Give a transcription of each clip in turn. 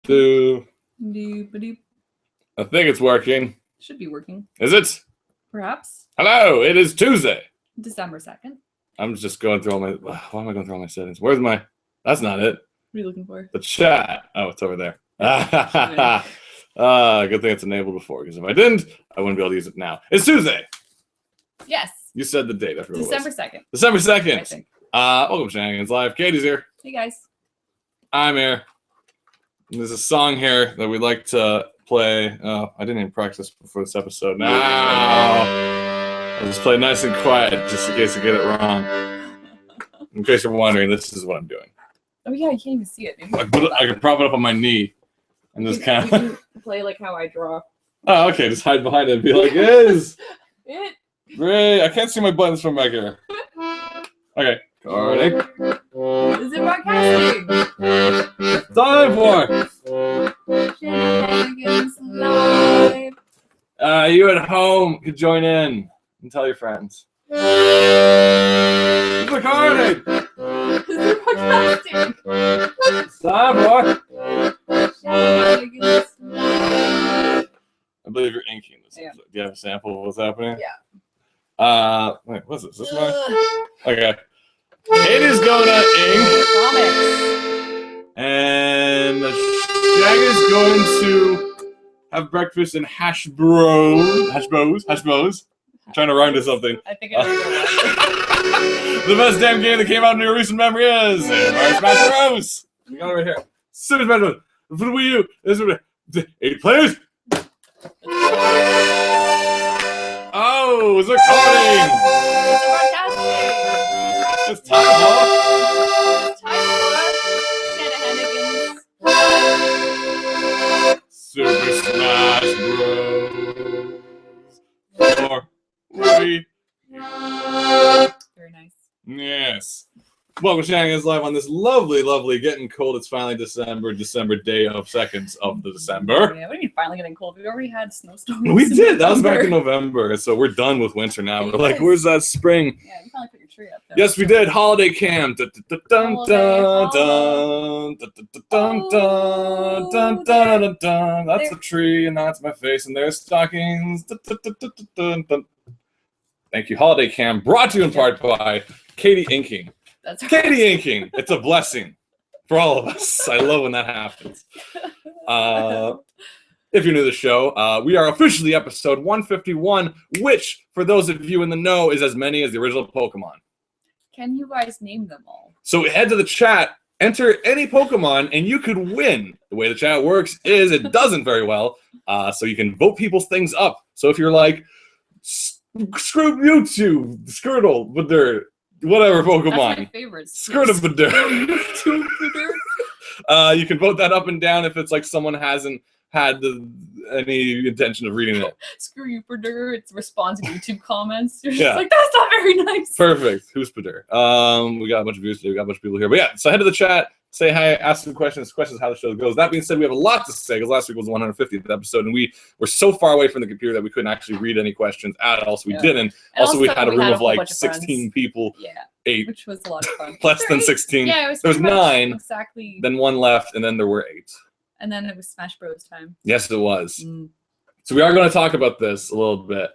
Do. Doop-a-doop. I think it's working. Should be working. Is it? Perhaps. Hello, it is Tuesday. December 2nd. I'm just going through all my... Why am I going through all my settings? Where's my... That's not it. What are you looking for? The chat. Oh, it's over there. Good thing it's enabled before, because if I didn't, I wouldn't be able to use it now. It's Tuesday. Yes. You said the date. I forgot December what 2nd. December I 2nd. think. Welcome to Shenanigans Live. Katie's here. Hey, guys. I'm here. And there's a song here that we'd like to play. Oh, I didn't even practice before this episode. No. I'll just play nice and quiet just in case I get it wrong. In case you're wondering, this is what I'm doing. Oh, yeah, you can't even see it. I can prop it up on my knee and just kind You of... can play like how I draw. Oh, okay. Just hide behind it and be like, yes. It. Great. I can't see my buttons from back here. Okay. Recording. Is it broadcasting? Time for Shenanigans Live. you at home could join in and tell your friends. It's recording. Is it broadcasting? Time for. Shenanigans Live. I believe you're inking this. Yeah. Do you have a sample of what's happening? Yeah. Wait, what's this? Is this mine? Okay. Katie's going to ink. Comics. And Shaggy's going to have breakfast in hash bows. I'm trying to rhyme to something. I think I know what The best damn game that came out in your recent memory is Super Smash Bros. We got it right here. Super Smash Bros. For the Wii U. This is 8 players. Oh, it's recording. It's broadcasting. It's time for. Shanahanigans. Super Smash Bros. For Wii. Very nice. Yes. Welcome to Shenanigans Live on this lovely, lovely, getting cold. It's finally December day of seconds of the December. Yeah, what do you mean finally getting cold? We already had snowstorms. We did. That was back in November. So we're done with winter now. We're like, where's that spring? Yeah, you finally put your tree up there. Yes, we did. Holiday cam. Dun, dun, dun, dun, dun, dun, dun, dun, dun, dun, dun. That's the tree, and that's my face, and there's stockings. Dun, dun, dun, dun, dun, dun. Thank you. Holiday cam brought to you in part by Katie Inking. That's right. Katie Inking. It's a blessing for all of us. I love when that happens. If you're new to the show, we are officially episode 151, which, for those of you in the know, is as many as the original Pokemon. Can you guys name them all? So head to the chat, enter any Pokemon, and you could win. The way the chat works is it doesn't very well, so you can vote people's things up. So if you're like, screw Mewtwo, Squirtle, Budur, whatever Pokemon. That's my favorite. Skirtabudur. You can vote that up and down if it's like someone hasn't had any intention of reading it. Screw you, Budur. It responds to YouTube comments. You're Yeah. just like, that's not very nice. Perfect. Who's Budur? We got a bunch of views today. We got a bunch of people here. But yeah, so head to the chat, say hi, ask some questions how the show goes. That being said, we have a lot to say because last week was the 150th episode, and we were so far away from the computer that we couldn't actually read any questions at all, so we didn't. And Also, we had a room of like bunch 16 people. Yeah. 8. Which was a lot of fun. Less than 16. Yeah, it was there was pretty much 9. Exactly. Then 1 left, and then there were 8. And then it was Smash Bros. Time. Yes, it was. So we are going to talk about this a little bit.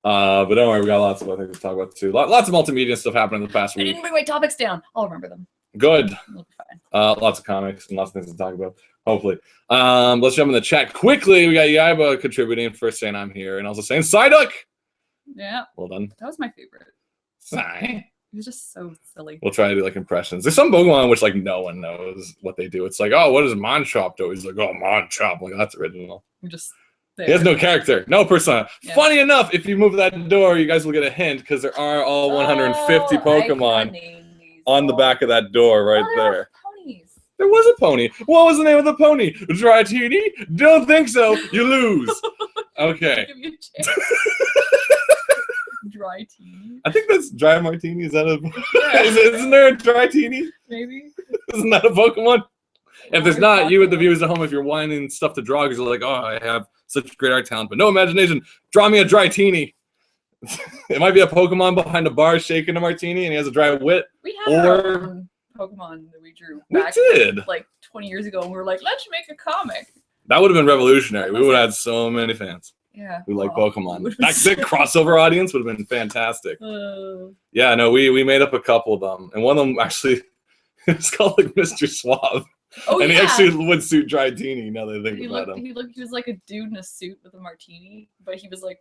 But don't worry, we got lots of other things to talk about too. Lots of multimedia stuff happening in the past I week. didn't bring my topics down. I'll remember them. Good. We'll be fine. Lots of comics and lots of things to talk about, hopefully. Let's jump in the chat quickly. We got Yaiba contributing for saying I'm here and also saying Psyduck. Yeah. Well done. That was my favorite. Psy. It was just so silly. We'll try to do like impressions. There's some Pokemon which like no one knows what they do. It's like, oh, what does Machop do? He's like, oh, Machop. Like, that's original. We're just there. He has no character, no persona. Yeah. Funny enough, if you move that door, you guys will get a hint because there are all 150 Pokemon on the back of that door right there. Ponies. There was a pony. What was the name of the pony? Dratini? Don't think so. You lose. Okay. Give me a chance. Dry teeny. I think that's Dry Martini. Is that a? Yeah. Isn't there a Dratini? Maybe. Isn't that a Pokemon? If there's not, you at the viewers at home, if you're whining stuff to draw because you're like, oh, I have such great art talent, but no imagination, draw me a Dratini. It might be a Pokemon behind a bar shaking a martini and he has a dry wit. We have our own Pokemon that we drew We back did. like 20 years ago, and we were like, let's make a comic. That would have been revolutionary. We would have had so many fans Yeah. who like Oh, Pokemon. would've been That so- crossover audience would have been fantastic. Yeah, no, we made up a couple of them, and one of them actually it's called like Mr. Suave, Oh, and yeah. he actually would suit Drytini. Now that I think He about looked. him. He was like a dude in a suit with a martini, but he was like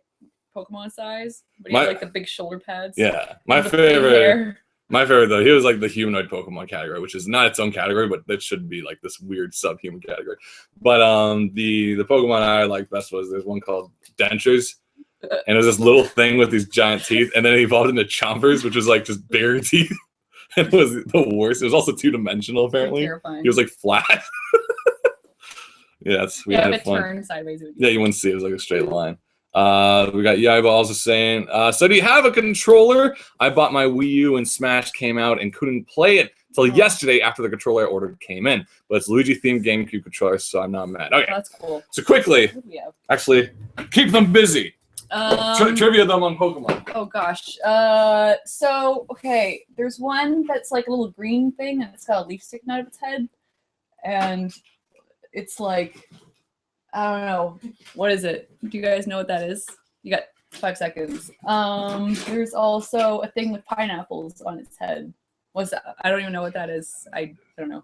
Pokemon size. But he My- had like the big shoulder pads. Yeah, my and the big favorite. hair. My favorite though, he was like the humanoid Pokemon category, which is not its own category, but that should be like this weird subhuman category. But the Pokemon I liked best was there's one called Dentures, and it was this little thing with these giant teeth, and then it evolved into Chompers, which was like just bare teeth. And it was the worst. It was also 2-dimensional apparently. Terrifying. He was like flat. Yeah, we if had it fun. turned sideways, it would be Yeah, you wouldn't see it. It was like a straight line. We got Yaiba also saying, so do you have a controller? I bought my Wii U and Smash came out and couldn't play it until yesterday after the controller I ordered came in. But it's Luigi-themed GameCube controller, so I'm not mad. Okay, That's cool. so quickly, What do we have? actually, keep them busy. Trivia them on Pokemon. Oh gosh. So okay, there's one that's like a little green thing and it's got a leaf sticking out of its head, and it's like, I don't know, what is it? Do you guys know what that is? You got 5 seconds. There's also a thing with pineapples on its head. What's that? I don't even know what that is. I don't know.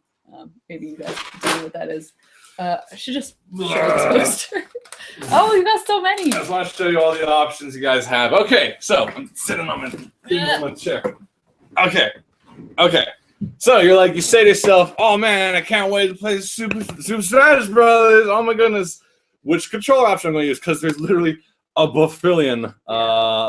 Maybe you guys can tell me what that is. I should just show this poster. Oh, you got so many. I just want to show you all the options you guys have. Okay, so I'm sitting on my chair. Okay. So you say to yourself, "Oh man, I can't wait to play Super Smash Brothers! Oh my goodness, which controller option I'm going to use?" Because there's literally a bafillion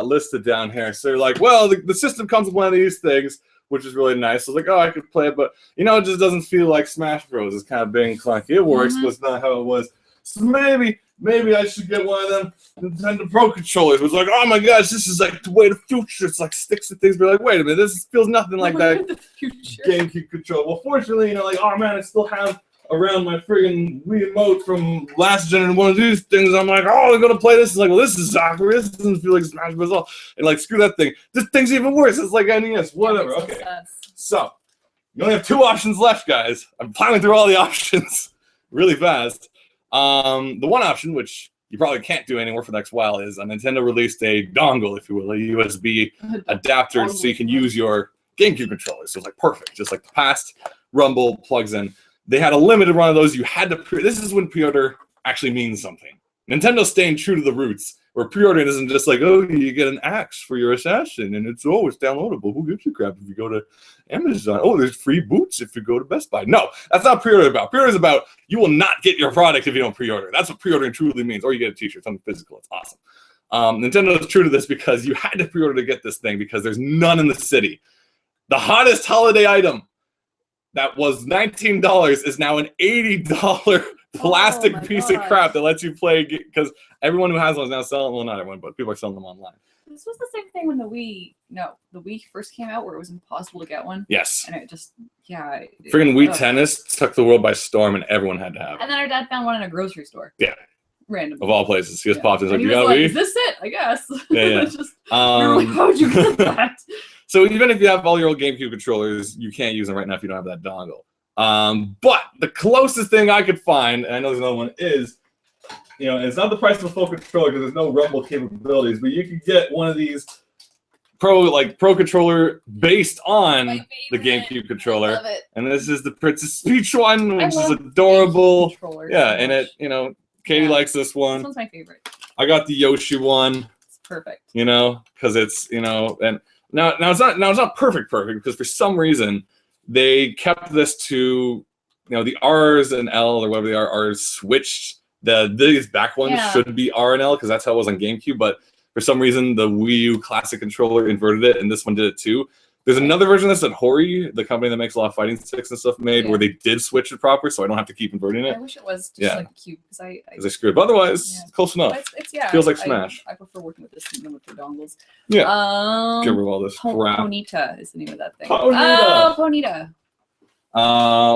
listed down here. So you're like, "Well, the system comes with one of these things, which is really nice." So it's like, "Oh, I could play it, but it just doesn't feel like Smash Bros. It's kind of big and clunky. It works, but it's not how it was." So maybe I should get one of them Nintendo Pro controllers. It was like, oh my gosh, this is like the way of the future. It's like sticks and things. But like, wait a minute, this feels nothing like that The future. GameCube controller. Well, fortunately, oh man, I still have around my friggin' Wii remote from last gen and one of these things. I'm like, oh, I'm gonna play this. It's like, well, this is awkward. This doesn't feel like Smash Bros. All. And like, screw that thing. This thing's even worse. It's like NES. Whatever. Yeah, Okay. So you only have 2 options left, guys. I'm plowing through all the options really fast. The one option, which you probably can't do anymore for the next while, is Nintendo released a dongle, if you will, a USB adapter, so you can use your GameCube controller. So it's like perfect, just like the past. Rumble plugs in. They had a limited run of those. You had to this is when pre-order actually means something. Nintendo's staying true to the roots, where pre-ordering isn't just like, oh, you get an axe for your assassin, and it's downloadable. Who gives a crap if you go to Amazon? Oh, there's free boots if you go to Best Buy. No, that's not pre-order about. Pre-order is about you will not get your product if you don't pre-order. That's what pre-ordering truly means. Or you get a t-shirt, something physical. It's awesome. Nintendo is true to this because you had to pre-order to get this thing because there's none in the city. The hottest holiday item that was $19 is now an $80 plastic piece of crap that lets you play, because everyone who has one is now selling. Well, not everyone, but people are selling them online. This was the same thing when the Wii first came out, where it was impossible to get one. Yes. And it just, Friggin' Wii Tennis took the world by storm, and everyone had to have it. And then our dad found one in a grocery store. Yeah. Random. Of all places, he just popped in. And Like, he you was got like, Wii? is this it? I guess. Yeah. We were like, how'd you get that? So even if you have all your old GameCube controllers, you can't use them right now if you don't have that dongle. But the closest thing I could find, and I know there's another one, is, and it's not the price of a full controller because there's no rumble capabilities, but you can get one of these pro controller based on the GameCube controller. Love it. And this is the Princess Peach one, which is love adorable. Yeah, and it, Katie likes this one. This one's my favorite. I got the Yoshi one. It's perfect. Because it's, and now it's not perfect because for some reason they kept this to, the R's and L or whatever they are switched. These back ones should be R and L because that's how it was on GameCube, but for some reason the Wii U Classic controller inverted it, and this one did it too. There's another version of this that Hori, the company that makes a lot of fighting sticks and stuff, made where they did switch it proper, so I don't have to keep inverting it. I wish it was just like cute because I screwed. But otherwise, close enough. It's feels like Smash. I prefer working with this than with the dongles. Yeah. Get rid of all this crap. Ponyta is the name of that thing. Ponyta. Oh, Ponyta.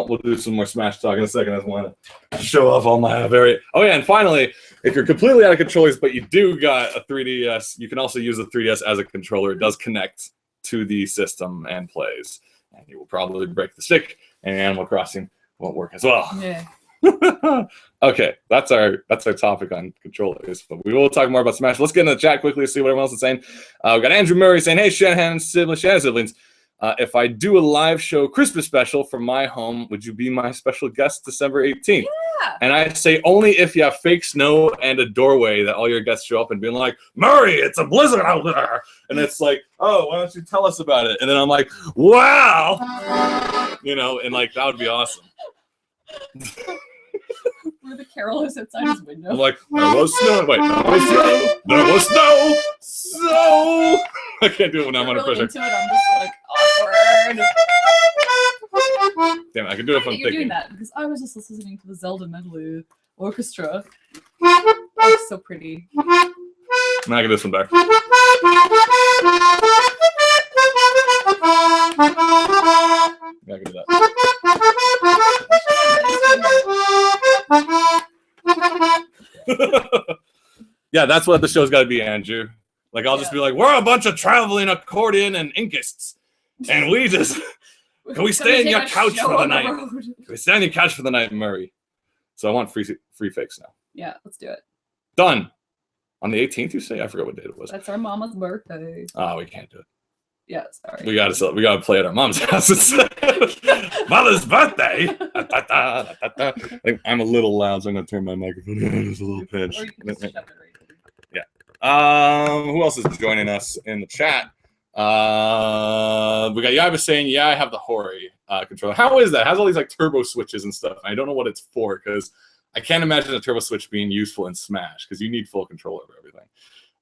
We'll do some more Smash talk in a second. I just want to show off all my and finally, if you're completely out of controllers but you do got a 3DS, you can also use the 3DS as a controller. It does connect to the system and plays. and you will probably break the stick, and Animal Crossing won't work as well. Yeah. Okay, that's our topic on controllers. But we will talk more about Smash. Let's get into the chat quickly to see what everyone else is saying. We got Andrew Murray saying, "Hey, Shanahan siblings, if I do a live show Christmas special from my home, would you be my special guest December 18th?" Yeah. And I say only if you have fake snow and a doorway that all your guests show up and being like, "Murray, it's a blizzard out there," and it's like, "Oh, why don't you tell us about it?" And then I'm like, "Wow," and like that would be awesome. Where the carolers outside his window. I'm like, there was snow. Wait, there was snow. There was snow. So I can't do it when I'm under pressure. Into it, I'm just like awkward. Damn, I can do it if I'm You're thinking. doing that because I was just listening to the Zelda medley orchestra. It's so pretty. Now I can do this one better. Yeah, I can do that. Yeah, that's what the show's got to be, Andrew. Like, I'll just be like, we're a bunch of traveling accordion and inkists, and we just can we stay on your couch for the night? Can we stay on your couch for the night, Murray? So I want free fakes now. Yeah, let's do it. Done. On the 18th, you say? I forgot what date it was. That's our mama's birthday. Oh, we can't do it. Yeah, sorry. We gotta play at our mom's house instead. Mother's birthday. I think I'm a little loud, so I'm gonna turn my microphone down just a little pinch. Or you can just shove it right there. Yeah. Who else is joining us in the chat? We got Yaiba saying, "Yeah, I have the Hori controller." How is that? It has all these like turbo switches and stuff. I don't know what it's for because I can't imagine a turbo switch being useful in Smash because you need full control over everything.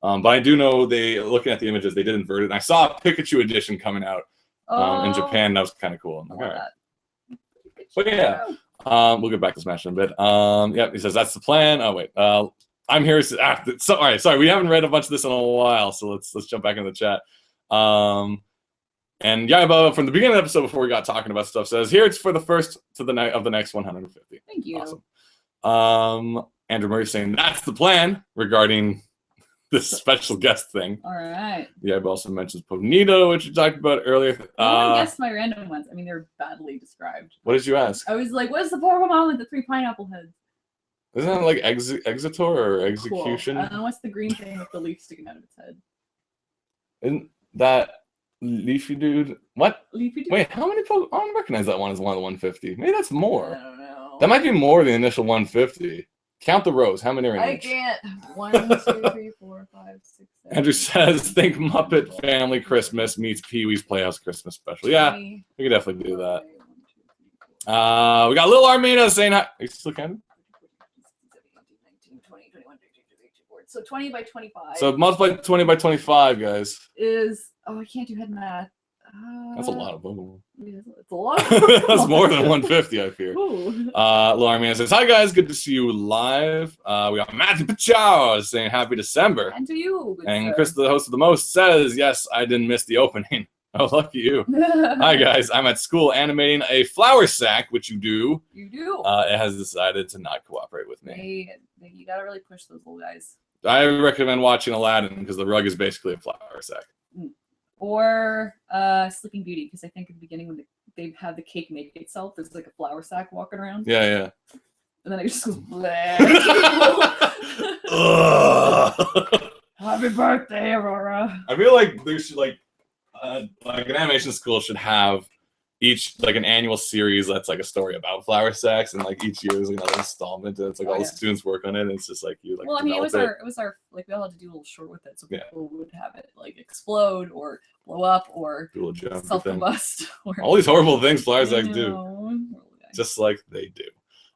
But I do know looking at the images, they did invert it. And I saw a Pikachu edition coming out in Japan. That was kind of cool. All right. But yeah, we'll get back to Smash in a bit. Yeah, he says that's the plan. Oh wait, I'm here. All right, sorry, we haven't read a bunch of this in a while, so let's jump back in the chat. And Yaiba from the beginning of the episode before we got talking about stuff says here it's for the first to the night of the next 150. Thank you. Awesome. Andrew Murray saying that's the plan regarding this special guest thing. All right. Yaiba also mentions Ponito, which you talked about earlier. I guessed my random ones. I mean, they're badly described. What did you ask? I was like, "What is the Pokemon with the 3 pineapple heads?" Isn't that like Exetor or Execution? Cool. And what's the green thing with the leaf sticking out of its head? Isn't that Leafy Dude? What? Leafy Dude? Wait, how many Pokemon? I don't recognize that one as one of the 150. Maybe that's more. I don't know. That might be more than the initial 150. Count the rows. How many are in I each? can't. 1, 2, 3, 4, 5, 6, 7. Andrew says, think Muppet Family Christmas meets Pee-wee's Playhouse Christmas special. Yeah, we could definitely do that. We got Lil Armina saying hi. Are you still counting? 20, 21, 22, 23, 24. So 20 by 25. So multiply 20 by 25, guys. Is I can't do head math. That's a lot of Pokemon. It's a lot. That's more than 150, I fear. Ooh. Laura says, hi guys, good to see you live. We got Matthew Pichao saying happy December. And to you. And Chris, the host of the most, says, yes, I didn't miss the opening. Oh, lucky you. Hi guys, I'm at school animating a flour sack, which you do. You do. It has decided to not cooperate with me. You gotta really push those little guys. I recommend watching Aladdin because the rug is basically a flour sack. Or Sleeping Beauty, because I think at the beginning when they have the cake make itself, there's like a flour sack walking around. Yeah, yeah. And then it just goes bleh. Happy birthday, Aurora. I feel like there should like an animation school should have each like an annual series that's like a story about flour sacks, and like each year is another installment, and it's like all the students work on it, and it's just like you like. Well, I mean, it was our like we all had to do a little short with it, so people would have it like explode or blow up or self-combust. All these horrible things flour sacks do, just like they do.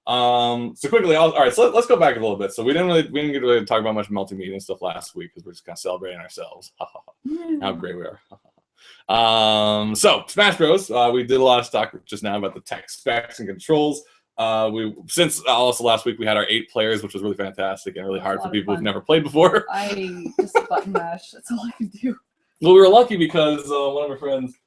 So quickly, all right. So let's go back a little bit. So we didn't get to talk about much multimedia and stuff last week because we're just kind of celebrating ourselves. How great we are. So Smash Bros. We did a lot of talk just now about the tech specs and controls. Since also last week we had our 8 players, which was really fantastic and really hard for people who've never played before. I just button mash. That's all I can do. Well, we were lucky because one of our friends,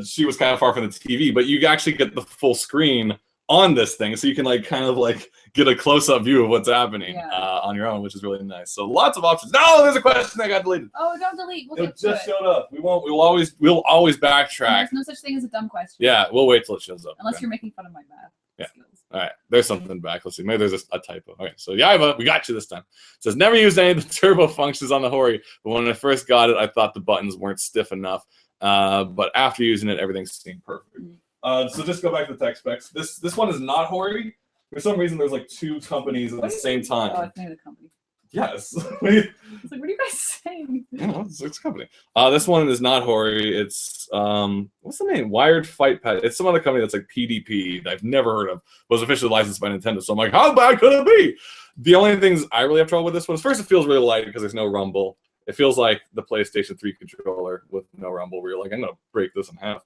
she was kind of far from the TV, but you actually get the full screen on this thing, so you can like kind of like get a close-up view of what's happening on your own, which is really nice. So lots of options. No, there's a question that got deleted. Oh, don't delete. We'll It just showed up. We'll always backtrack. There's no such thing as a dumb question. Yeah, we'll wait till it shows up. Unless you're making fun of my math skills. All right, there's something back. Let's see. Maybe there's a typo. Okay, so Yaiba, we got you this time. It says, never used any of the turbo functions on the Hori, but when I first got it, I thought the buttons weren't stiff enough. But after using it, everything seemed perfect. So just go back to the tech specs. This one is not Hori. For some reason, there's like two companies at the same time. Oh, it's the name of the company. Yes. It's like, what are you guys saying? You know, it's a company. This one is not Hori. It's what's the name? Wired Fight Pad. It's some other company that's like PDP that I've never heard of. Was officially licensed by Nintendo. So I'm like, how bad could it be? The only things I really have trouble with this one is first, it feels really light because there's no rumble. It feels like the PlayStation 3 controller with no rumble. Where you're like, I'm gonna break this in half.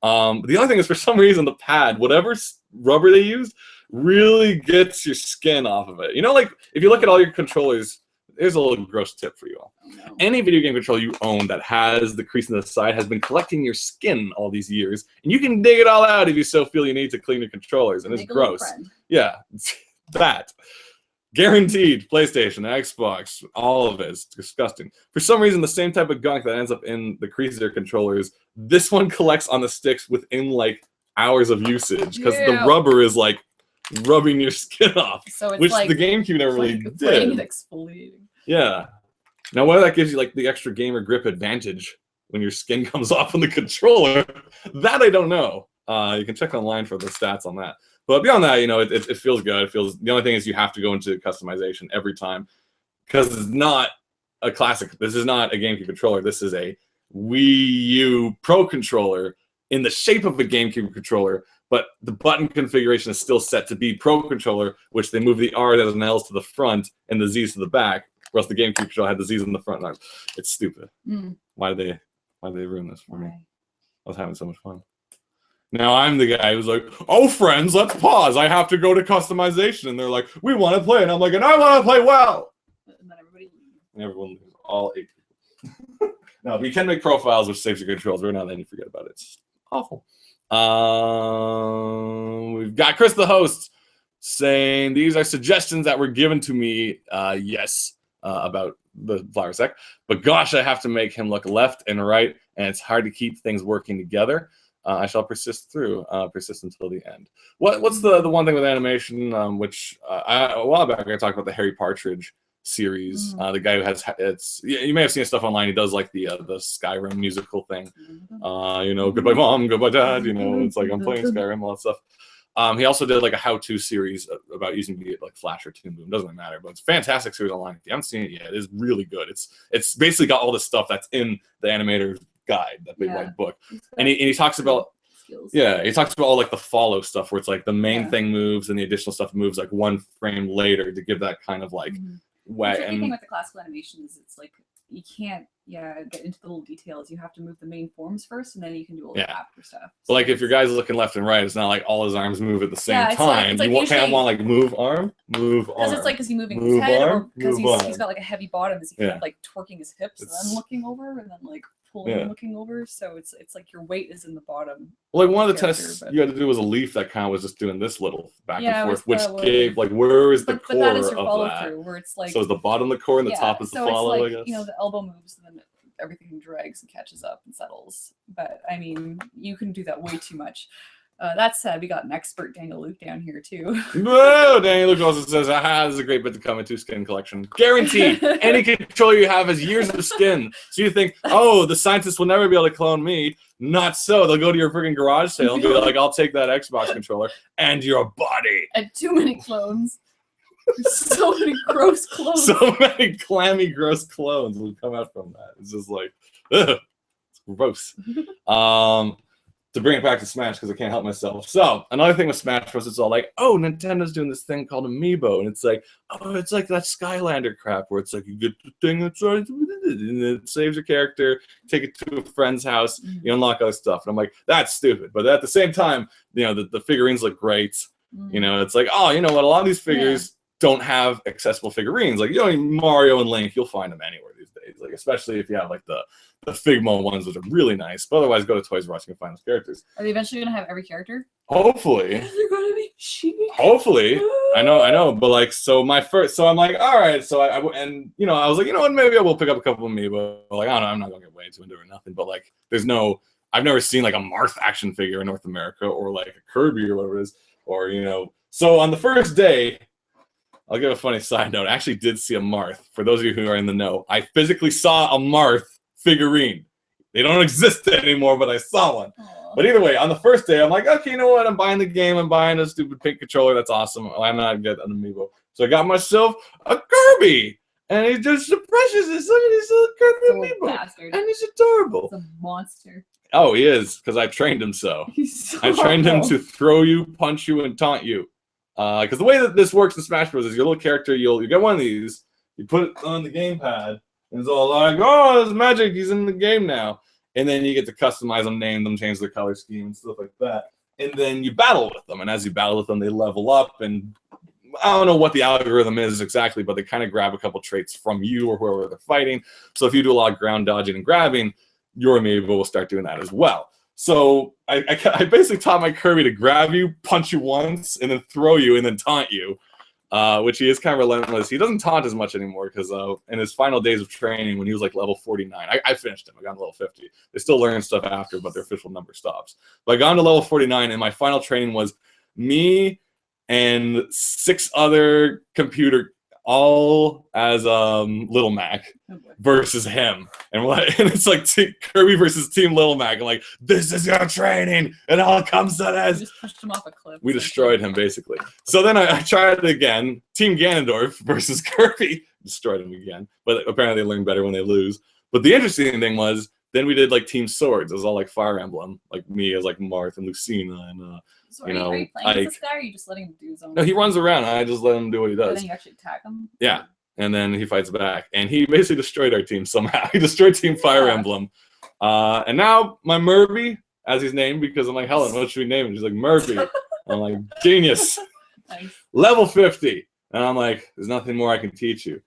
But the other thing is, for some reason, the pad, whatever rubber they used, really gets your skin off of it. You know, like if you look at all your controllers, here's a little gross tip for you all. Oh, no. Any video game controller you own that has the crease in the side has been collecting your skin all these years, and you can dig it all out if you so feel you need to clean your controllers, and it's gross. Yeah, that. Guaranteed. PlayStation, Xbox, all of it. It's disgusting. For some reason, the same type of gunk that ends up in the crease of your controllers, this one collects on the sticks within like hours of usage because the rubber is like rubbing your skin off, so it's which like, the GameCube never really did. And exfoliating. Yeah. Now, whether that gives you like the extra gamer grip advantage when your skin comes off on the controller, that I don't know. You can check online for the stats on that. But beyond that, you know, it feels good. It feels. The only thing is you have to go into customization every time because it's not a classic. This is not a GameCube controller. This is a Wii U Pro controller in the shape of a GameCube controller, but the button configuration is still set to be Pro controller, which they move the R's and L's to the front and the Z's to the back. Whereas the GameCube controller had the Z's in the front. And it's stupid. Why did they ruin this for me? I was having so much fun. Now I'm the guy who's like, oh, friends, let's pause. I have to go to customization. And they're like, we want to play. And I'm like, and I want to play well. And then everybody leaves. Everyone leaves. All 8 people. No, but you can make profiles, which saves your controls. Right now, then you forget about it. It's awful. We've got Chris, the host, saying, these are suggestions that were given to me. Yes, about the flower sec. But gosh, I have to make him look left and right. And it's hard to keep things working together. I shall persist until the end. What's the one thing with animation, which a while back I talked about the Harry Partridge series. The guy who has you may have seen stuff online. He does like the Skyrim musical thing. You know, goodbye mom, goodbye dad. You know, it's like I'm playing Skyrim, all that stuff. He also did like a how-to series about using like Flash or Toon Boom. Doesn't matter, but it's a fantastic series online. If you haven't seen it yet, it is really good. It's basically got all the stuff that's in the animator guide, that big white book, and he talks about skills. Yeah, he talks about all like the follow stuff where it's like the main thing moves and the additional stuff moves like one frame later to give that kind of like way. The tricky thing with the classical animation is it's like you can't get into the little details. You have to move the main forms first, and then you can do all the after stuff. So like if your guy's looking left and right, it's not like all his arms move at the same time. Like you kind of want like move arm. Because it's like, is he moving his head, or because he's got like a heavy bottom? Is he kind of like twerking his hips and then looking over, and then like pulling and looking over? So it's like your weight is in the bottom. Well, like one of the tests you had to do was a leaf that kind of was just doing this little back and forth, which gave like where is the core that is your of follow that? Through, where it's like, so is the bottom the core and the top is the follow? It's like, I guess you know, the elbow moves and then everything drags and catches up and settles. But I mean, you can do that way too much. That said, we got an expert Daniel Luke down here too. No, Daniel Luke also says, "Aha, this is a great bit to come into skin collection. Guaranteed. Any controller you have has years of skin. So you think, oh, the scientists will never be able to clone me. Not so. They'll go to your freaking garage sale and be like, I'll take that Xbox controller and your body. And too many clones. So many gross clones. So many clammy, gross clones will come out from that. It's just like, ugh, it's gross. To bring it back to Smash, because I can't help myself. So, another thing with Smash Bros. It's all like, oh, Nintendo's doing this thing called Amiibo. And it's like, oh, it's like that Skylander crap where it's like, you get the thing that's right, and it saves your character, take it to a friend's house, you unlock other stuff. And I'm like, that's stupid. But at the same time, you know, the figurines look great. You know, it's like, oh, you know what? A lot of these figures don't have accessible figurines. Like, you know, Mario and Link, you'll find them anywhere these days. days. Like especially if you have like the Figma ones, which are really nice. But otherwise, go to Toys R Us and find those characters. Are they eventually gonna have every character? Hopefully. They're gonna be cheap. Hopefully. I know. But like, so I'm like, all right. So I and you know, I was like, you know what, maybe I will pick up a couple of Amiibo. Like, I don't know, I'm not gonna get way too into it or nothing. But like, I've never seen like a Marth action figure in North America or like a Kirby or whatever it is. Or, you know, so on the first day, I'll give a funny side note. I actually did see a Marth. For those of you who are in the know, I physically saw a Marth figurine. They don't exist anymore, but I saw one. Aww. But either way, on the first day, I'm like, okay, you know what? I'm buying the game. I'm buying a stupid pink controller. That's awesome. Why not get an Amiibo? So I got myself a Kirby. And he's just so precious. Look at this little Kirby Amiibo. Bastard. And he's adorable. It's a monster. Oh, he is, because I trained him so. I trained him to throw you, punch you, and taunt you. Because the way that this works in Smash Bros. Is your little character, you get one of these, you put it on the gamepad, and it's all like, oh, it's magic, he's in the game now. And then you get to customize them, name them, change their color scheme, and stuff like that. And then you battle with them, and as you battle with them, they level up, and I don't know what the algorithm is exactly, but they kind of grab a couple traits from you or whoever they're fighting. So if you do a lot of ground dodging and grabbing, your Amiibo will start doing that as well. So I basically taught my Kirby to grab you, punch you once, and then throw you, and then taunt you, which he is kind of relentless. He doesn't taunt as much anymore because in his final days of training, when he was like level 49, I finished him. I got to level 50. They still learn stuff after, but their official number stops. But I got to level 49, and my final training was me and 6 other computer, all as Little Mac versus him, and it's like Kirby versus Team Little Mac. I'm like, this is your training. It all comes to this. You just pushed him off a cliff. We destroyed him basically. So then I tried it again. Team Ganondorf versus Kirby. Destroyed him again. But apparently they learn better when they lose. But the interesting thing was then we did like Team Swords. It was all like Fire Emblem, like me as like Marth and Lucina and so are you playing with this guy, or are you just letting him do his own? No, he runs around. And I just let him do what he does. And then you actually attack him. Yeah. And then he fights back. And he basically destroyed our team somehow. He destroyed Team Fire Emblem. And now my Murby, as he's named, because I'm like, Helen, what should we name him? She's like, Murby. I'm like, genius. Nice. Level 50. And I'm like, there's nothing more I can teach you.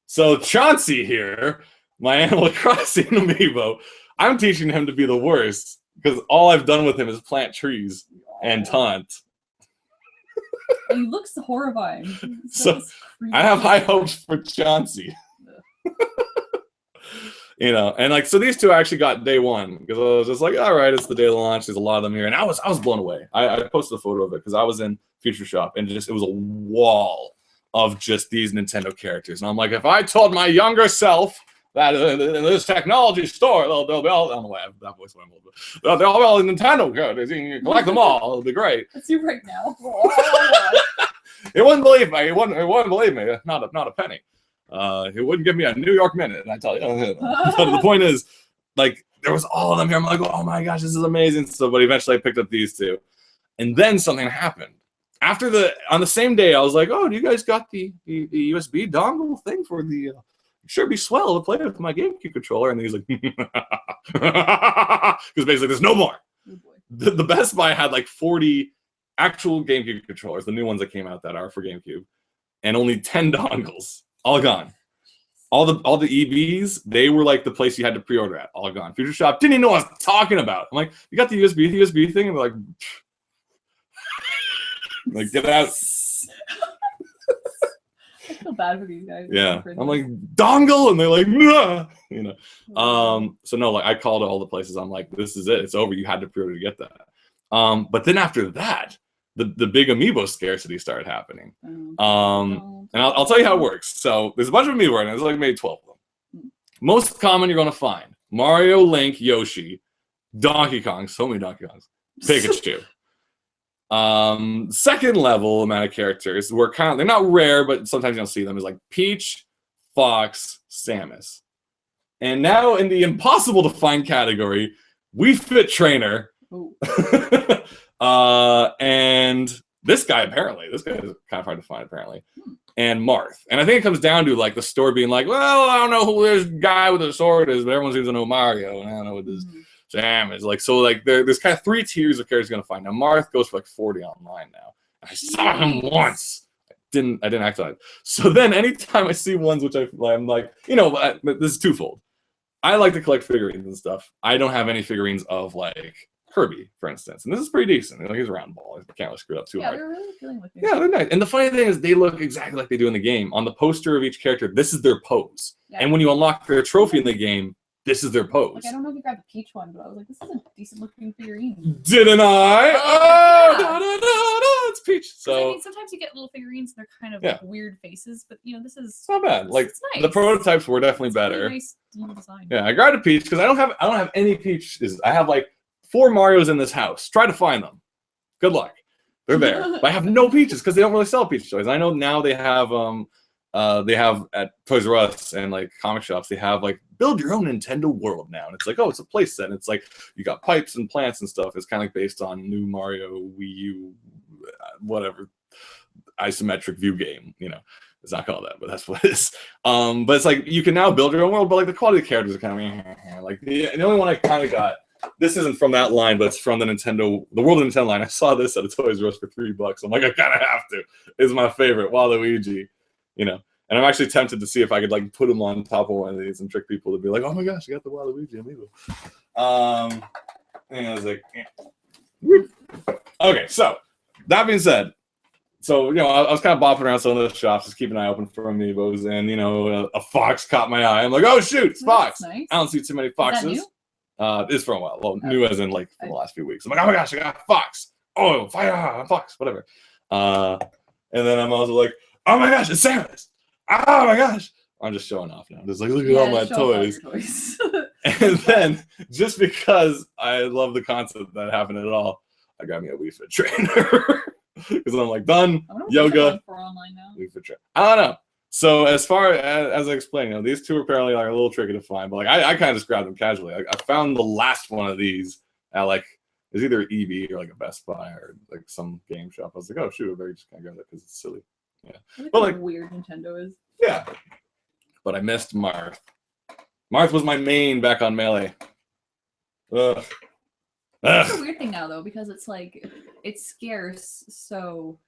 So Chauncey here, my Animal Crossing Amiibo, I'm teaching him to be the worst because all I've done with him is plant trees and taunt. He looks horrifying. So I have high hopes for Chauncey. You know, and like, so these two I actually got day one because I was just like, all right, it's the day of the launch. There's a lot of them here, and I was blown away. I posted a photo of it because I was in Future Shop, and it was a wall of just these Nintendo characters, and I'm like, if I told my younger self that in this technology store, they'll be all, I don't know why I have that voice, but they'll be all Nintendo characters. You can collect them all. It'll be great. That's you right now. It wouldn't believe me. It wouldn't believe me. Not a penny. It wouldn't give me a New York minute. And I tell you. But the point is, like, there was all of them here. I'm like, oh my gosh, this is amazing. So, but eventually I picked up these two, and then something happened. On the same day, I was like, oh, do you guys got the USB dongle thing for the? Sure, be swell to play with my GameCube controller. And he's like, because basically there's no more. Oh The Best Buy had like 40 actual GameCube controllers, the new ones that came out that are for GameCube, and only 10 dongles, all gone. All the EVs, they were like the place you had to pre-order at, all gone. Future Shop didn't even know what I was talking about. I'm like, you got the USB thing? And they're like get out. I feel bad for these guys. Yeah, I'm like, dongle, and they're like, nah, you know. So no, like I called all the places. I'm like, this is it. It's over. You had to pre-order to get that. But then after that, the big Amiibo scarcity started happening. And I'll tell you how it works. So there's a bunch of Amiibo, and there's like maybe 12 of them. Most common you're gonna find Mario, Link, Yoshi, Donkey Kong. So many Donkey Kongs. Pikachu. Second level amount of characters were they're not rare, but sometimes you don't see them, is like Peach, Fox, Samus. And now in the impossible to find category, Wii Fit Trainer. And this guy is kind of hard to find apparently. And Marth. And I think it comes down to like the store being like, well, I don't know who this guy with the sword is, but everyone seems to know Mario, and I don't know what this Sam is like. So like there's kind of 3 tiers of characters you're gonna find. Now Marth goes for like 40 online now. I saw him once. I didn't act on it. So then anytime I see ones which I'm like, this is twofold. I like to collect figurines and stuff. I don't have any figurines of like Kirby, for instance, and this is pretty decent. Like, he's a round ball. I can't really screw it up too hard. Yeah, they're really appealing looking. Yeah, they're nice. And the funny thing is, they look exactly like they do in the game. On the poster of each character, this is their pose. Yeah. And when you unlock their trophy in the game, this is their pose. Like, I don't know if you grabbed the peach one, but I was like, this is a decent looking figurine. Didn't I? Oh, yeah. It's peach. So I mean, sometimes you get little figurines and they're kind of like weird faces, but this is it's not bad. Like nice. The prototypes were definitely better. Really nice design. Yeah, I grabbed a peach because I don't have any peaches. I have like 4 Marios in this house. Try to find them. Good luck. They're there. But I have no peaches because they don't really sell peach toys. I know now they have at Toys R Us and like comic shops, they have like build your own Nintendo world now. And it's like, oh, it's a place set. And it's like you got pipes and plants and stuff. It's kind of like based on new Mario Wii U, whatever, isometric view game, It's not called that, but that's what it is. But it's like you can now build your own world, but like the quality of the characters are kind of like the only one I kind of got. This isn't from that line, but it's from the World of Nintendo line. I saw this at a Toys R Us for $3. I'm like, I kind of have to. It's my favorite, Waluigi, And I'm actually tempted to see if I could like put him on top of one of these and trick people to be like, oh my gosh, I got the Waluigi amiibo. And I was like, okay. So that being said, I was kind of bopping around some of those shops, just keeping an eye open for amiibos, and a fox caught my eye. I'm like, oh shoot, it's Fox. Nice. I don't see too many foxes. Is that new? It's for a while. Well, new as in like for the last few weeks. I'm like, oh my gosh, I got a fox. Oh, fire, fox, whatever. And then I'm also like, oh my gosh, it's Samus. Oh my gosh. I'm just showing off now. I'm just like, look at all my toys. And then, just because I love the concept that happened at all, I got me a Wii Fit trainer. Because I'm like, done, yoga. For online now. Wii Fit trainer. I don't know. So as far as I explained, these two are apparently like a little tricky to find, but like I kind of just grabbed them casually. I found the last one of these at like it's either EB or like a Best Buy or like some game shop. I was like, oh shoot, I better just kind of grab that because it's silly. Yeah, but like weird Nintendo is. Yeah, but I missed Marth. Marth was my main back on Melee. It's a weird thing now though because it's like it's scarce, so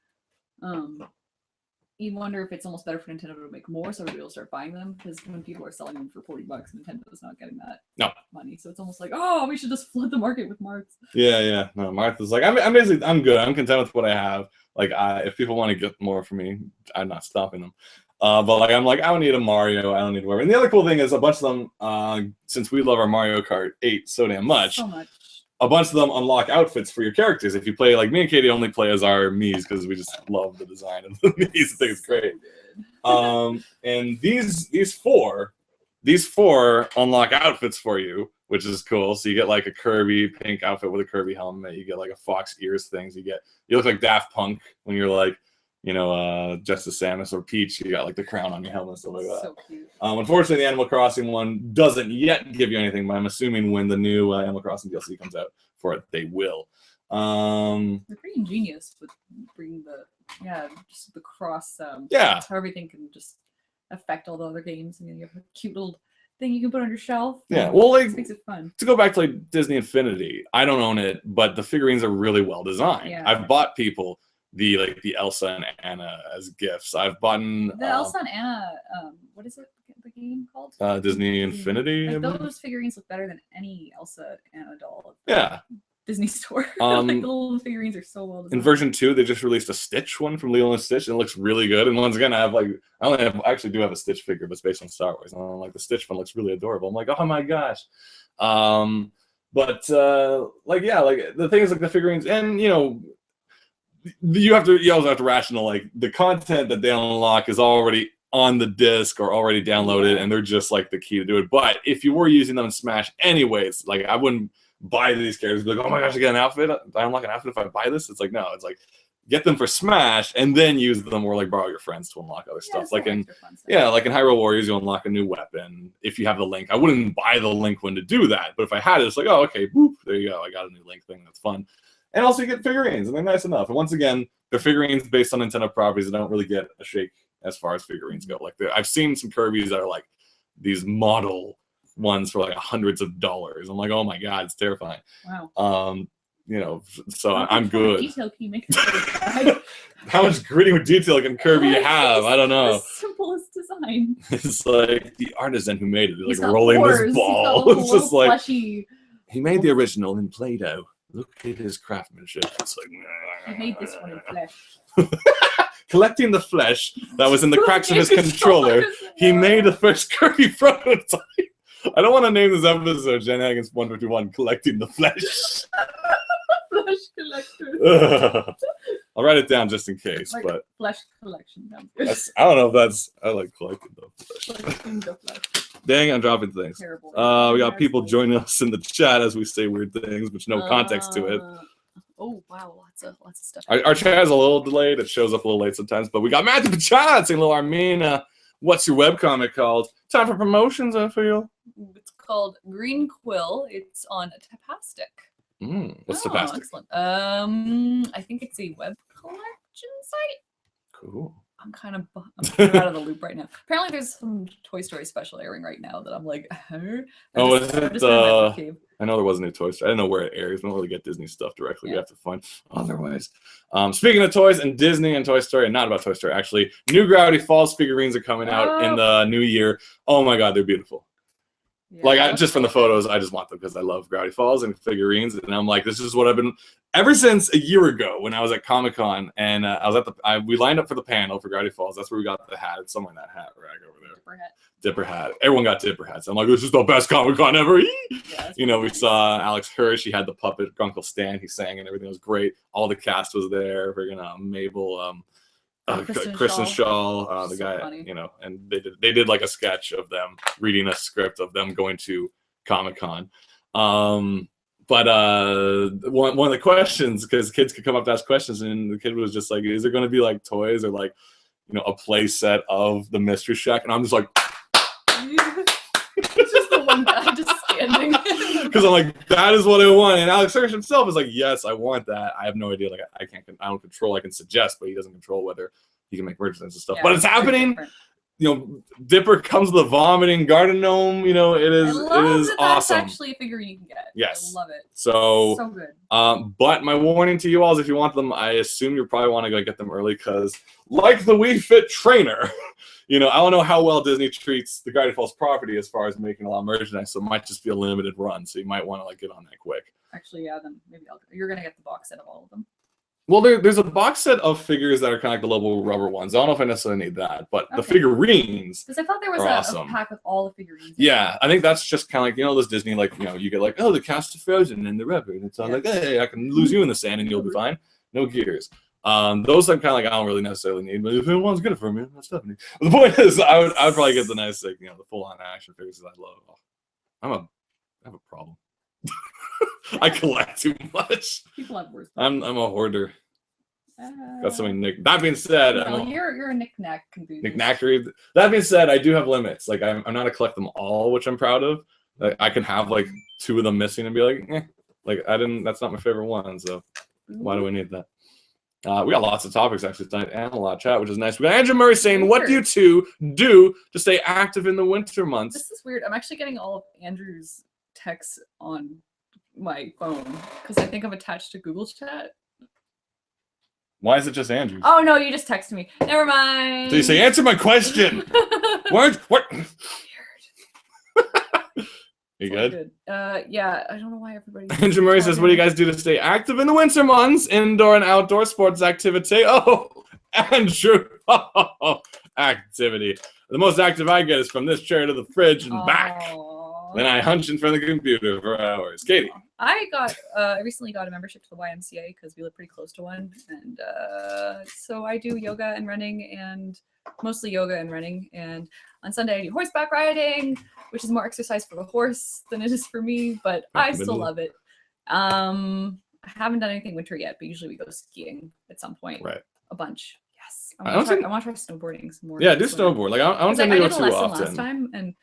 you wonder if it's almost better for Nintendo to make more so people start buying them, because when people are selling them for $40, Nintendo's not getting that money. So it's almost like, oh, we should just flood the market with Marths. Yeah. No, Martha's like, I'm basically, I'm good. I'm content with what I have. Like, if people want to get more from me, I'm not stopping them. But like, I'm like, I don't need a Mario. I don't need whatever. And the other cool thing is a bunch of them, since we love our Mario Kart 8 so damn much. So much. A bunch of them unlock outfits for your characters. If you play, like me and Katie only play as our Miis because we just love the design of the Miis. I think it's great. And these four unlock outfits for you, which is cool. So you get like a Kirby pink outfit with a Kirby helmet. You get like a Fox ears things. You look like Daft Punk when you're like, Justice Samus or Peach. You got like the crown on your helmet and stuff like that. So cute. Unfortunately, the Animal Crossing one doesn't yet give you anything, but I'm assuming when the new Animal Crossing DLC comes out for it, they will. They're pretty ingenious with bringing just the cross. How everything can just affect all the other games, and then you have a cute little thing you can put on your shelf. Yeah, well, like it makes it fun. To go back to like Disney Infinity, I don't own it, but the figurines are really well designed. Yeah. I've bought people the Elsa and Anna as gifts. I've bought the Elsa and Anna. What is it? The game called? Disney Infinity. Like, those figurines look better than any Elsa and Anna doll. Yeah. Disney store. Like the little figurines are so well designed. In version 2, they just released a Stitch one from Lilo and Stitch, and it looks really good. And once again, I actually do have a Stitch figure, but it's based on Star Wars. And I'm like, the Stitch one looks really adorable. I'm like, oh my gosh. But the thing is, like the figurines, and you also have to rational, like the content that they unlock is already on the disc or already downloaded, and they're just like the key to do it. But if you were using them in Smash anyways, like I wouldn't buy these characters, be like, oh my gosh, I get an outfit. I unlock an outfit if I buy this. It's like, no, it's like get them for Smash and then use them, or like borrow your friends to unlock other stuff. Like in Hyrule Warriors, you unlock a new weapon if you have the Link. I wouldn't buy the Link one to do that, but if I had it, it's like, oh, okay, boop, there you go. I got a new Link thing. That's fun. And also you get figurines, and they're nice enough. And once again, they're figurines based on Nintendo properties that don't really get a shake as far as figurines go. Like I've seen some Kirby's that are like these model ones for like hundreds of dollars. I'm like, oh my god, it's terrifying. Wow. you know, so I'm good. Detail can you make a tote bag? How much gritty detail can Kirby have? I don't know. The simplest design. It's like the artisan who made it, He's like got rolling pores. this He's got ball. little It's just like fleshy. he made the original in Play-Doh. Look at his craftsmanship. It's like He made this one in flesh. collecting the flesh that was in the cracks of his controller. He made the first Kirby prototype. I don't want to name this episode Shenanigans 151 collecting the flesh. Flesh collector. I'll write it down just in case, like but flesh collection. Sounds good. I don't know if that's I like collecting the flesh. Collecting the flesh. Dang, I'm dropping things. Terrible. We got people joining us in the chat as we say weird things, which no context to it. Oh wow, lots of stuff. Our chat is a little delayed. It shows up a little late sometimes, but we got Matthew Pachad saying, "Little Armina, what's your webcomic called? Time for promotions, I feel." It's called Green Quill. It's on Tapastic. What's Tapastic? Excellent. I think it's a web collection site. Cool. I'm kind of out of the loop right now. Apparently, there's some Toy Story special airing right now that I'm like, Oh, is it? I know there was a new Toy Story. I didn't know where it airs. We don't really get Disney stuff directly. Yeah. We have to find other ways. Speaking of toys and Disney and Toy Story, and not about Toy Story, actually, new Gravity Falls figurines are coming out in the new year. Oh my God, they're beautiful. Yeah, like just from the photos, I just want them because I love Gravity Falls and figurines, and I'm like, this is what I've been ever since a year ago when I was at Comic-Con, and I was at we lined up for the panel for Gravity Falls. That's where we got the hat. It's somewhere in that hat rack over there. Dipper hat. Everyone got Dipper hats. I'm like, this is the best Comic-Con ever. You know, we saw Alex Hirsch. He had the puppet Uncle Stan. He sang and everything was great. All the cast was there. Friggin' Mabel. Kristen Shaw, the guy, funny. You know, and they did like a sketch of them reading a script of them going to Comic-Con. But one of the questions, because kids could come up to ask questions, and the kid was just like, is there going to be like toys or like, you know, a play set of the Mystery Shack? And I'm just like, it's just the one guy just standing. Because I'm like, that is what I want. And Alex Hirsch himself is like, yes, I want that. I have no idea. Like, I don't control. I can suggest, but he doesn't control whether he can make merchandise and stuff. Yeah, but it's happening. You know, Dipper comes with a vomiting garden gnome. You know, it is awesome. That's actually a figure you can get. Yes, I love it. So good. But my warning to you all is, if you want them, I assume you probably want to go get them early because, like the Wii Fit trainer, you know, I don't know how well Disney treats the Gravity Falls property as far as making a lot of merchandise, so it might just be a limited run. So you might want to like get on that quick. Actually, yeah, then maybe you're gonna get the box set of all of them. Well, there's a box set of figures that are kind of like the little rubber ones. I don't know if I necessarily need that, but the figurines. Because I thought there was a pack with all the figurines. Yeah, I think that's just kind of like, you know, those Disney, like, you know, you get like, oh, the cast of Frozen and the rubber, and it's all like, hey, I can lose you in the sand and you'll be fine. No gears. Those I'm kind of like, I don't really necessarily need, but if anyone's good for me, that's definitely. The point is, I would probably get the nice, like, you know, the full on action figures that I love. I have a problem. I collect too much. People have worse. I'm a hoarder. Got so many That being said, you're a knick-knack enthusiast. Knick-knackery. That being said, I do have limits. Like, I'm not to collect them all, which I'm proud of. Like, I can have like 2 of them missing and be like, like that's not my favorite one. So why do we need that? We got lots of topics actually tonight and a lot of chat, which is nice. We got Andrew Murray saying, "What do you two do to stay active in the winter months?" This is weird. I'm actually getting all of Andrew's texts on my phone because I think I'm attached to Google Chat. Why is it just Andrew? Oh no, you just texted me. Never mind. So you say, answer my question. What? You good? Yeah, I don't know why everybody. Andrew Murray says, what do you guys do to stay active in the winter months? Indoor and outdoor sports activity. Oh, Andrew. Activity. The most active I get is from this chair to the fridge and back. Then I hunch in front of the computer for hours. Katie. I recently got a membership to the YMCA because we live pretty close to one. And so I do yoga and running, and mostly yoga and running. And on Sunday I do horseback riding, which is more exercise for the horse than it is for me, but I still love it. I haven't done anything winter yet, but usually we go skiing at some point. Right. A bunch. Yes. I want to try snowboarding some more. Yeah, do snowboard. Like I don't tend to go too often. I did a lesson last time, and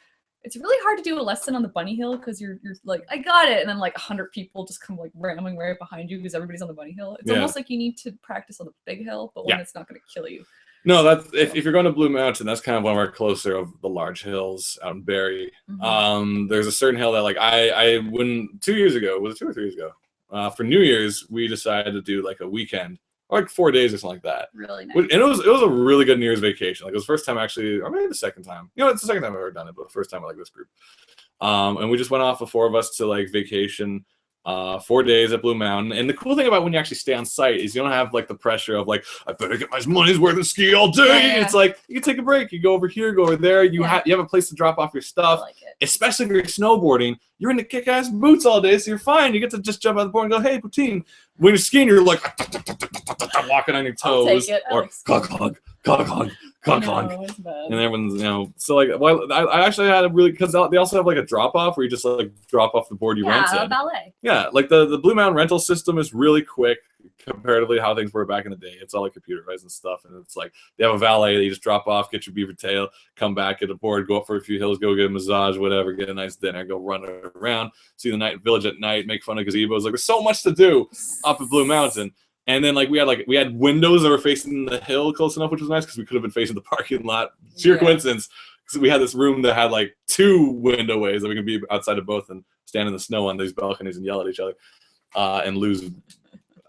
it's really hard to do a lesson on the bunny hill because you're like, I got it, and then like 100 people just come like ramming right behind you because everybody's on the bunny hill. It's almost like you need to practice on the big hill, but one that's not going to kill you. No, that's if you're going to Blue Mountain, that's kind of one of our closer of the large hills out in Barrie. Mm-hmm. There's a certain hill that like I wouldn't 2 years ago, was it 2 or 3 years ago? for New Year's, we decided to do like a weekend, or like 4 days or something like that. Really nice. And it was a really good New Year's vacation. Like it was the first time actually, or maybe the second time. It's the second time I've ever done it, but the first time I like this group. And we just went off, the 4 of us, to like vacation. 4 days at Blue Mountain. And the cool thing about when you actually stay on site is you don't have like the pressure of like, I better get my money's worth and ski all day. Yeah. It's like you can take a break, you go over here, go over there. You have a place to drop off your stuff. I like it. Especially if you're snowboarding, you're in the kick-ass boots all day, so you're fine. You get to just jump out the board and go, hey, poutine. When you're skiing, you're like walking on your toes. I'll take it. Or clog. And everyone's, so like, well, I actually had a really, because they also have like a drop off where you just like drop off the board you rented. Yeah, ballet. Yeah, like the Blue Mountain rental system is really quick comparatively to how things were back in the day. It's all like computerized and stuff, and it's like they have a valet that you just drop off, get your beaver tail, come back, get a board, go up for a few hills, go get a massage, whatever, get a nice dinner, go run around, see the night village at night, make fun of gazebos. Like there's so much to do up at Blue Mountain. And then we had windows that were facing the hill close enough, which was nice because we could have been facing the parking lot. Sheer coincidence, because we had this room that had like 2 window ways that we could be outside of both and stand in the snow on these balconies and yell at each other and lose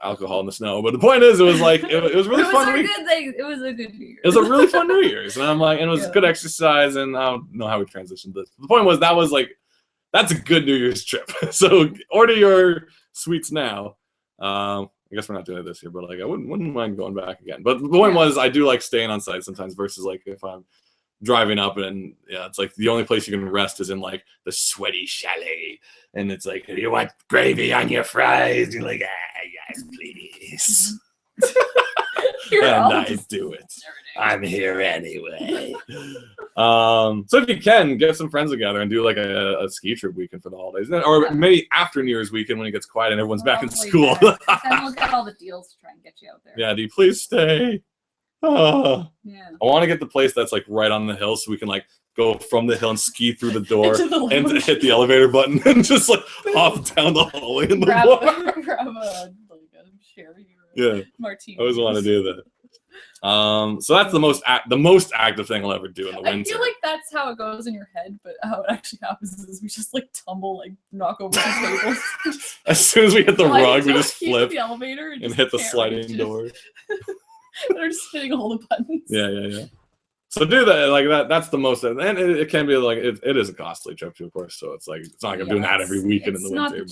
alcohol in the snow. But the point is, it was like it was really fun. It was a good New Year's. It was a really fun New Year's, and I'm like, and it was good exercise, and I don't know how we transitioned this. The point was that's a good New Year's trip. So order your sweets now. I guess we're not doing it this year, but like I wouldn't mind going back again. But the point was, I do like staying on site sometimes versus like if I'm driving up and it's like the only place you can rest is in like the sweaty chalet, and it's like, you want gravy on your fries? You're like, yes, please. And I do it. I'm here anyway. So if you can, get some friends together and do like a ski trip weekend for the holidays, or maybe after New Year's weekend when it gets quiet and everyone's back in school. Then we'll get all the deals to try and get you out there. Yeah, do you please stay? I Yeah. want to get the place that's like right on the hill so we can like go from the hill and ski through the door and hit the elevator button and just like hop down the hallway in the bar. Grab a sherry or martini. I always want to do that. So that's the most active thing I'll ever do in the winter. I feel like that's how it goes in your head, but how it actually happens is we just like tumble, like knock over the tables. As soon as we hit the rug, we just flip the elevator and hit the sliding door. They're just hitting all the buttons. Yeah. So do that, like that. That's the most, and it can be like it is a costly trip too, of course. So it's like it's not like I'm doing that every weekend in the winter,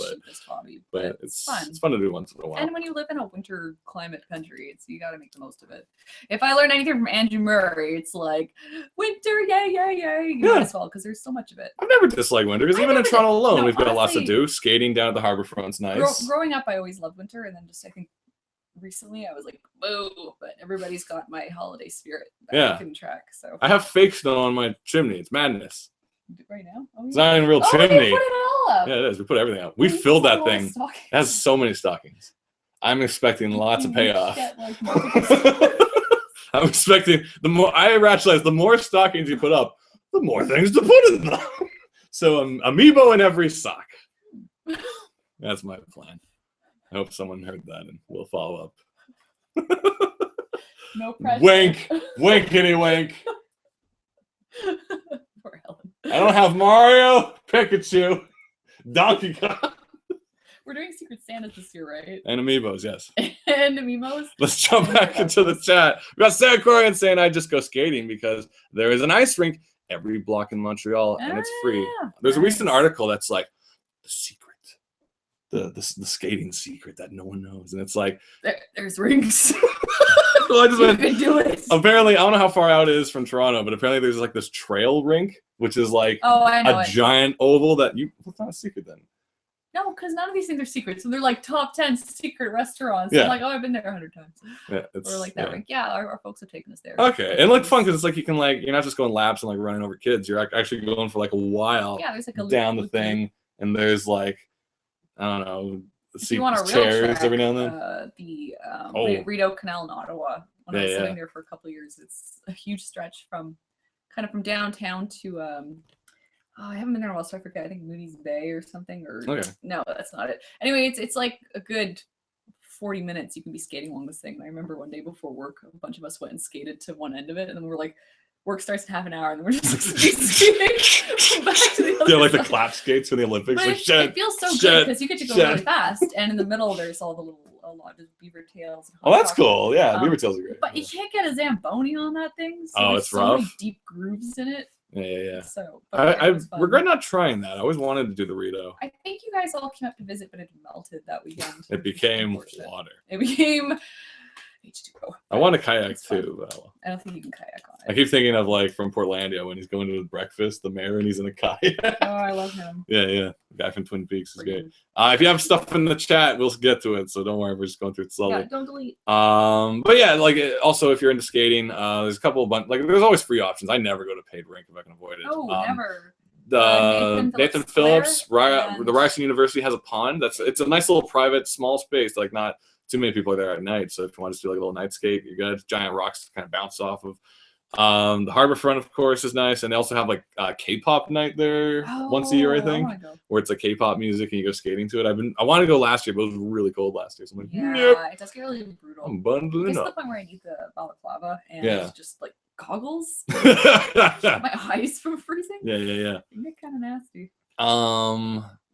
but it's fun. It's fun to do once in a while. And when you live in a winter climate country, you got to make the most of it. If I learned anything from Andrew Murray, it's like winter, yay! You might as well, because there's so much of it. I've never disliked winter because even in Toronto alone, we've got lots to do. Skating down at the Harbourfront's nice. Growing up, I always loved winter, and then just I think recently I was like, whoa, but everybody's got my holiday spirit that I can track. So I have fake snow on my chimney. It's madness. Right now? It's not even a real chimney. We put it all up. Yeah, it is. We put everything up. We filled that thing. It has so many stockings. I'm expecting lots of payoff. I'm expecting I rationalize the more stockings you put up, the more things to put in them. So amiibo in every sock. That's my plan. I hope someone heard that and will follow up. No pressure. Wink, kitty, wink. Poor Helen. I don't have Mario, Pikachu, Donkey Kong. We're doing Secret Santas this year, right? And amiibos, yes. And amiibos. Let's jump back into the chat. We got Sarah Corian saying I just go skating because there is an ice rink every block in Montreal and it's free. There's a recent article that's like the secret. The skating secret that no one knows, and it's like there's rinks. Well, I just went. You can do it. Apparently, I don't know how far out it is from Toronto, but apparently there's like this trail rink, which is like a giant oval that What's not a secret then? No, because none of these things are secrets. So they're like top 10 secret restaurants. Yeah. I'm like, I've been there 100 times. Yeah, or like that rink. Yeah, our folks have taken us there. Okay, and like fun because it's like you can like you're not just going laps and like running over kids. You're actually going for like a while. Yeah, there's like a down the thing, and there's like. I don't know. If you want a real chairs track, every now and then. The Rideau Canal in Ottawa. When I was living there for a couple of years, it's a huge stretch from downtown to I haven't been there in a while, so I forget. I think Mooney's Bay or something. No, that's not it. Anyway, it's like a good 40 minutes you can be skating along this thing. And I remember one day before work, a bunch of us went and skated to one end of it, and then we're work starts in half an hour, and then we're just like skating back to the other Yeah, like the side. clap skates for the Olympics. But Like, it feels so good because you get to go really fast, and in the middle there's all the a lot of beaver tails. And Oh, that's hot cool. Yeah, chocolate. beaver tails are great. But you can't get a Zamboni on that thing. So Oh, there's it's so rough. many deep grooves in it. Yeah. So but I it was fun. regret not trying that. I always wanted to do the Rito. I think you guys all came up to visit, but it melted that weekend. It became water. It became H2O. I want to kayak too, but I don't think you can kayak on I it. keep thinking of like from Portlandia when he's going to breakfast, the mayor, and he's in a kayak. Oh, I love him. Yeah. The guy from Twin Peaks is great. If you have stuff in the chat, we'll get to it. So don't worry, we're just going through it slowly. Yeah, don't delete. But yeah, like also if you're into skating, there's a couple of there's always free options. I never go to paid rink if I can avoid it. Oh, never. Nathan Phillips, and- the Ryerson University has a pond. It's a nice little private, small space. Like not too many people are there at night. So if you want to just do like a little night skate, you're good. Giant rocks to kind of bounce off of. The harbor front, of course, is nice, and they also have like K-pop night there once a year, I think, where it's like K-pop music and you go skating to it. I wanted to go last year, but it was really cold last year. So I'm like, yeah, it does get really brutal. I'm bundling It's up. the point where I need the balaclava and Yeah. just like goggles. My eyes from freezing. Yeah. They get kind of nasty.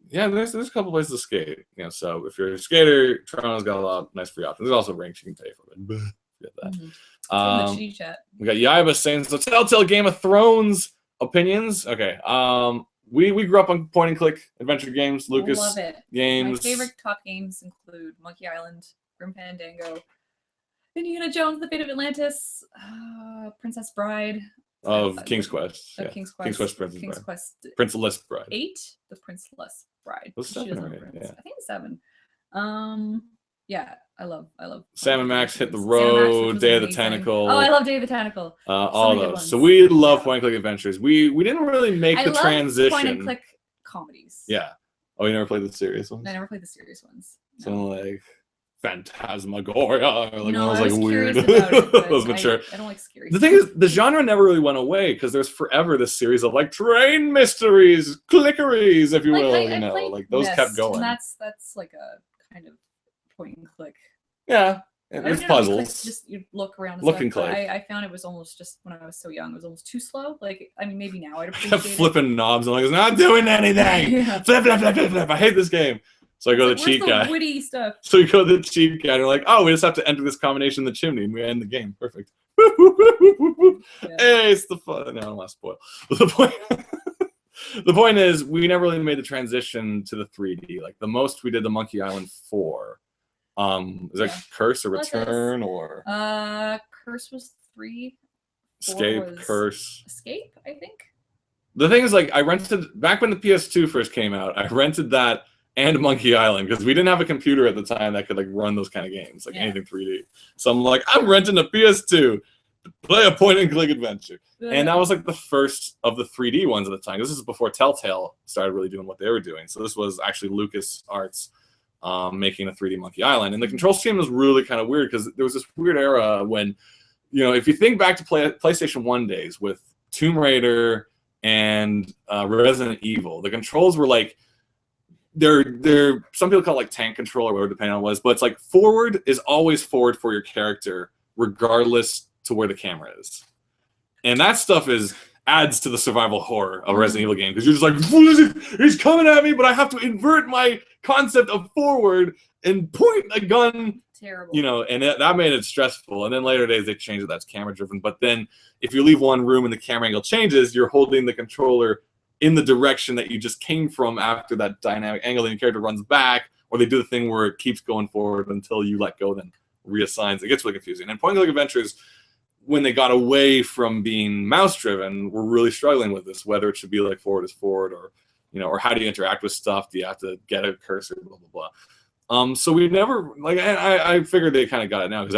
Yeah, there's a couple places to skate. So if you're a skater, Toronto's got a lot of nice free options. There's also rinks you can pay for it. Get that. From the chitty chat. We got Yaiba saying, so Telltale Game of Thrones opinions. Okay. We grew up on point and click adventure games. Lucas Love it. games. My favorite top games include Monkey Island, Grim Fandango, Indiana Jones, The Fate of Atlantis, Princess Bride. Of King's Quest. Of King's Quest. King's Quest, Princess King's Bride. Quest. Princess Bride. 8, The Princeless Bride. Was She 7 doesn't right? prince. Yeah. I think it's 7. Yeah, I love. Sam and Max Hit the Sam and Max, which Road, was Day of the amazing. Tentacle. Oh, I love Day of the Tentacle. All many good those. ones. So we love point and click adventures. We didn't really make I the love transition. point and click comedies. Yeah. Oh, you never played the serious ones? I never played the serious ones. So like Phantasmagoria, or like No, one of I those was like weird. curious about it, but those mature. I don't like scary. The thing is, the genre never really went away because there's forever this series of like train mysteries, clickeries, if you will. I played like those Myst, kept going. And that's like a kind of point and click. Yeah, I it's don't know, puzzles. Just you look around. And Look stuff, and but click. I found it was almost just when I was so young. It was almost too slow. Like I mean, maybe now I'd I appreciate kept it. flipping knobs and like it's not doing anything. Yeah. Flip, flip, flip, flip, flip. I hate this game. So I go to the cheat Where's guy. the witty stuff. So we go to the cheat guy and we're like, oh, we just have to enter this combination in the chimney and we end the game. Perfect. Yeah. Hey, it's the fun. No, I don't want to spoil. The point is, we never really made the transition to the 3D. Like the most we did the Monkey Island 4. Is that Curse or Return or Curse was 3. 4 Escape? was Curse. Escape, I think. The thing is, like, I rented back when the PS2 first came out. I rented that and Monkey Island because we didn't have a computer at the time that could like run those kind of games, like anything 3D. So I'm like, I'm renting a PS2 to play a point and click adventure, and that was like the first of the 3D ones at the time. This is before Telltale started really doing what they were doing. So this was actually LucasArts making a 3D Monkey Island, and the control scheme was really kind of weird because there was this weird era when, if you think back to PlayStation 1 days with Tomb Raider and Resident Evil, the controls were like. They're some people call it like tank control or whatever, depending on what it was, but it's like forward is always forward for your character, regardless to where the camera is. And that stuff adds to the survival horror of a Resident Evil game because you're just like, he's coming at me, but I have to invert my concept of forward and point a gun. Terrible. And that made it stressful. And then later days they changed it, that's camera driven. But then if you leave one room and the camera angle changes, you're holding the controller in the direction that you just came from after that dynamic angle, and your character runs back, or they do the thing where it keeps going forward until you let go, then reassigns. It gets really confusing. And point and click adventures, when they got away from being mouse driven, were really struggling with this, whether it should be like forward is forward, or or how do you interact with stuff? Do you have to get a cursor? Blah blah blah. So we never I figured they kind of got it now because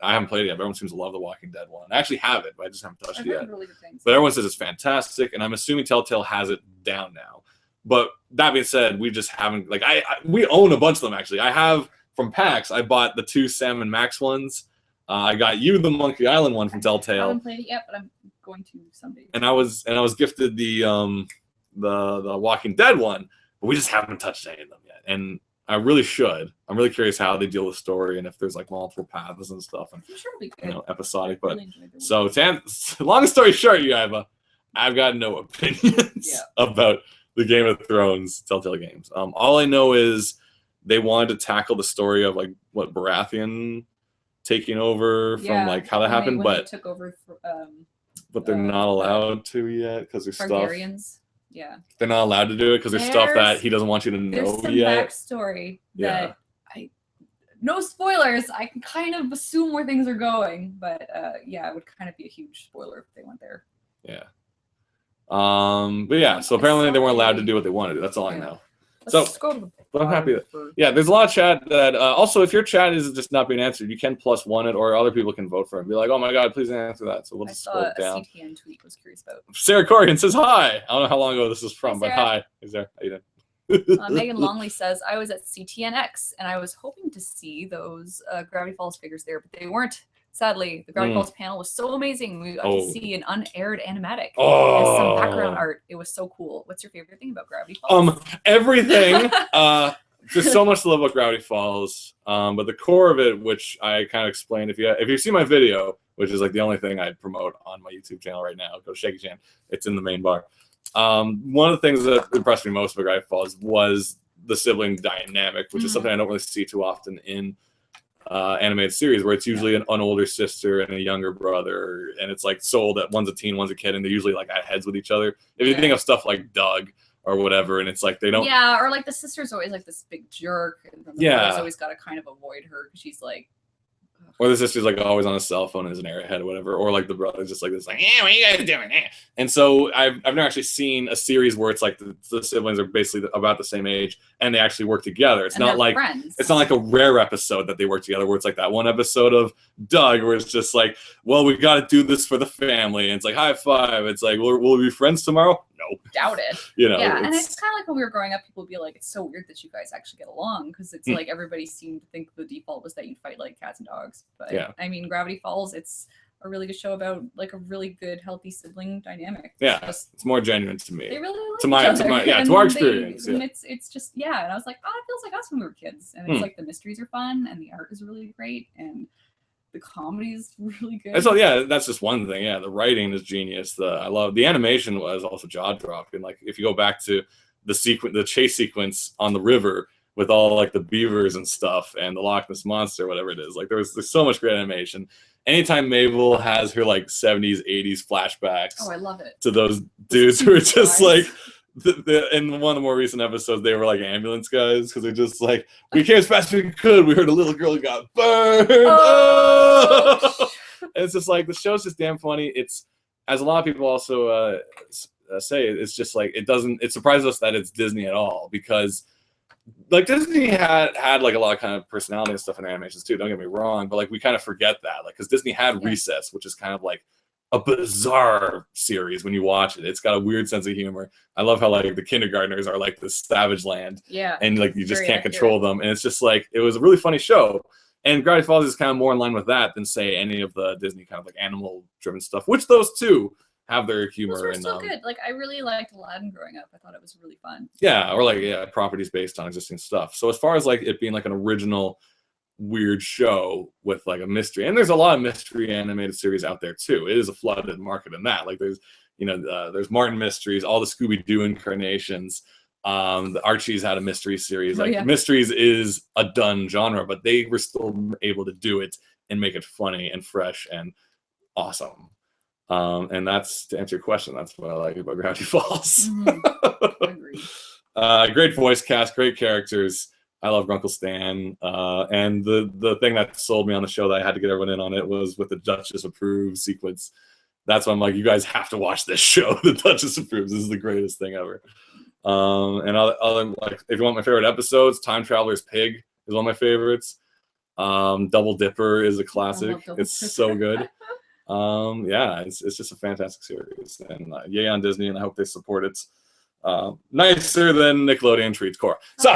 I haven't played it yet, but everyone seems to love the Walking Dead one. I actually have it, but I just haven't touched it yet. Really good things. But everyone says it's fantastic, and I'm assuming Telltale has it down now. But that being said, we just haven't we own a bunch of them actually. I have from PAX. I bought the 2 Sam and Max ones. I got you the Monkey Island one from Telltale. I haven't played it yet, but I'm going to someday. And I was gifted the Walking Dead one, but we just haven't touched any of them yet. And I really should. I'm really curious how they deal with story and if there's like multiple paths and stuff, and I'm sure it'll be good. episodic. I But really enjoyed the so long story short, I've got no opinions about the Game of Thrones Telltale Games. All I know is they wanted to tackle the story of like what Baratheon taking over from like how that happened, when they took over but they're not allowed to yet because there's Targaryens. stuff. Yeah, they're not allowed to do it because there's stuff that he doesn't want you to know there's some yet. Backstory that no spoilers. I can kind of assume where things are going, but it would kind of be a huge spoiler if they went there. Yeah. But yeah, so apparently they weren't allowed to do what they wanted to. That's all I know. Let's go to the but I'm happy that there's a lot of chat that also if your chat is just not being answered, you can +1 it, or other people can vote for it and be like, oh my god, please answer that. So we'll just scroll down. A CTN tweet was curious about. Sarah Corrigan says hi. I don't know how long ago this is from, but hi. Is there? How you doing? Megan Longley says, I was at CTNX and I was hoping to see those Gravity Falls figures there, but they weren't. Sadly, the Gravity Falls panel was so amazing. We got to see an unaired animatic and some background art. It was so cool. What's your favorite thing about Gravity Falls? Everything. There's so much to love about Gravity Falls. But the core of it, which I kind of explained, if you see my video, which is like the only thing I promote on my YouTube channel right now, go to Shaky Chan. It's in the main bar. One of the things that impressed me most about Gravity Falls was the sibling dynamic, which is something I don't really see too often in animated series, where it's usually an older sister and a younger brother, and it's like so that one's a teen, one's a kid, and they're usually like at heads with each other. If you think of stuff like Doug or whatever, and it's like they don't. Yeah, or like the sister's always like this big jerk, and the brother's always got to kind of avoid her because she's like. Or the sister's like always on a cell phone as an airhead or whatever, or like the brother's just like this, like, what are you guys doing? And so I've never actually seen a series where it's like the siblings are basically about the same age and they actually work together. It's not like friends. It's not like a rare episode that they work together where it's like that one episode of Doug where it's just like, well, we got to do this for the family, and it's like high five. It's like, will we be friends tomorrow? No, doubt it. Yeah, and it's kind of like when we were growing up, people would be like, it's so weird that you guys actually get along, because it's like everybody seemed to think the default was that you'd fight like cats and dogs. But I mean, Gravity Falls, it's a really good show about like a really good, healthy sibling dynamic. It's more genuine to me. They really like to our experience. And it's just and I was like, oh, it feels like us when we were kids. And it's like the mysteries are fun and the art is really great and the comedy is really good. And so that's just one thing. Yeah, the writing is genius. I love the animation was also jaw dropping. Like if you go back to the chase sequence on the river with all like the beavers and stuff and the Loch Ness monster, whatever it is. Like there's so much great animation. Anytime Mabel has her like 70s, 80s flashbacks. Oh, I love it. To those dudes who are just like in one of the more recent episodes, they were like ambulance guys because they're just like, we came as fast as we could. We heard a little girl got burned. Oh! And it's just like the show's just damn funny. It's, as a lot of people also say, it's just like it surprises us that it's Disney at all, because like Disney had like a lot of kind of personality and stuff in their animations too. Don't get me wrong, but like we kind of forget that, like, because Disney had Recess, which is kind of like a bizarre series when you watch it. It's got a weird sense of humor. I love how like the kindergartners are like this savage land, and like you just can't control them, and it's just like it was a really funny show. And Gravity Falls is kind of more in line with that than say any of the Disney kind of like animal driven stuff, which those two have their humor. Those were still good. Like I really liked Aladdin growing up. I thought it was really fun. Yeah, or like properties based on existing stuff. So as far as like it being like an original weird show with like a mystery, and there's a lot of mystery animated series out there too. It is a flooded market in that. Like there's there's Martin Mysteries, all the Scooby-Doo incarnations. The Archies had a mystery series. Like mysteries is a done genre, but they were still able to do it and make it funny and fresh and awesome. And that's, to answer your question, that's what I like about Gravity Falls. Great voice cast, great characters. I love Grunkle Stan. And the thing that sold me on the show that I had to get everyone in on it was with the Duchess Approves sequence. That's why I'm like, you guys have to watch this show. The Duchess Approves. This is the greatest thing ever. And other like, if you want my favorite episodes, Time Traveler's Pig is one of my favorites. Double Dipper is a classic. It's so good. It's just a fantastic series, and yay on Disney, and I hope they support it nicer than Nickelodeon treats Korra. So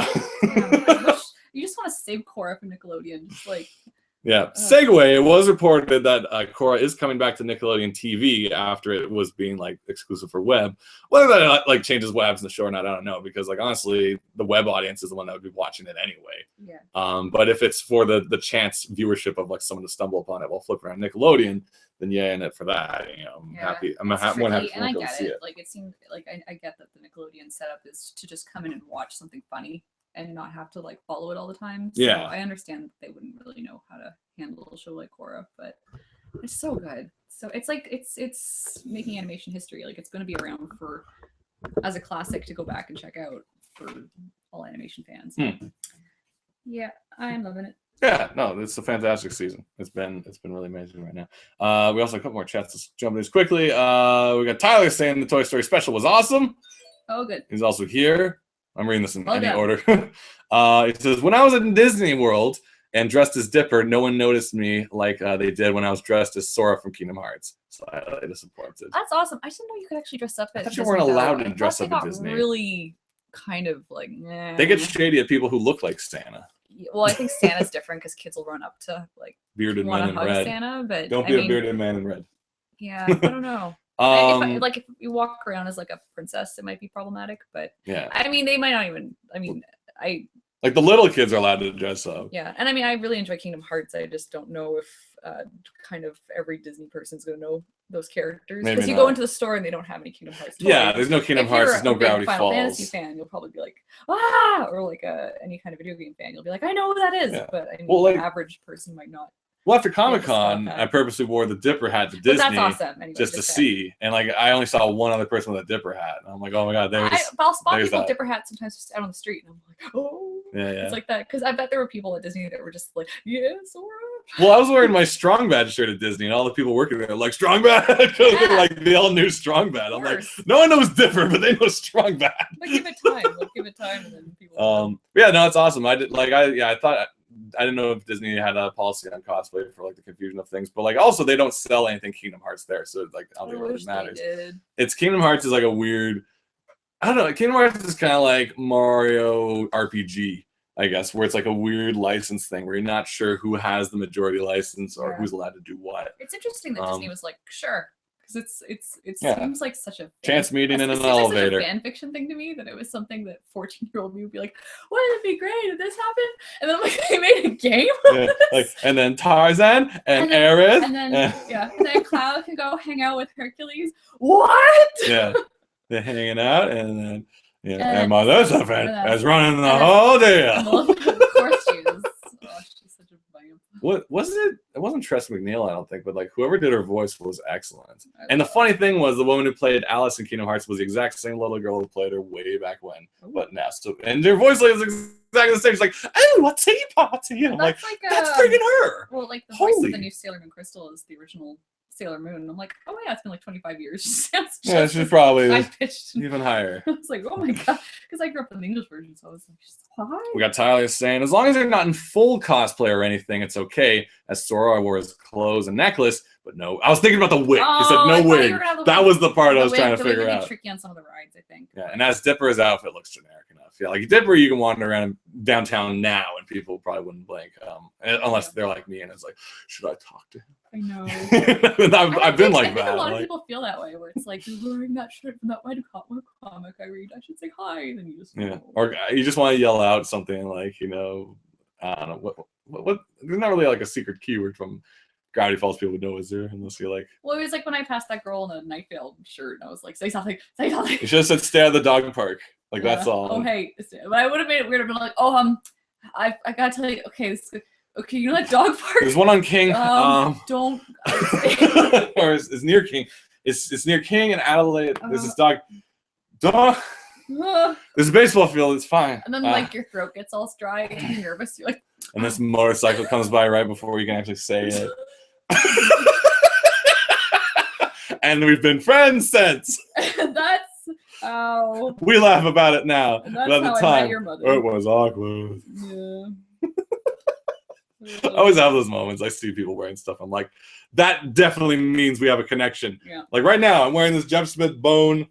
you just want to save Korra from Nickelodeon, just like Yeah. Segue, it was reported that Korra is coming back to Nickelodeon TV after it was being like exclusive for web. Whether that like changes what happens in the show or not, I don't know, because like honestly, the web audience is the one that would be watching it anyway. Yeah. But if it's for the chance viewership of like someone to stumble upon it while flipping around Nickelodeon, then yeah, in it for that. You know, I'm happy. I'm more happy and I to get see it. Like it seemed like I get that the Nickelodeon setup is to just come in and watch something funny and not have to like follow it all the time. So Yeah. I understand that they wouldn't really know how to handle a show like Korra, but it's so good. So it's like it's making animation history. Like it's going to be around for as a classic to go back and check out for all animation fans. Yeah, I'm loving it. Yeah, no, it's a fantastic season. It's been really amazing right now. We also have a couple more chats. Let's jump into this quickly. We got Tyler saying the Toy Story special was awesome. Oh, good. He's also here. I'm reading this in any done. order. He says, when I was in Disney World and dressed as Dipper, no one noticed me like they did when I was dressed as Sora from Kingdom Hearts. So I really disappointed. That's awesome. I didn't know you could actually dress up. I thought you weren't allowed to dress up at Disney. Really, kind of like. They get shady at people who look like Santa. Well, I think Santa's different because kids will run up to like bearded man in red. Santa, but don't be a bearded man in red. Yeah, I don't know. If you walk around as like a princess, it might be problematic. But yeah, I mean, they might not even. I mean, like the little kids are allowed to dress up. Yeah, and I mean, I really enjoy Kingdom Hearts. I just don't know if kind of every Disney person's gonna know those characters because you go into the store and they don't have any Kingdom Hearts toys. Yeah, there's no Kingdom Hearts. There's no Gravity Falls. If you're a Final Fantasy fan, you'll probably be like, ah, or like any kind of video game fan, you'll be like, I know who that is. Yeah. But I mean, the average person might not. Well, after Comic-Con, I purposely wore the Dipper hat to Disney that's awesome, anyway, just to see. And like, I only saw one other person with a Dipper hat. And I'm like, oh my god, I'll spot people with Dipper hats sometimes just out on the street, and I'm like, oh, yeah. It's like that because I bet there were people at Disney that were just like, yeah, Sora. Well, I was wearing my Strong Bad shirt at Disney, and all the people working there were like, Strong Bad, because like they all knew Strong Bad. I'm like, no one knows Dipper, but they know Strong Bad. Like, give it time, and then people. Yeah, no, it's awesome. I thought. I didn't know if Disney had a policy on cosplay for like the confusion of things, but like also they don't sell anything Kingdom Hearts there, so like I don't think it really matters. It's Kingdom Hearts is like a weird, I don't know. Kingdom Hearts is kind of like Mario RPG, I guess, where it's like a weird license thing where you're not sure who has the majority license or who's allowed to do what. It's interesting that Disney was like, sure. Because it seems like such a chance meeting in an elevator. Such a fan fiction thing to me that it was something that 14-year-old me would be like, wouldn't it be great if this happened? And then like they made a game. And then Tarzan and Aerith. And then Cloud can go hang out with Hercules. What? Yeah, they're hanging out, and then and Maleficent is running the whole deal. Of course she is. Oh, she's such a vamp. What wasn't it? It wasn't Tress McNeil, I don't think, but like whoever did her voice was excellent. And the funny thing was, the woman who played Alice in Kingdom Hearts was the exact same little girl who played her way back when. Ooh. But now, and their voice is exactly the same. She's like, "Oh, a tea party," and I'm like, "That's freaking her." Well, like the voice of the new Sailor Moon Crystal is the original Sailor Moon. And I'm like, oh yeah, it's been like 25 years. She's probably even higher. I was like, oh my god, because I grew up in the English version, so I was like, hi. We got Tyler saying, as long as they're not in full cosplay or anything, it's okay. As Sora wore his clothes and necklace, but no, I was thinking about the wig. He said no wig. That was the part I was trying to figure out. Tricky on some of the rides, I think. Yeah, and as Dipper's outfit looks generic enough. Yeah, like Dipper, you can wander around downtown now, and people probably wouldn't blink, unless they're like me and it's like, should I talk to him? I know. I've been like that. A lot of people feel that way, where it's like, you're wearing that shirt from that white comic I read. I should say hi, and then you just or you just want to yell out something like, I don't know what. There's not really like a secret keyword from Gravity Falls people would know, is there? Unless you're like. Well, it was like when I passed that girl in a Night Vale shirt, and I was like, say something, say something. You should have said, stay at the dog park. Like that's all. Oh hey, but I would have made it weird. I've been like, oh I gotta tell you, okay, okay, you know that dog park? There's one on King. Don't. Or it's near King. It's near King and Adelaide. There's this dog. There's a baseball field. It's fine. And then like your throat gets all dry and you're nervous. You're like. And this motorcycle comes by right before you can actually say it. And we've been friends since. That's how. We laugh about it now. And that's but at the time, it was awkward. Yeah. I always have those moments. I see people wearing stuff. I'm like, that definitely means we have a connection. Yeah. Like right now, I'm wearing this Jeff Smith Bone,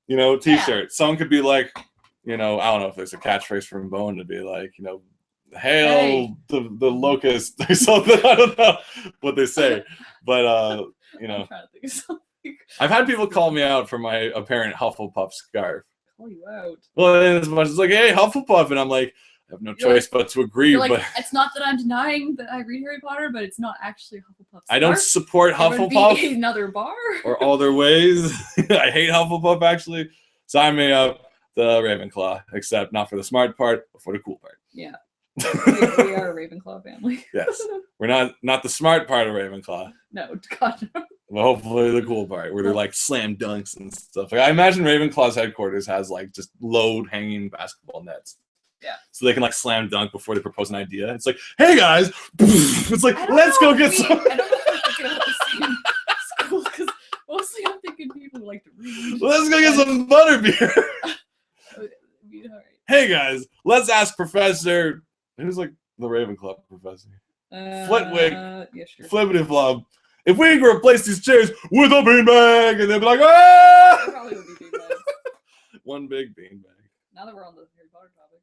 T-shirt. Yeah. Someone could be like, I don't know if there's a catchphrase from Bone to be like, hail the locust or something. I don't know what they say, but you know, I'm trying to think of something. I've had people call me out for my apparent Hufflepuff scarf. Call you out. Well, as much as like, hey, Hufflepuff, and I'm like, I have no choice but to agree. You're like, but it's not that I'm denying that I read Harry Potter, but it's not actually Hufflepuff. I don't support There would Hufflepuff be another bar or all their ways. I hate Hufflepuff, actually. Sign me up. The Ravenclaw, except not for the smart part, but for the cool part. Yeah. we are a Ravenclaw family. Yes. We're not the smart part of Ravenclaw. No, God, no. But hopefully the cool part, where they're like slam dunks and stuff. Like, I imagine Ravenclaw's headquarters has like just load-hanging basketball nets. Yeah. So they can like slam dunk before they propose an idea. It's like, hey guys, it's like, let's go get some. I don't know if we're thinking about the same school, because mostly I'm thinking people who like to read. Let's go get some butterbeer. All right. Hey guys, let's ask Professor. Who's like the Ravenclaw professor? Flitwick. Yeah, sure. Flippity flop. If we can replace these chairs with a beanbag, and they'll be like, ah! Probably would be beanbags. One big beanbag. Now that we're on the Harry Potter topic.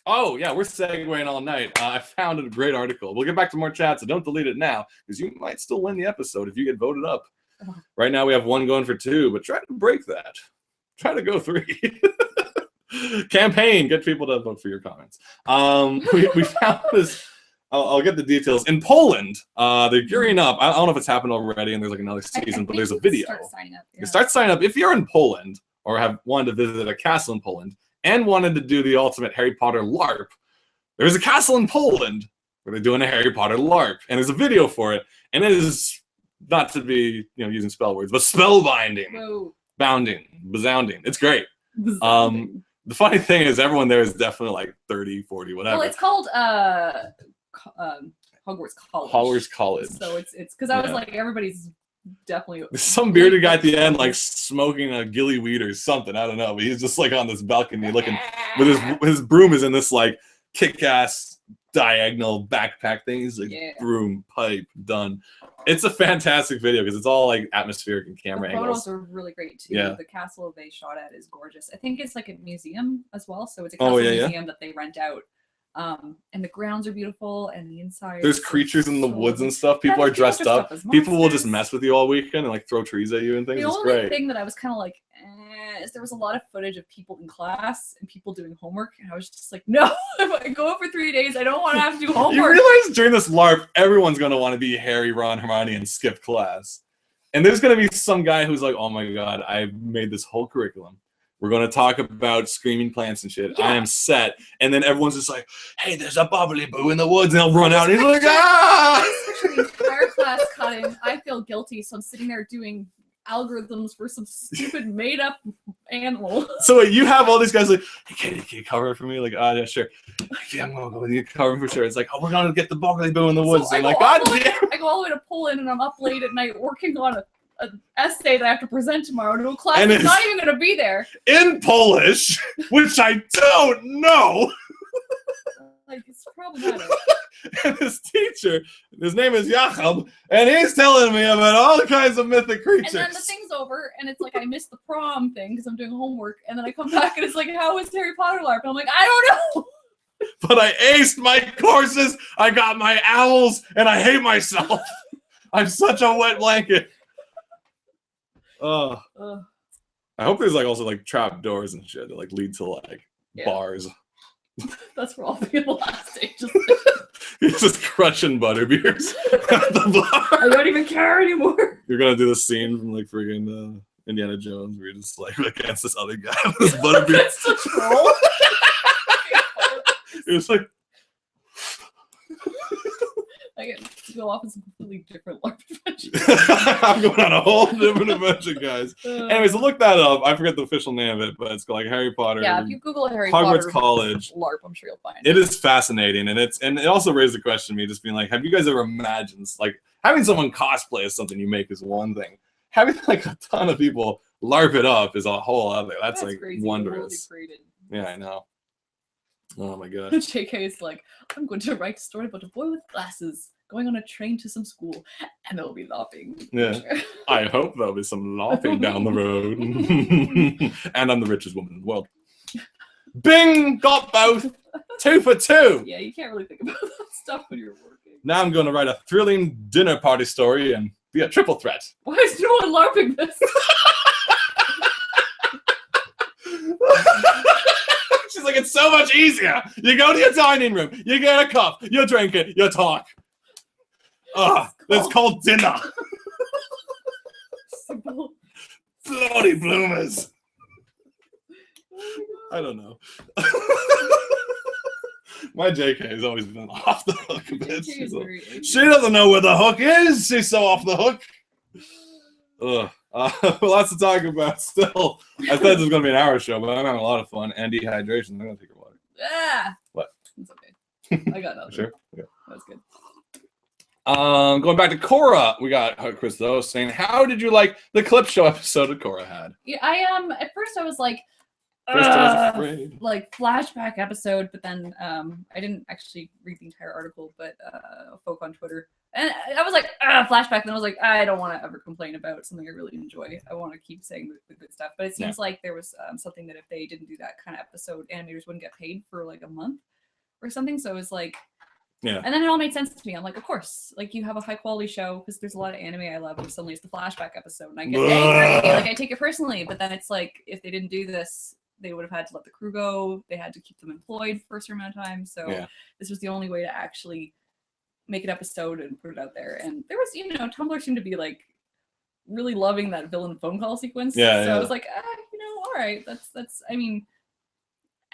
Oh, yeah, we're segueing all night. I found a great article. We'll get back to more chat, so don't delete it now, because you might still win the episode if you get voted up. Right now, we have one going for 2, but try to break that. Try to go 3. Campaign, get people to vote for your comments. We found this. I'll get the details. In Poland, they're gearing up. I don't know if it's happened already and there's like another season, but there's a video. Start signing up. Yeah. You start signing up if you're in Poland or have wanted to visit a castle in Poland and wanted to do the ultimate Harry Potter LARP. There's a castle in Poland where they're doing a Harry Potter LARP, and there's a video for it, and it is not to be using spell words, but spellbinding, bounding, resounding. It's great. The funny thing is everyone there is definitely like 30, 40, whatever. Well, it's called Hogwarts College. Hogwarts College. So it's because I was like, everybody's definitely. There's some bearded guy at the end, like smoking a gilly weed or something. I don't know, but he's just like on this balcony looking with his broom is in this like kick-ass diagonal backpack thing. He's like, broom, pipe, done. It's a fantastic video because it's all like atmospheric and camera angles. The photos are really great too. Yeah. The castle they shot at is gorgeous. I think it's like a museum as well. So it's a castle museum that they rent out. And the grounds are beautiful and the inside. There's creatures in the woods and stuff. People are dressed up. People will just mess with you all weekend and like throw trees at you and things. The it's only great. thing that I was kind of like, is there was a lot of footage of people in class and people doing homework, and I was just like, no, if I go for 3 days, I don't want to have to do homework. You realize during this LARP, everyone's gonna want to be Harry, Ron, Hermione, and skip class. And there's gonna be some guy who's like, oh my god, I made this whole curriculum. We're going to talk about screaming plants and shit. Yeah. I am set. And then everyone's just like, hey, there's a bubbly boo in the woods. And they'll run out. And he's like, ah! The entire class cutting. I feel guilty. So I'm sitting there doing algorithms for some stupid made-up animal. So you have all these guys like, hey, can you cover it for me? Like, yeah, sure. Yeah, I'm going to go with you. Cover it for sure. It's like, oh, we're going to get the bubbly boo in the woods. So I'm like, god damn. I go all the way to Poland, and I'm up late at night working on an essay that I have to present tomorrow to a class that's not even going to be there. In Polish, which I don't know. Like, it's problematic. And his teacher, his name is Jacob, and he's telling me about all kinds of mythic creatures. And then the thing's over, and it's like I missed the prom thing because I'm doing homework, and then I come back, and it's like, how was Harry Potter LARP? And I'm like, I don't know. But I aced my courses, I got my owls, and I hate myself. I'm such a wet blanket. I hope there's like also like trap doors and shit that like lead to like bars. That's where all the last stages. He's just crushing butterbeers at the bar. I don't even care anymore. You're gonna do the scene from like friggin' Indiana Jones where you're just like against this other guy with his butterbeer. That's the troll. It was like I get to go off on some completely different LARP adventure. I'm going on a whole different adventure, guys. Anyways, so look that up. I forget the official name of it, but it's called like Harry Potter. Yeah, if you Google Harry Hogwarts Potter College LARP, I'm sure you'll find it. It is fascinating, and it also raised the question to me, just being like, have you guys ever imagined like having someone cosplay as something you make is one thing. Having like a ton of people LARP it up is a whole other. That's like crazy. Wondrous. Yeah, I know. Oh my god. JK is like, I'm going to write a story about a boy with glasses going on a train to some school, and there'll be laughing. Yeah. I hope there'll be some laughing down the road. And I'm the richest woman in the world. Bing! Got both. 2 for 2. Yeah, you can't really think about that stuff when you're working. Now I'm going to write a thrilling dinner party story and be a triple threat. Why is no one LARPing this? She's like, it's so much easier. You go to your dining room, you get a cup, you drink it, you talk. It's called dinner. Simple. Bloody bloomers. I don't know. My JK has always been off the hook a bit. She doesn't know where the hook is. She's so off the hook. Lots to talk about still. I said this was going to be an hour show, but I'm having a lot of fun and dehydration. I'm going to take a water. What? It's okay. I got nothing. Sure? Okay. That was good. Going back to Cora, we got Chris though saying, how did you like the clip show episode that Cora had? Yeah, at first I was like, afraid. Like flashback episode, but then I didn't actually read the entire article, but folk on Twitter, and I was like flashback. Then I was like, I don't want to ever complain about something I really enjoy. I want to keep saying the good stuff. But it seems like there was something that if they didn't do that kind of episode, animators wouldn't get paid for like a month or something. So it was like, yeah. And then it all made sense to me. I'm like, of course, like you have a high quality show because there's a lot of anime I love, and suddenly it's the flashback episode, and I get angry. Like I take it personally, but then it's like if they didn't do this, they would have had to let the crew go. They had to keep them employed for a certain amount of time. So this was the only way to actually make an episode and put it out there. And there was, Tumblr seemed to be like really loving that villain phone call sequence. So I was like, all right, that's. I mean,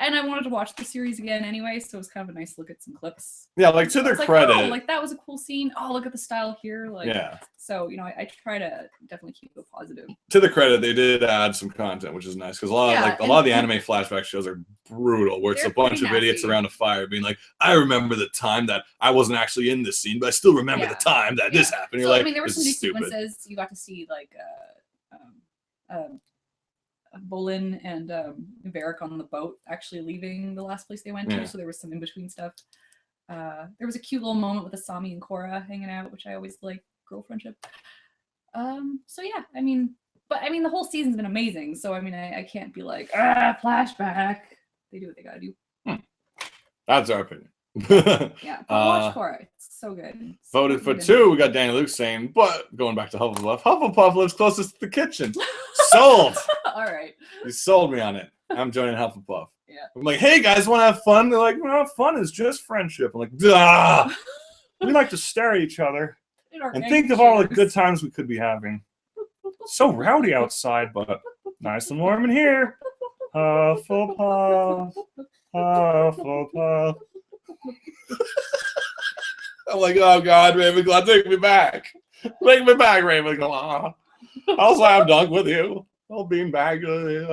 and I wanted to watch the series again anyway, so it was kind of a nice look at some clips. Yeah, like to their credit. Like, oh, like that was a cool scene. Oh, look at the style here. Like, yeah. So I try to definitely keep it positive. To the credit, they did add some content, which is nice because a lot of the anime flashback shows are brutal, where it's a bunch of idiots around a fire being like, "I remember the time that I wasn't actually in this scene, but I still remember the time that this happened." You're like, I mean, there were some new sequences. You got to see like Bolin and Varric on the boat actually leaving the last place they went to, so there was some in-between stuff. There was a cute little moment with Asami and Korra hanging out, which I always like, girl friendship. So yeah, I mean, the whole season's been amazing, so I mean, I can't be like, flashback. They do what they gotta do. That's our opinion. Yeah, watch Korra. It's so good. Voted for 2. We got Danny Luke saying, but going back to Hufflepuff lives closest to the kitchen. Sold. All right. You sold me on it. I'm joining Hufflepuff. Yeah. I'm like, hey guys, want to have fun? They're like, no, fun is just friendship. I'm like, duh. We like to stare at each other and think of all the good times we could be having. So rowdy outside, but nice and warm in here. Hufflepuff. Hufflepuff. I'm like, oh God, Ravenclaw, take me back. Take me back, Ravenclaw. I'll slam dunk with you. I'll beanbag with you.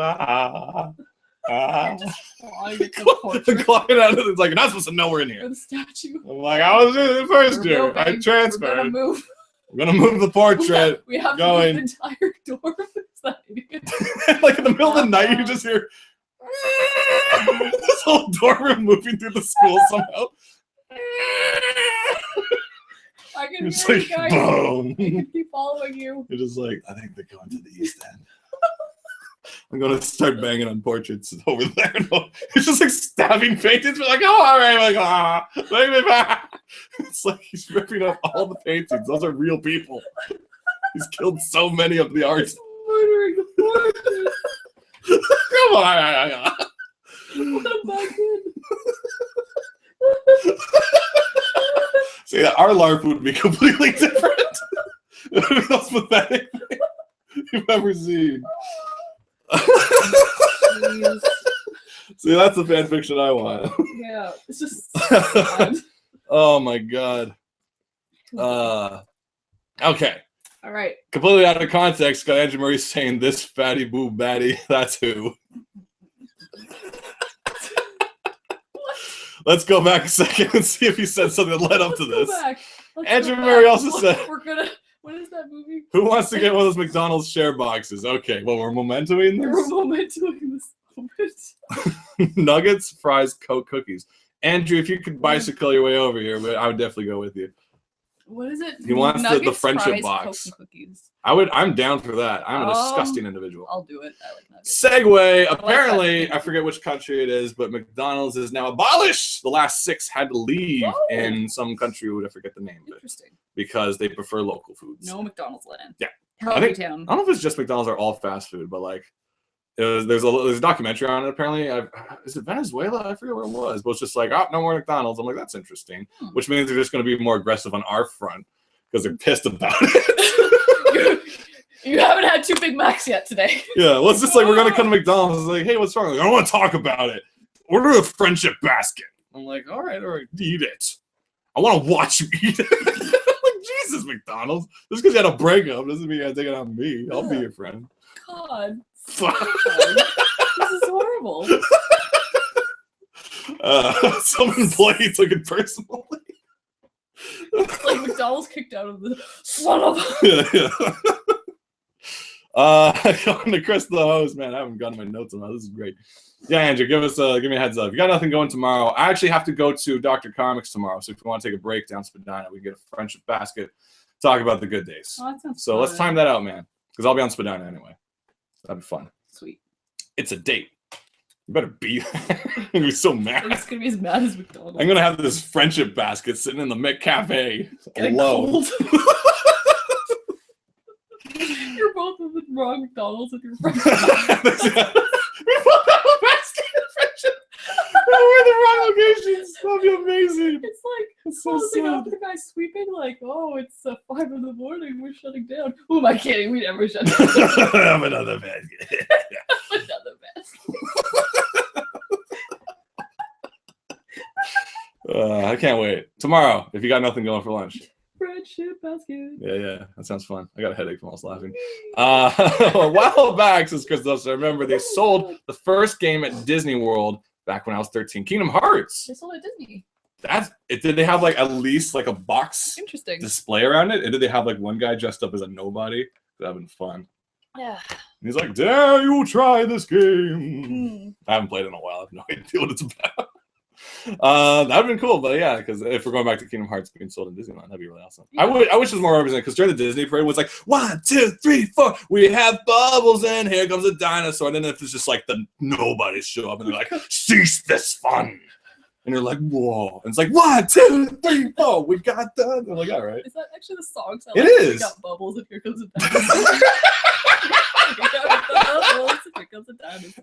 Climbing out of it, it's like, you're not supposed to know we're in here. The statue. I'm like, I was in it first year. I transferred. We're gonna move the portrait. We have going. To move the entire door. Is that idiot? Like in the middle of the night, you just hear this whole dorm moving through the school somehow. I can it's hear like, you guys. Boom. I can keep following you. You're just like, I think they're going to the East End. I'm going to start banging on portraits over there. It's just like stabbing paintings. We're like, oh, all right. Like, take me back. It's like he's ripping up all the paintings. Those are real people. He's killed so many of the artists. Murdering the portraits. Come on. Put him back in. See, our LARP would be completely different. It would be the most pathetic thing you've ever seen. See, that's the fan fiction I want. Yeah, it's just sad. Oh my God. Okay. All right. Completely out of context, got Andrew Murray saying this fatty boo baddie, that's who. Let's go back a second and see if he said something that led up to this. Andrew Murray also said, what is that movie? Who wants to get one of those McDonald's share boxes? Okay, well, we're momentuming this. We're momentuming this moment. Nuggets, fries, Coke, cookies. Andrew, if you could bicycle your way over here, I would definitely go with you. What is it? He wants the Nuggets, friendship fries, box. Coke, and cookies. I'm down for that. I'm a disgusting individual. I'll do it. I like nuggets. Segue. Apparently, I forget which country it is, but McDonald's is now abolished. The last 6 had to leave in some country. I forget the name. Interesting. Because they prefer local foods. No McDonald's land. Yeah. Town. I don't know if it's just McDonald's or all fast food, but like, there's a documentary on it. Apparently, is it Venezuela? I forget where it was, but it's just like, no more McDonald's. I'm like, that's interesting. Which means they're just going to be more aggressive on our front because they're pissed about it. You haven't had 2 Big Macs yet today. Yeah, well, it's just like we're going to come to McDonald's. It's like, hey, what's wrong? Like, I don't want to talk about it. Order a friendship basket. I'm like, all right, eat it. I want to watch you eat it. Like, Jesus, McDonald's. Just because you had a breakup doesn't mean you got to take it on me. I'll be your friend. God. This is horrible. Some employee took it personally. It's like McDonald's kicked out of the son of Going to Chris the host, man. I haven't gotten my notes on that. This is great. Yeah, Andrew, give me a heads up. If you got nothing going tomorrow, I actually have to go to Dr. Comics tomorrow. So if you want to take a break down Spadina, we can get a friendship basket, talk about the good days. that sounds so fun. Let's time that out, man. Because I'll be on Spadina anyway. That'd be fun. Sweet. It's a date. You better be there. I'm gonna be so mad. I'm just gonna be as mad as McDonald's. I'm gonna have this friendship basket sitting in the McCafe alone. You're both in the wrong McDonald's with your friends. We're in the wrong locations. That'll be amazing. It's like, it's so sad. After the guy sweeping, like, it's 5 in the morning, we're shutting down. Who am I kidding? We never shut down. Have another basket. Another basket. I can't wait. Tomorrow, if you got nothing going for lunch. Friendship basket. Yeah, that sounds fun. I got a headache from all this laughing. A while back, says Chris, I remember they sold the first game at Disney World back when I was 13. Kingdom Hearts. They sold it at Disney. That's it. Did they have like at least like a box display around it? And did they have like one guy dressed up as a nobody? That'd have been fun. Yeah. And he's like, dare you try this game? I haven't played it in a while. I have no idea what it's about. That'd have been cool, but yeah, because if we're going back to Kingdom Hearts being sold in Disneyland, that'd be really awesome. Yeah. I wish it was more represented because during the Disney parade it was like 1, 2, 3, 4, we have bubbles and here comes a dinosaur. And then if it's just like the nobodies show up and they're like, cease this fun. And you're like, whoa. And it's like 1, 2, 3, 4, we got done. They're like, all right. Is that actually the song? It is. We got bubbles and here comes a dinosaur.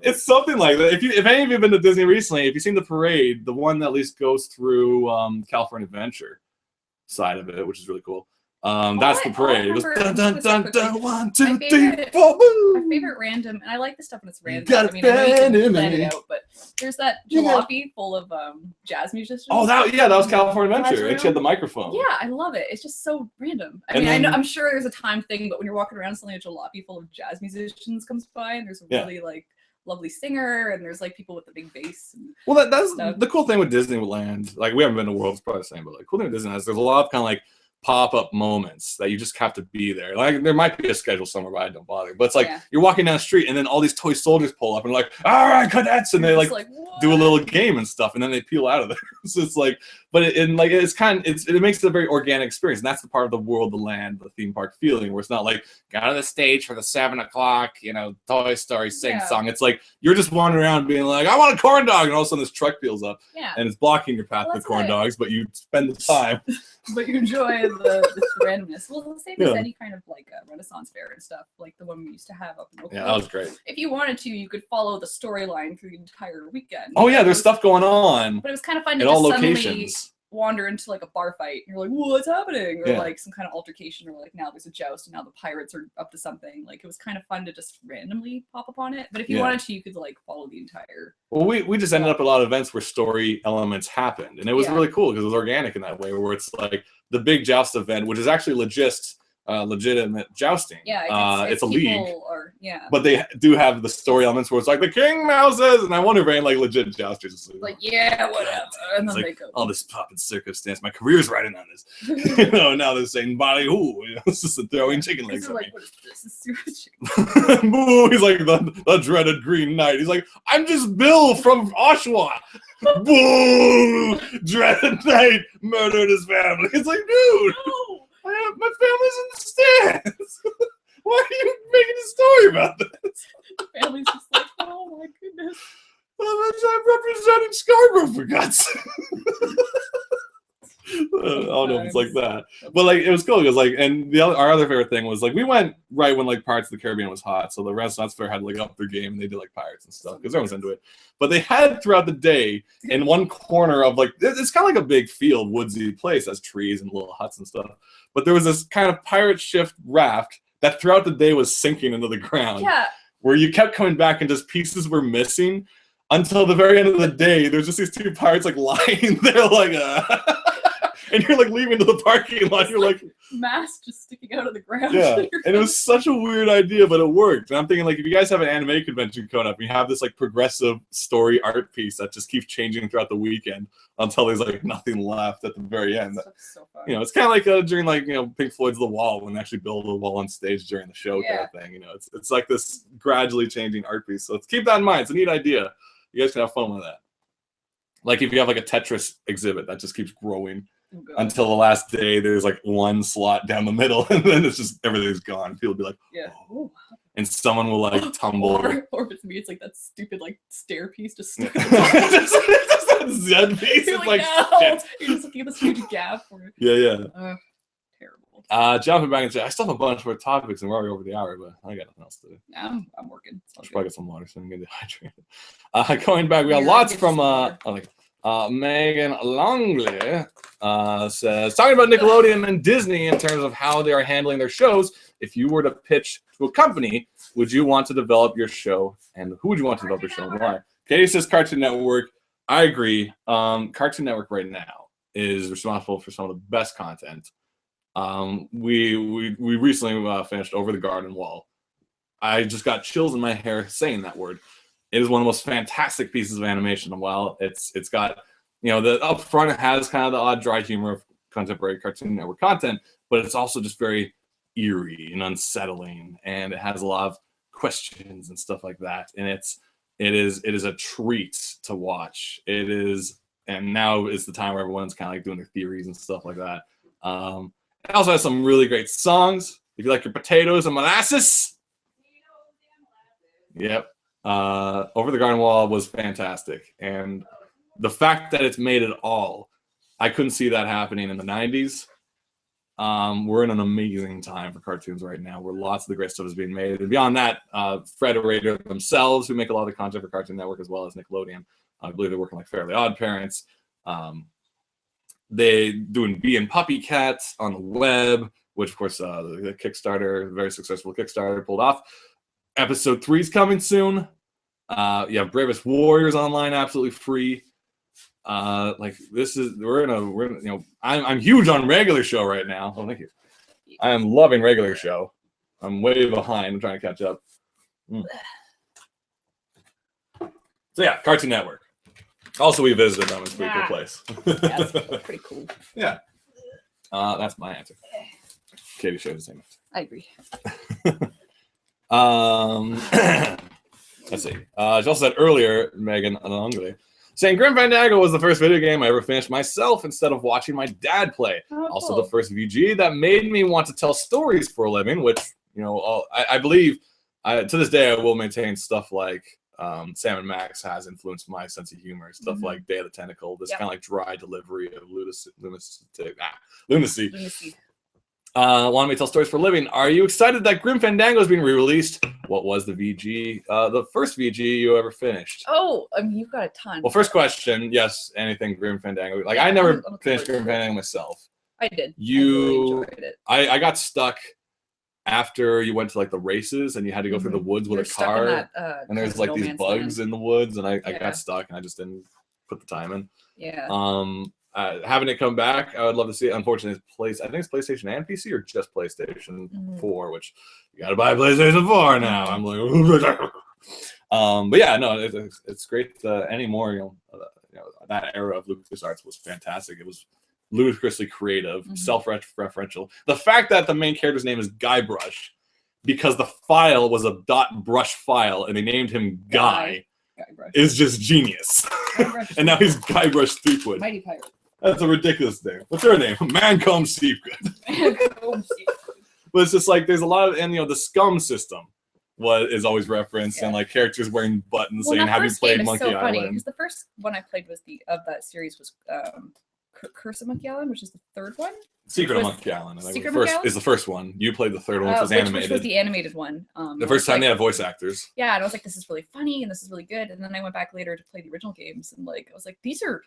It's something like that. If any of you have been to Disney recently, if you've seen the parade, the one that at least goes through California Adventure side of it, which is really cool. That's the parade. It goes dun dun dun dun 1, 2, 3, 4. My favorite random, and I like the stuff when it's random. I mean, I know you can plan it out, but there's that jalopy full of jazz musicians. Oh, that was California Adventure. And she had the microphone. Yeah, I love it. It's just so random. I mean, I'm sure there's a time thing, but when you're walking around, suddenly a jalopy full of jazz musicians comes by, and there's a really lovely singer, and there's like people with the big bass. Well, that's the cool thing with Disneyland. Like, we haven't been to World, it's probably the same, but like cool thing with Disneyland is there's a lot of kind of like pop-up moments that you just have to be there. Like, there might be a schedule somewhere, but I don't bother. But it's like you're walking down the street and then all these toy soldiers pull up and like, all right, cadets, and they like do a little game and stuff, and then they peel out of there. So it's like, but it makes it a very organic experience, and that's the part of the world, the land, the theme park feeling, where it's not like got on the stage for the 7 o'clock, Toy Story sing song. It's like you're just wandering around being like, I want a corn dog, and all of a sudden this truck peels up, and it's blocking your path with corn dogs, but you spend the time. But you enjoy the randomness. Well, the same as any kind of like a Renaissance fair and stuff, like the one we used to have up in Oakland. Yeah, that was great. If you wanted to, you could follow the storyline through the entire weekend. Oh yeah, there's stuff going on. But it was kind of fun to just suddenly wander into like a bar fight and you're like, what's happening? Or like some kind of altercation, or like now there's a joust and now the pirates are up to something. Like, it was kind of fun to just randomly pop up on it. But if you wanted to, you could like follow the entire. Well, we just ended up at a lot of events where story elements happened, and it was really cool because it was organic in that way, where it's like the big joust event, which is actually legitimate jousting. Yeah, it's a league. But they do have the story elements where it's like the king mouses, and I wonder if any like legit jousters like whatever, and then they go, oh, this popping circumstance, my career's riding on this. Now they're saying body who it's just a throwing chicken legs. Like, what is this? It's super chicken. Boo! He's like the dreaded Green Knight. He's like, I'm just Bill from Oshawa. Boo! Dread Knight murdered his family. It's like, dude, No. my family's in the stands. Why are you making a story about this? The family's just like, oh my goodness. I'm representing Scarborough, for God's sake. I don't know if it's like that, but like it was cool because like, and our other favorite thing was like we went right when like Pirates of the Caribbean was hot, so the Renaissance Fair had like up their game and they did like pirates and stuff because everyone's into it. But they had throughout the day in one corner of like it's kind of like a big field, woodsy place, has trees and little huts and stuff. But there was this kind of pirate shift raft that throughout the day was sinking into the ground. Yeah. Where you kept coming back and just pieces were missing until the very end of the day. There's just these two pirates like lying there like and you're like leaving to the parking lot. You're like mask just sticking out of the ground. Yeah, and it was such a weird idea, but it worked. And I'm thinking like if you guys have an anime convention coming up, and you have this like progressive story art piece that just keeps changing throughout the weekend until there's like nothing left at the very end. So fun. You know, it's kind of like during like Pink Floyd's The Wall when they actually build a wall on stage during the show kind of thing. You know, it's like this gradually changing art piece. So let's keep that in mind. It's a neat idea. You guys can have fun with that. Like if you have like a Tetris exhibit that just keeps growing. Until the last day, there's like one slot down the middle, and then it's just everything's gone. People will be like, oh. And someone will like tumble. Or if it's me, it's like that stupid like stair piece just stuck. Just that Z piece. You're It's like, like no. shit. You're just looking at this huge gap. Yeah. Terrible. Jumping back into, I still have a bunch more topics, and we're already over the hour, but I got nothing else to do. Yeah, I'm working. I should probably get some water so I'm getting dehydrated. Going back, we got lots from Megan Longley says, talking about Nickelodeon and Disney in terms of how they are handling their shows. If you were to pitch to a company, would you want to develop your show, and who would you want to develop your show and why? Katie says Cartoon Network. I agree. Cartoon Network right now is responsible for some of the best content. We recently finished Over the Garden Wall. I just got chills in my hair saying that word. It is one of the most fantastic pieces of animation. And while it's got, the up front, it has kind of the odd dry humor of contemporary Cartoon Network content, but it's also just very eerie and unsettling, and it has a lot of questions and stuff like that. And it is a treat to watch. It is, and now is the time where everyone's kind of like doing their theories and stuff like that. It also has some really great songs. If you like your potatoes and molasses, yep. Over the Garden Wall was fantastic, and the fact that it's made it all, I couldn't see that happening in the 90s. We're in an amazing time for cartoons right now, where lots of the great stuff is being made. And beyond that, Fred and Rader themselves, who make a lot of the content for Cartoon Network as well as Nickelodeon, I believe they're working like Fairly Odd Parents. They doing Bee and Puppy Cats on the web, which of course the Kickstarter, very successful Kickstarter, pulled off. Episode 3 is coming soon. You have Bravest Warriors online, absolutely free. I'm huge on regular show right now. Oh, thank you. I am loving regular show. I'm way behind. I'm trying to catch up. So yeah, Cartoon Network. Also, we visited them. It's a pretty cool place. Yeah, it's pretty cool. Yeah. That's my answer. Katie shares the same answer. I agree. Let's see. She also said earlier, Megan Longley, saying Grim Fandango was the first video game I ever finished myself instead of watching my dad play. Also, the first VG that made me want to tell stories for a living, which, I believe, to this day, I will maintain stuff like Sam and Max has influenced my sense of humor. Stuff like Day of the Tentacle, this kind of like dry delivery of lunacy. Want me to tell stories for a living. Are you excited that Grim Fandango is being re-released? What was the VG? The first VG you ever finished? Oh, you've got a ton. Well, first question, yes, anything Grim Fandango. Like, I never finished Grim Fandango myself. I did. I really enjoyed it. I got stuck after you went to like the races and you had to go through the woods with a car. And there's like these bugs in the woods, and I got stuck and I just didn't put the time in. Yeah. Having it come back, I would love to see it. Unfortunately, I think it's PlayStation and PC, or just PlayStation 4, which you got to buy PlayStation 4 now. I'm like, but yeah, no, it's great. Anymore, that era of LucasArts was fantastic. It was ludicrously creative, self-referential. The fact that the main character's name is Guybrush because the file was a .brush file and they named him Guy. Guybrush. is just genius. Guybrush And now he's Guybrush Threepwood. Mighty Pirate. That's a ridiculous name. What's her name? Mancomb Threepwood. But it's just like there's a lot of, and the Scum system is always referenced, and like characters wearing buttons saying, "Have you played Monkey Island?" Funny because the first one I played was that series was Curse of Monkey Island, which is the third one. Secret of Monkey Island. Secret of Monkey Island is the first one. You played the third one, which was animated. Which was the animated one. The first time they had voice actors. Yeah, and I was like, this is really funny and this is really good. And then I went back later to play the original games, and like I was like, these are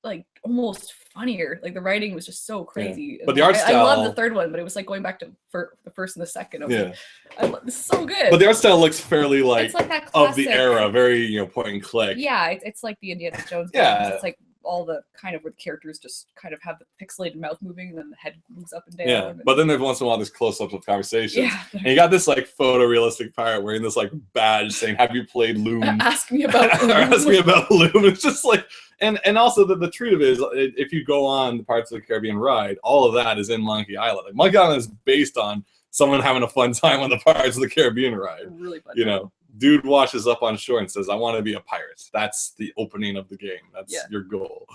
like almost funnier. Like the writing was just so crazy. Yeah. But the art style, I love the third one, but it was like going back to the first and the second. I was like, this is so good. But the art style looks fairly it's like that of the era, very point and click. Yeah, it's like the Indiana Jones. Yeah, games. It's like all the kind of where the characters just kind of have the pixelated mouth moving, and then the head moves up and down. Yeah, but then there's once in a while there's close-ups of conversations. Yeah, and you got this like photorealistic pirate wearing this like badge saying, "Have you played Loom?" Ask me about Loom. Ask me about Loom. It's just like, and also the truth of it is, if you go on the Pirates of the Caribbean ride, all of that is in Monkey Island. Like Monkey Island is based on someone having a fun time on the Pirates of the Caribbean ride. Really fun. You know, dude washes up on shore and says, "I want to be a pirate." That's the opening of the game. That's your goal.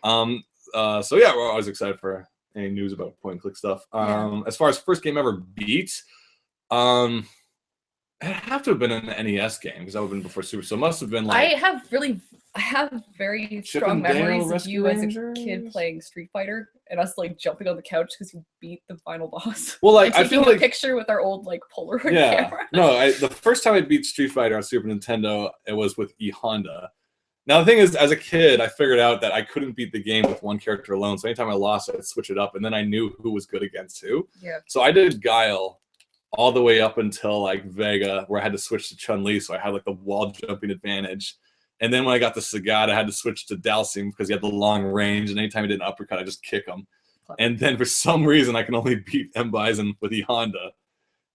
So yeah, we're always excited for any news about point and click stuff. As far as first game ever beat, it'd have to have been an NES game because that would have been before Super. So it must have been like I have very strong memories of you as a kid playing Street Fighter and us like jumping on the couch because you beat the final boss. Well, like I feel like a picture with our old like Polaroid camera. No, the first time I beat Street Fighter on Super Nintendo, it was with E Honda. Now, the thing is, as a kid, I figured out that I couldn't beat the game with one character alone. So anytime I lost, I'd switch it up. And then I knew who was good against who. Yeah. So I did Guile all the way up until like Vega, where I had to switch to Chun-Li. So I had like the wall jumping advantage. And then when I got to Sagat, I had to switch to Dalsim because he had the long range. And anytime he did an uppercut, I just kick him. And then for some reason, I can only beat M. Bison with E Honda.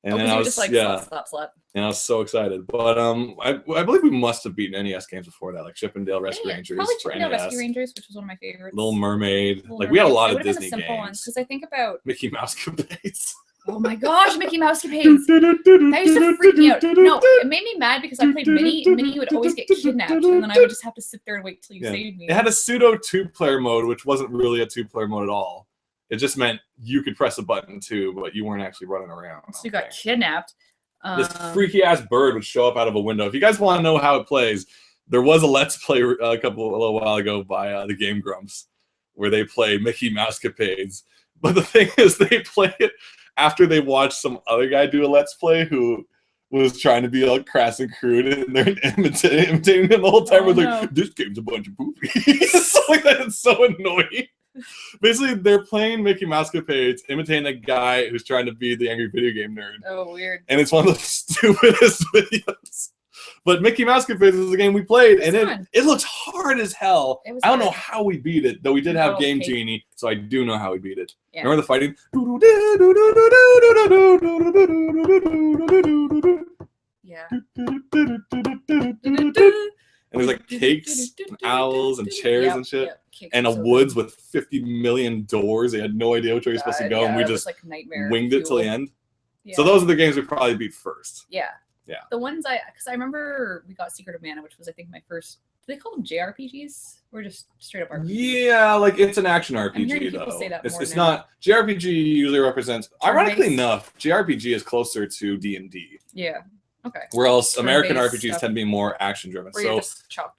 And then I was just like slap. And I was so excited. But I believe we must have beaten NES games before that, like Chip and Dale Rescue Rangers. Probably for Chip and Dale NES. Rescue Rangers, which was one of my favorites. Little Mermaid. We had a lot of Disney simple games. Ones, because I think about Mickey Mouse Capades. Oh my gosh, Mickey Mouse Capades. That used to freak me out. No, it made me mad because I played Minnie, and Minnie would always get kidnapped, and then I would just have to sit there and wait till you saved me. It had a pseudo two-player mode, which wasn't really a two-player mode at all. It just meant you could press a button too, but you weren't actually running around. So you got kidnapped. This freaky ass bird would show up out of a window. If you guys want to know how it plays, there was a Let's Play a little while ago by the Game Grumps where they play Mickey Mouse Capades. But the thing is, they play it after they watched some other guy do a Let's Play who was trying to be all crass and crude, and they're imitating him the whole time. Like, this game's a bunch of boobies. So like that, it's so annoying. Basically, they're playing Mickey Mouse Capades, imitating a guy who's trying to be the angry video game nerd. Oh, weird. And it's one of the stupidest videos. But Mickey Mouse Capades is a game we played, and it looks hard as hell. I don't know how we beat it, though we did have Game Genie, so I do know how we beat it. Yeah. Remember the fighting? Yeah. And there's like cakes, and owls, and chairs and shit. And a woods with 50 million doors. They had no idea which way you're supposed to go, and we just winged it till the end. Yeah. So those are the games we probably beat first. Yeah. Yeah. The ones because I remember we got Secret of Mana, which was I think my first. Do they call them JRPGs? Or just straight up RPGs? Yeah, like it's an action RPG though. Say that it's not JRPG usually represents. Ironically enough, JRPG is closer to D&D. Yeah. Okay. Whereas American RPGs tend to be more action driven. So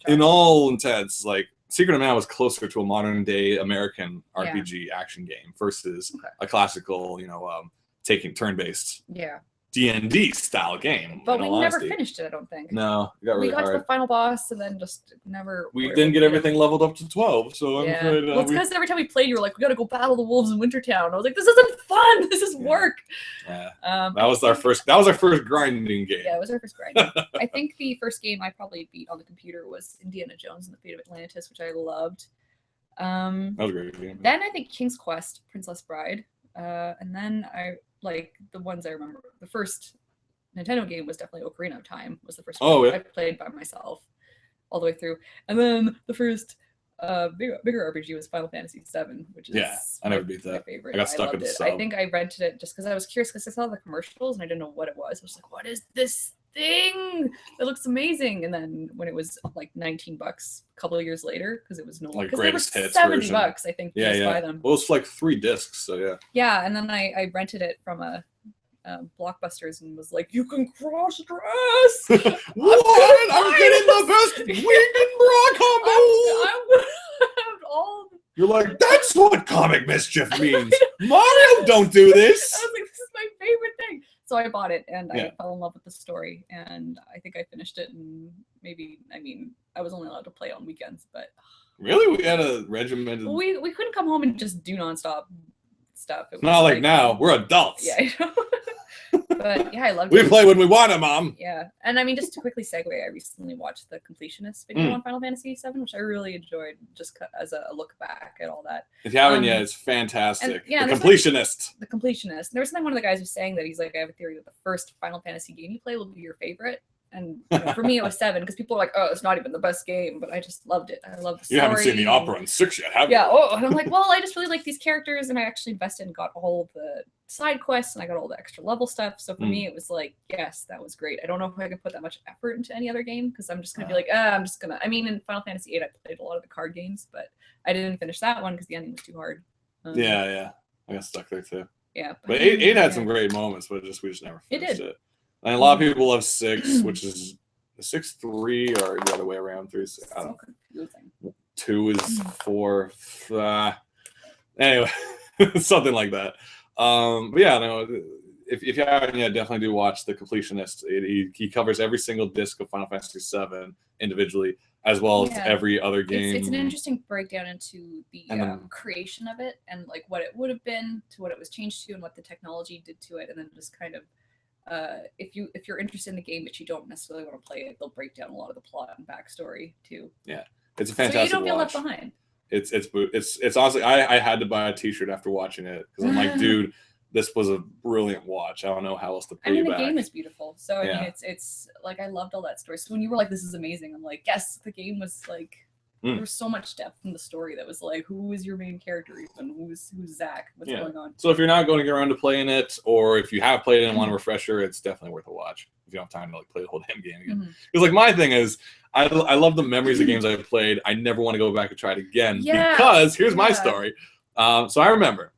in all intents, like Secret of Mana was closer to a modern day American RPG action game versus a classical, taking turn based D&D style game. But we never finished it, I don't think. No, it got really hard. We got to the final boss and then just never. We didn't get everything leveled up to 12, so I'm afraid. Well, it's because every time we played, you were like, "We got to go battle the wolves in Wintertown." I was like, "This isn't fun. This is work." Yeah. That was our first. That was our first grinding game. Yeah, it was our first grinding. I think the first game I probably beat on the computer was Indiana Jones and the Fate of Atlantis, which I loved. That was a great game. Then I think King's Quest, Princess Bride, and then I like the ones I remember. The first Nintendo game was definitely Ocarina of Time. Was the first one I played by myself all the way through, and then the first bigger RPG was Final Fantasy VII, which is I never beat that. My favorite. I got stuck with the sub. I think I rented it just because I was curious because I saw the commercials and I didn't know what it was. I was like, "What is this thing that looks amazing. And then when it was like $19 a couple of years later, because it was no, Like because they were greatest hits $70, version. I think. To just buy them. Well, it's like 3 discs, so yeah. Yeah, and then I rented it from a Blockbusters and was like, you can cross dress. What? I'm getting the best weekend bra combo. I'm all. You're like, that's what comic mischief means. Mario don't do this. I was like, this is my favorite thing. So I bought it and Yeah. I fell in love with the story, and I think I finished it. And I was only allowed to play on weekends, but Really? We had a regimented. we couldn't come home and just do nonstop stuff. It was Not like now. We're adults. Yeah, I know. But yeah, I loved We it. play when we want to, Mom. Yeah, and I mean, just to quickly segue, I recently watched the completionist video on Final Fantasy VII, which I really enjoyed, just as a look back at all that. If you haven't yet, it's fantastic. And, yeah, the completionist. The completionist. There was something one of the guys was saying that he's like, I have a theory that the first Final Fantasy game you play will be your favorite. And for me, it was 7, because people are like, "Oh, it's not even the best game," but I just loved it. I love the story. You haven't seen the opera in 6 yet, have you? Yeah. Oh, and I'm like, well, I just really like these characters, and I actually invested and got all of the side quests, and I got all the extra level stuff. So for me, it was like, yes, that was great. I don't know if I can put that much effort into any other game, because I'm just gonna be like, I'm just gonna. I mean, in Final Fantasy VIII, I played a lot of the card games, but I didn't finish that one because the ending was too hard. Yeah. I got stuck there too. Yeah. But 8 had some great moments, but we just never finished it. And a lot of people love 6, which is 6-3 or the other way around. 3, I don't know. 2 is 4. Anyway, something like that. But yeah, no. If you haven't yet, definitely do watch the completionist. He covers every single disc of Final Fantasy VII individually, as well as every other game. It's an interesting breakdown into the creation of it, and like what it would have been to what it was changed to, and what the technology did to it, and then just kind of. If you're interested in the game but you don't necessarily want to play it, they'll break down a lot of the plot and backstory too. Yeah, it's a fantastic. So you don't feel watch. left behind. It's honestly, I had to buy a T-shirt after watching it because I'm like, dude, this was a brilliant watch. I don't know how else to pay you back. The game is beautiful. So I mean, it's like I loved all that story. So when you were like, this is amazing, I'm like, yes, the game was like. There was so much depth in the story that was like, who is your main character even? Who's Zach? What's going on? So if you're not going to get around to playing it, or if you have played it and want a refresher, it's definitely worth a watch. If you don't have time to like play the whole damn game again. Because like my thing is, I love the memories of games I've played. I never want to go back and try it again because here's my story. So I remember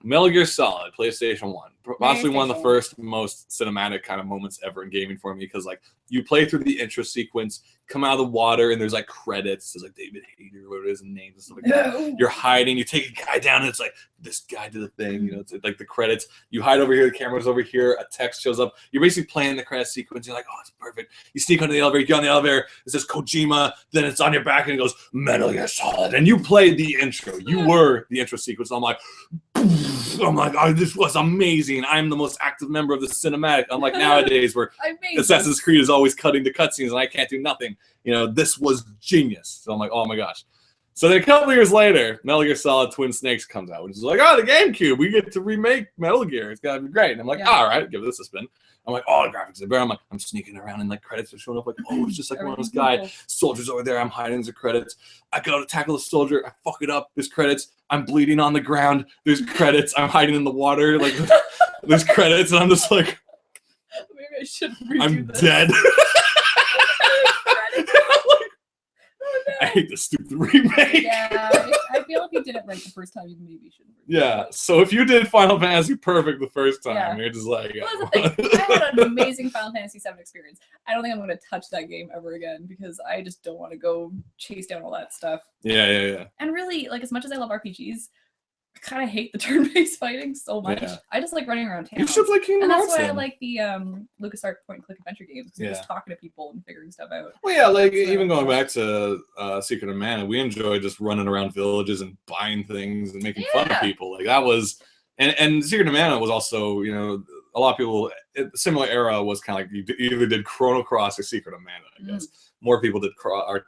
Metal Gear Solid, PlayStation 1, possibly one of the first most cinematic kind of moments ever in gaming for me, because like you play through the intro sequence, come out of the water, and there's like credits. There's like David Hayter, whatever it is, and names and stuff like that. You're hiding. You take a guy down, and it's like, this guy did a thing. You know, it's like the credits. You hide over here. The camera's over here. A text shows up. You're basically playing the credit sequence. You're like, oh, it's perfect. You sneak onto the elevator. You get on the elevator. It says Kojima. Then it's on your back, and it goes Metal Gear Solid. And you played the intro. You were the intro sequence. I'm like, oh, this was amazing. I'm the most active member of the cinematic. Unlike nowadays where Assassin's Creed is always cutting to cutscenes and I can't do nothing. You know, this was genius. So I'm like, oh my gosh. So then a couple years later, Metal Gear Solid Twin Snakes comes out, which is like, oh, the GameCube. We get to remake Metal Gear. It's got to be great. And I'm like, all right, give this a spin. I'm like, oh, the graphics are better. I'm like, I'm sneaking around and like credits are showing up. Like, oh, it's just like one of those guys. Soldiers over there. I'm hiding in the credits. I go to tackle a soldier. I fuck it up. There's credits. I'm bleeding on the ground. There's credits. I'm hiding in the water. Like, there's credits, and I'm just like, maybe I should redo I'm this. dead. I hate this stupid remake. Yeah, I feel if you did it right the first time, you maybe shouldn't. Yeah, so if you did Final Fantasy perfect the first time, you're just like... Well, that's the thing. I had an amazing Final Fantasy VII experience. I don't think I'm going to touch that game ever again because I just don't want to go chase down all that stuff. Yeah. And really, like, as much as I love RPGs, I kind of hate the turn-based fighting so much. Yeah. I just like running around town. You should like Kingdom Hearts. And that's why I like the LucasArts point-and-click adventure games, because you're just talking to people and figuring stuff out. Well, yeah, like even going back to Secret of Mana, we enjoy just running around villages and buying things and making fun of people. Like that was, and Secret of Mana was also, you know, a lot of people. A similar era was kind of like you either did Chrono Cross or Secret of Mana. I guess more people did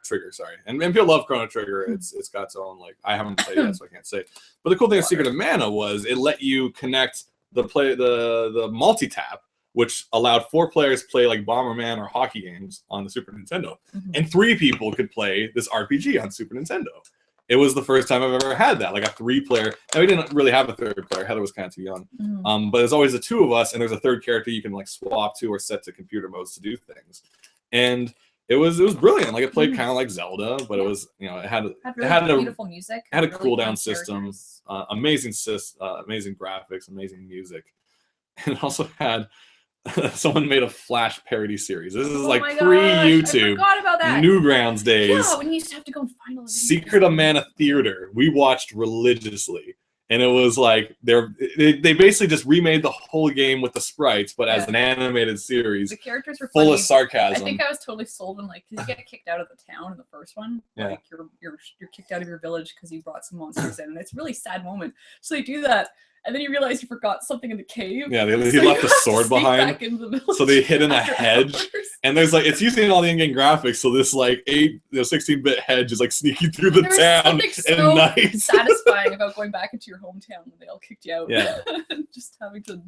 Trigger. Sorry, and people love Chrono Trigger. It's got its own like I haven't played it, so I can't say. But the cool thing with Secret of Mana was it let you connect the multi-tap, which allowed 4 players to play like Bomberman or hockey games on the Super Nintendo, and 3 people could play this RPG on Super Nintendo. it was the first time I've ever had that, like a 3-player. And we didn't really have a third player. Heather was kind of too young. But there's always the 2 of us, and there's a third character you can like swap to or set to computer modes to do things. And it was brilliant. Like it played kind of like Zelda, but it was, you know, it had beautiful music. It had a really cooldown system, amazing graphics, amazing music, and it also had someone made a Flash parody series. This is like pre-YouTube, I forgot about that. Newgrounds days. Yeah, when you used to have to go and find all the Secret of Mana Theater. We watched religiously. And it was like they basically just remade the whole game with the sprites, but as an animated series. The characters were full funny. of sarcasm. I think I was totally sold when like, because you get kicked out of the town in the first one. Yeah. Like you're kicked out of your village because you brought some monsters in, and it's a really sad moment. So they do that, and then you realize you forgot something in the cave. Yeah, he left a sword behind. So they hid in a hedge. Hours. And there's like, it's using all the in-game graphics, so this like 16-bit hedge is like sneaking through the town at night. Satisfying about going back into your hometown when they all kicked you out. Yeah. Just having to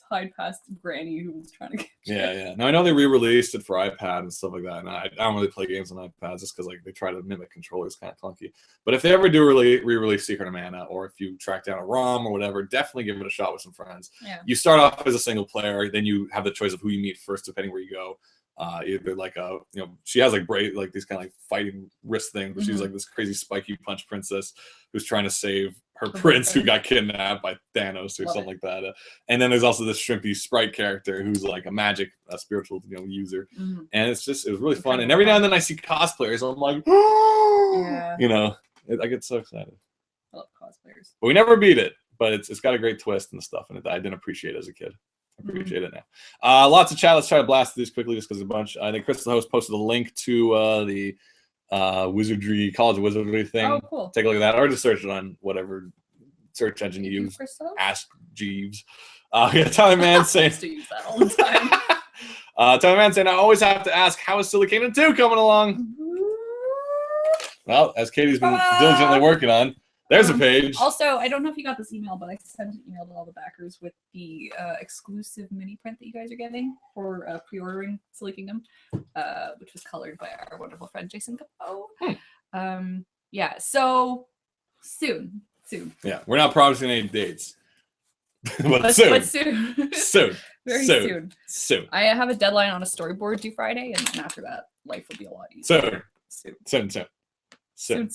hide past Granny who was trying to get you. Yeah. Now I know they re-released it for iPad and stuff like that, and I don't really play games on iPads just because like they try to mimic controllers, kind of clunky. But if they ever do re-release Secret of Mana, or if you track down a ROM or whatever, definitely give it a shot with some friends. Yeah. You start off as a single player, then you have the choice of who you meet first, depending where you go. Either like she has like these kind of like fighting wrist things, but she's like this crazy spiky punch princess who's trying to save her prince who got kidnapped by Thanos or something like that. And then there's also this shrimpy sprite character who's like a magic spiritual user, and it was really fun. And every now and then I see cosplayers, and I'm like, I get so excited. I love cosplayers. But we never beat it, but it's got a great twist and stuff, and I didn't appreciate it as a kid. Appreciate it now. Lots of chat. Let's try to blast these quickly just because a bunch. I think Chris, the host, posted a link to the wizardry, college wizardry thing. Oh, cool. Take a look at that, or just search it on whatever search engine you use. Ask Jeeves. Tyler Man saying. I use that all the time. Tyler Man saying, I always have to ask, how is Silly Kingdom 2 coming along? Well, as Katie's been diligently working on. There's a page. Also, I don't know if you got this email, but I sent an email to all the backers with the exclusive mini print that you guys are getting for pre-ordering Silly Kingdom, which was colored by our wonderful friend Jason Capo. Yeah, so soon. Yeah, we're not promising any dates, but soon. Soon. Very soon. I have a deadline on a storyboard due Friday, and then after that, life will be a lot easier. Soon.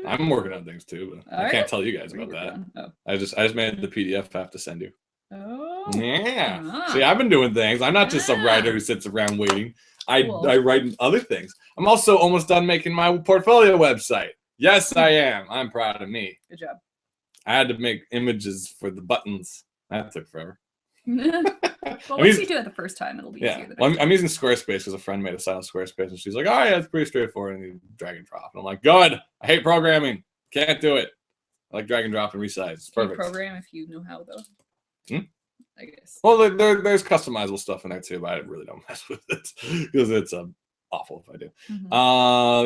I'm working on things too, but I can't tell you guys about that. Oh. I just made the PDF I have to send you. Oh. Yeah. See, I've been doing things. I'm not just a writer who sits around waiting. I write other things. I'm also almost done making my portfolio website. Yes, I am. I'm proud of me. Good job. I had to make images for the buttons. That took forever. Well, once you do it the first time, it'll be easier. Well, I'm using Squarespace because a friend made a site on Squarespace, and she's like, "Oh yeah, it's pretty straightforward." And you drag and drop, and I'm like, "Good. I hate programming. Can't do it. I like drag and drop and resize. It's perfect." Can you program if you know how, though. I guess. Well, there's customizable stuff in there too, but I really don't mess with it because it's awful if I do.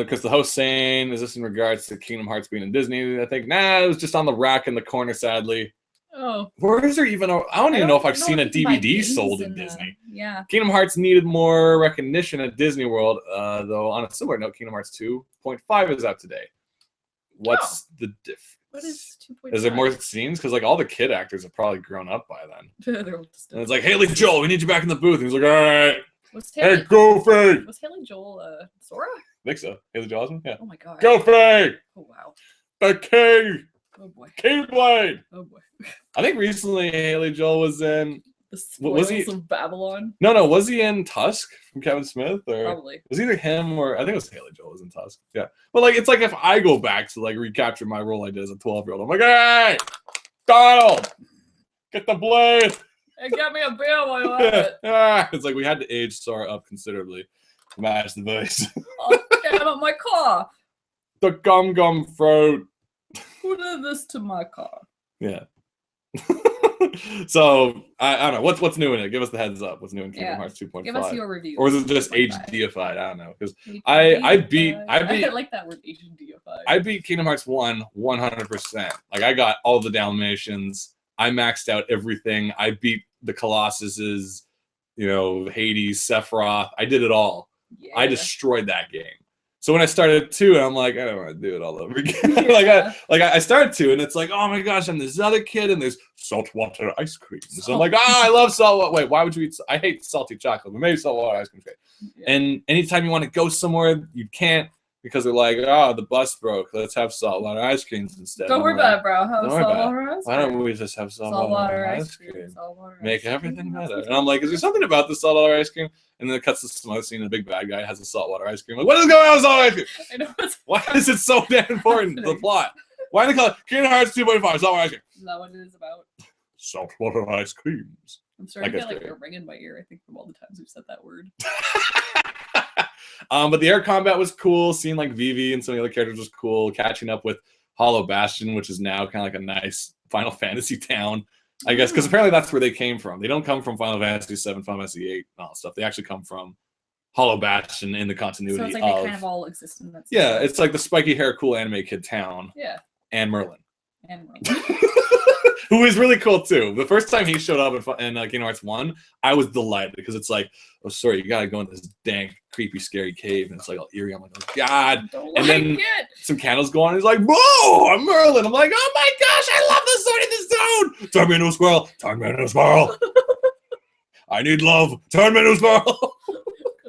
Because the host saying, "Is this in regards to Kingdom Hearts being in Disney?" I think, it was just on the rack in the corner, sadly. Oh, where is there even? I don't even know if I've seen a DVD sold in Disney. Yeah. Kingdom Hearts needed more recognition at Disney World, though. On a similar note, Kingdom Hearts 2.5 is out today. What's the difference? What is 2.5? Is there more scenes? Because like all the kid actors have probably grown up by then. They're all and it's like, Haley Joel, we need you back in the booth. And he's like, all right. Hey, Goofy. Was Haley Joel Sora? I think so. Haley Joel Osment? Yeah. Oh my god. Goofy. Oh wow. The king. Oh boy. Keyblade. Oh boy. I think recently Haley Joel was in. The Spoils of Babylon. No. Was he in Tusk from Kevin Smith? Or probably. It was either him or I think it was Haley Joel was in Tusk. Yeah. But like it's like if I go back to like recapture my role I did as a 12-year-old, I'm like, hey, Donald, get the blade. Hey, get me a beer while you have it. It's like we had to age Sora up considerably to match the voice. Oh, get out of my car. The gum fruit. Who did this to my car? Yeah. So I don't know what's new in it. Give us the heads up. What's new in Kingdom Hearts 2.5? Give us your review. Or is it just HDified? I don't know because I beat. I like that word HDified. I beat Kingdom Hearts 1 100%. Like I got all the Dalmatians. I maxed out everything. I beat the Colossuses. Hades, Sephiroth. I did it all. Yeah. I destroyed that game. So when I started 2, I'm like, I don't want to do it all over again. I started 2, and it's like, oh my gosh, I'm this other kid, and there's saltwater ice cream. So I'm like, I love saltwater. Wait, why would you eat? I hate salty chocolate, but maybe saltwater ice cream. Yeah. And anytime you want to go somewhere, you can't because they're like, oh, the bus broke. Let's have saltwater ice creams instead. Don't worry about it, bro. Have Don't worry about saltwater ice Why cream. don't we just have Saltwater ice cream? Saltwater Make ice cream. everything better. And I'm like, is there something about the saltwater ice cream? And then it cuts to some other scene, and the big bad guy has a saltwater ice cream. Like, what is going on with saltwater ice cream? I know it's Why is it so damn important to the plot? Why do they call it Kingdom Hearts 2.5 saltwater ice cream? Is that what it is about? Saltwater ice creams. I'm starting to Like get it's like great. a ring in my ear, I think, from all the times we've said that word. But the air combat was cool. Seeing like Vivi and some of the other characters was cool. Catching up with Hollow Bastion, which is now kind of like a nice Final Fantasy town, I guess, because apparently that's where they came from. They don't come from Final Fantasy 7, Final Fantasy 8, and all that stuff. They actually come from Hollow Bastion in the continuity So it's like of. they kind of all exist in that. Yeah, it's like the spiky hair, cool anime kid town. Yeah. And Merlin. And Who is really cool too. The first time he showed up in Kingdom Hearts 1, I was delighted because it's like, oh, sorry, you gotta go into this dank, creepy, scary cave, and it's like all eerie. I'm like, oh god. And then some candles go on, and he's like, whoa, I'm Merlin. I'm like, oh my gosh, I love the sword in the stone. Turn me into a squirrel. Turn me into a squirrel. I need love. Turn me into a squirrel.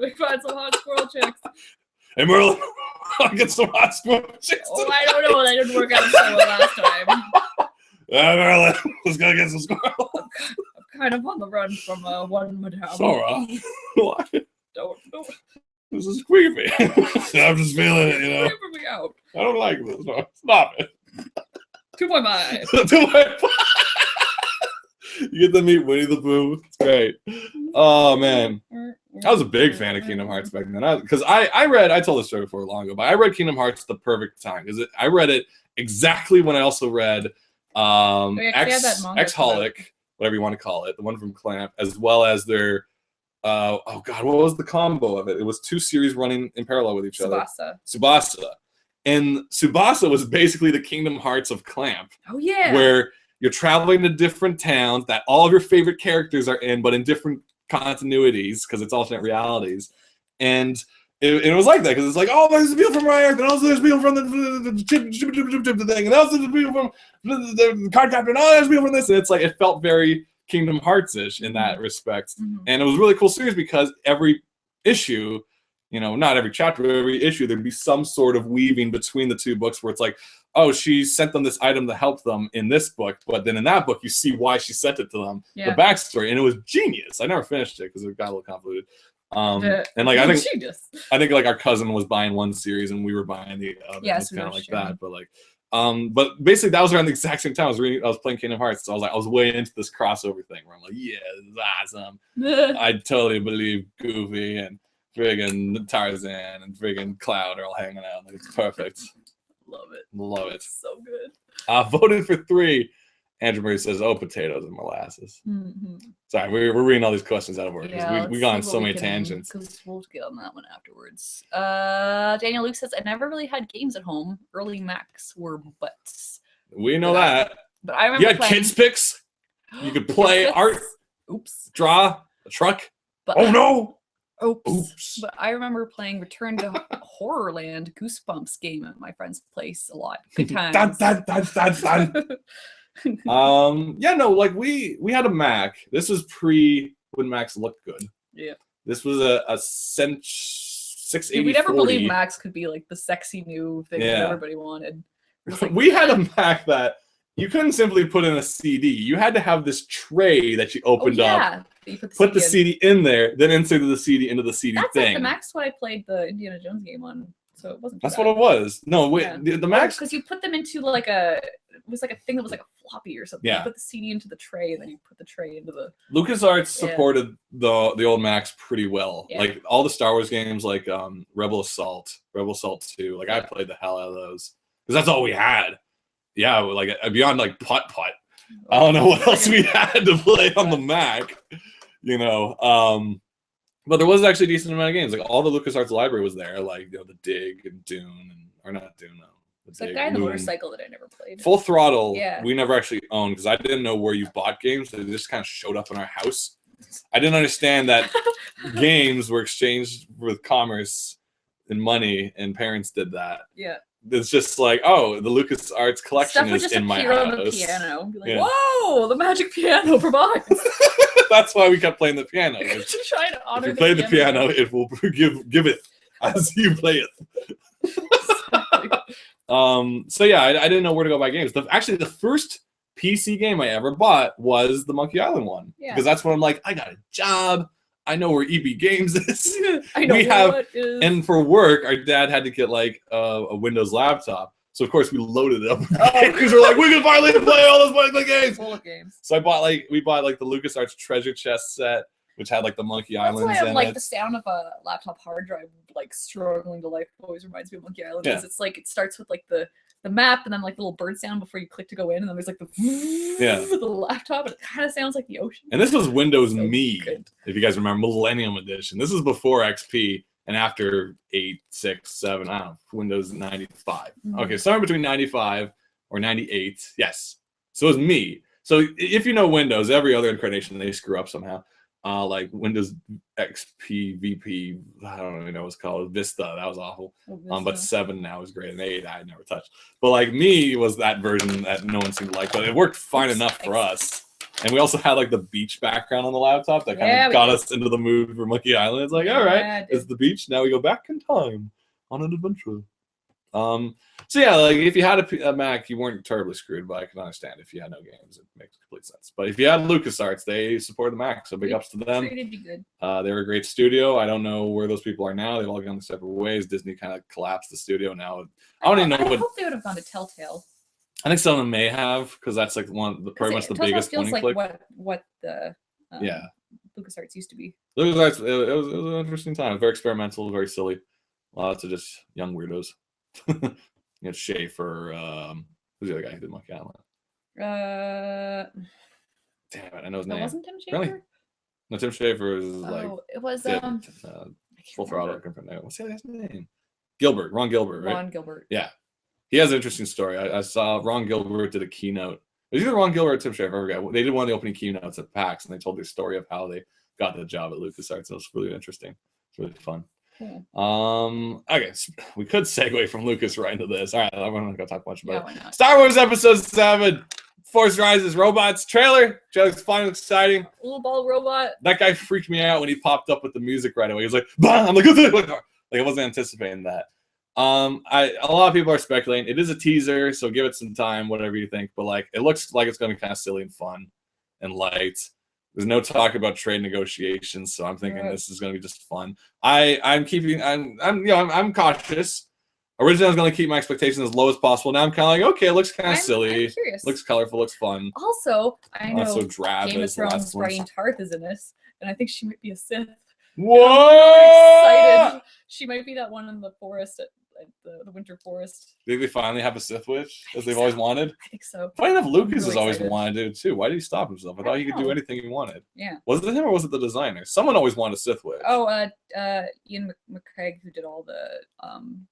We find some hot squirrel chicks. Hey Merlin, I get some hot squirrel chicks. Oh, I don't know. That didn't work out so well last time. Merlin, let's go get some squirrel. I'm kind of on the run from one madame. Sora, what? Don't. This is creepy. I'm just feeling it, you know. Creeping me out. I don't like this. No, stop it. 2.5. You get to meet Winnie the Pooh. It's great. Oh man, I was a big fan of Kingdom Hearts back then. Because I told this story before long ago, but I read Kingdom Hearts the perfect time because I read it exactly when I also read X-Holic, whatever you want to call it, the one from Clamp, as well as their oh god, what was the combo of it? It was 2 series running in parallel with each other. Tsubasa. And Tsubasa was basically the Kingdom Hearts of Clamp. Oh yeah. Where you're traveling to different towns that all of your favorite characters are in, but in different continuities because it's alternate realities. And it was like that because it's like, oh, there's people from my Earth, and also there's people from the chip thing, and also there's people from the card captain, and oh, there's people from this. And it's like it felt very Kingdom Hearts-ish in that respect. And it was a really cool series because every issue, you know, not every chapter, but every issue, there'd be some sort of weaving between the 2 books where it's like, oh, she sent them this item to help them in this book, but then in that book, you see why she sent it to them, the backstory, and it was genius. I never finished it because it got a little convoluted. And like I think like our cousin was buying one series and we were buying the other. Yeah, it's kind of like that, but like, but basically that was around the exact same time I was playing Kingdom Hearts, so I was way into this crossover thing where I'm like, yeah, this is awesome. I totally believe Goofy and friggin' Tarzan and friggin' Cloud are all hanging out. Like, it's perfect. Love it. So good. Voted for 3. Andrew Murray says, oh, potatoes and molasses. Sorry, we're reading all these questions out of order because we got on so many tangents. Because we'll get on that one afterwards. Daniel Luke says, I never really had games at home. Early Macs were butts. We know that. But I remember you had kids picks. You could play art. Oops. Draw a truck. But, oh no. Oops. But I remember playing Return to Horrorland Goosebumps game at my friend's place a lot. Good times. Yeah, no, like we had a Mac. This was pre when Macs looked good. Yeah. This was a 680. We never believed Macs could be like the sexy new thing that everybody wanted. Like, we had a Mac that you couldn't simply put in a CD. You had to have this tray that you opened up. You put the CD in there, then inserted the CD into the CD That's thing. Like the Mac's what I played the Indiana Jones game on, so it wasn't. That's what it was. No, wait, the Mac's because you put them into like it was like a thing that was like a floppy or something. Yeah. You put the CD into the tray, and then you put the tray into the. LucasArts supported the old Macs pretty well. Yeah. Like all the Star Wars games, like Rebel Assault 2. Like I played the hell out of those because that's all we had. Yeah, like beyond like putt-putt. I don't know what else we had to play on the Mac, you know. But there was actually a decent amount of games. Like all the LucasArts library was there, like you know, the Dig and Dune, or not Dune, no. It's that guy in the motorcycle that I never played. Full Throttle, we never actually owned because I didn't know where you bought games. They just kind of showed up in our house. I didn't understand that games were exchanged with commerce and money, and parents did that. Yeah. It's just like, oh, the LucasArts collection Stuff would is just in my appear on the house. piano. Be like, Yeah. whoa, the magic piano provides. That's why we kept playing the piano. If To try to honor you play the piano, it will give it as you play it. Exactly. So yeah, I didn't know where to go buy games. Actually, the first PC game I ever bought was the Monkey Island one. Yeah. Because that's when I'm like, I got a job. I know where EB Games is. I know We have- what is. And for work, our dad had to get like a Windows laptop. So of course we loaded it up because we're like, we can finally play all those Monkey games. Full of games. So we bought like the LucasArts treasure chest set, which had like the Monkey That's Islands why I'm in like it. the sound of a laptop hard drive like struggling to life always reminds me of Monkey Island. Yeah. Because it's like it starts with like the map and then like the little bird sound before you click to go in, and then there's like the with the laptop, and it kind of sounds like the ocean. And this was Windows So Me, good. if you guys remember, Millennium Edition. This is before XP and after 8, 6, 7, I don't know, Windows 95. Mhm. Okay, somewhere between 95 or 98. Yes. So it was Me. So if you know Windows, every other incarnation, they screw up somehow. Like Windows XP, VP, I don't even know what it's called. Vista, that was awful. But 7 now is great, and 8 I never touched. But like Me was that version that no one seemed to like, but it worked fine enough for us. And we also had like the beach background on the laptop that kind of got us into the mood for Monkey Island. It's like, all right, it's the beach. Now we go back in time on an adventure. So yeah, like if you had a Mac, you weren't terribly screwed, but I can understand if you had no games, it makes complete sense. But if you had LucasArts, they supported the Mac, so big ups to them. Treated you good. They were a great studio. I don't know where those people are now. They've all gone their separate ways. Disney kind of collapsed the studio now. I don't even know I what. hope they would have gone to Telltale. I think some of them may have, because that's like pretty much the biggest feels point and like click. what the Yeah. LucasArts used to be. LucasArts, it was an interesting time. Very experimental, very silly. Lots of just young weirdos. You know, Schaefer. Who's the other guy who did Monkey Island? Damn it, I know his That name. wasn't Tim Really? Schafer? No, Tim Schafer is like It was did, I can't Full Throttle. remember. What's the guy's name? Gilbert. Ron Gilbert, right? Ron Gilbert. Yeah. He has an interesting story. I saw Ron Gilbert did a keynote. It was either Ron Gilbert or Tim Schafer. I forget. They did one of the opening keynotes at PAX, and they told the story of how they got the job at LucasArts. It was really interesting. It's really fun. Cool. Okay, so we could segue from Lucas right into this. All right, I'm not gonna talk much about it. Why not? Star Wars Episode 7, Force Rises, robots trailer. Trailer's fun and exciting. Little ball robot. That guy freaked me out when he popped up with the music right away. He was like, bah! I'm like, like I wasn't anticipating that. A lot of people are speculating. It is a teaser, so give it some time, whatever you think. But like, it looks like it's gonna be kind of silly and fun and light. There's no talk about trade negotiations, so I'm thinking this is going to be just fun. I'm cautious. Originally, I was going to keep my expectations as low as possible. Now I'm kind of like, okay, it looks kind of silly. I'm curious. Looks colorful, looks fun. Also, I know Not so drab Game of as the last Thrones ones. Brian Tarth is in this, and I think she might be a Sith. Whoa! Excited. She might be that one in the forest at the Winter Forest. Did they finally have a Sith witch, as they've so. always wanted? I think so. Funny enough, Lucas really has always excited. wanted to too. Why did he stop himself? I thought he could do know. anything he wanted. Yeah. Was it him or was it the designer? Someone always wanted a Sith witch. Oh, Ian McCraig, who did all the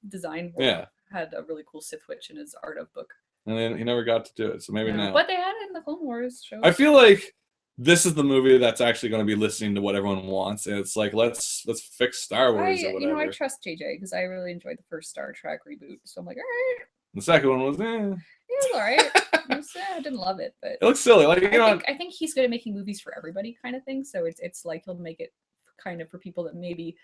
design work, Yeah. had a really cool Sith witch in his art of book. And then he never got to do it, so maybe now. But they had it in the Clone Wars show. I feel like this is the movie that's actually going to be listening to what everyone wants, and it's like let's fix Star Wars or whatever. I trust JJ because I really enjoyed the first Star Trek reboot. So I'm like, all right, The second one was, it was all right. I didn't love it, but it looks silly. Like I think he's good at making movies for everybody, kind of thing. So it's like he'll make it kind of for people that maybe.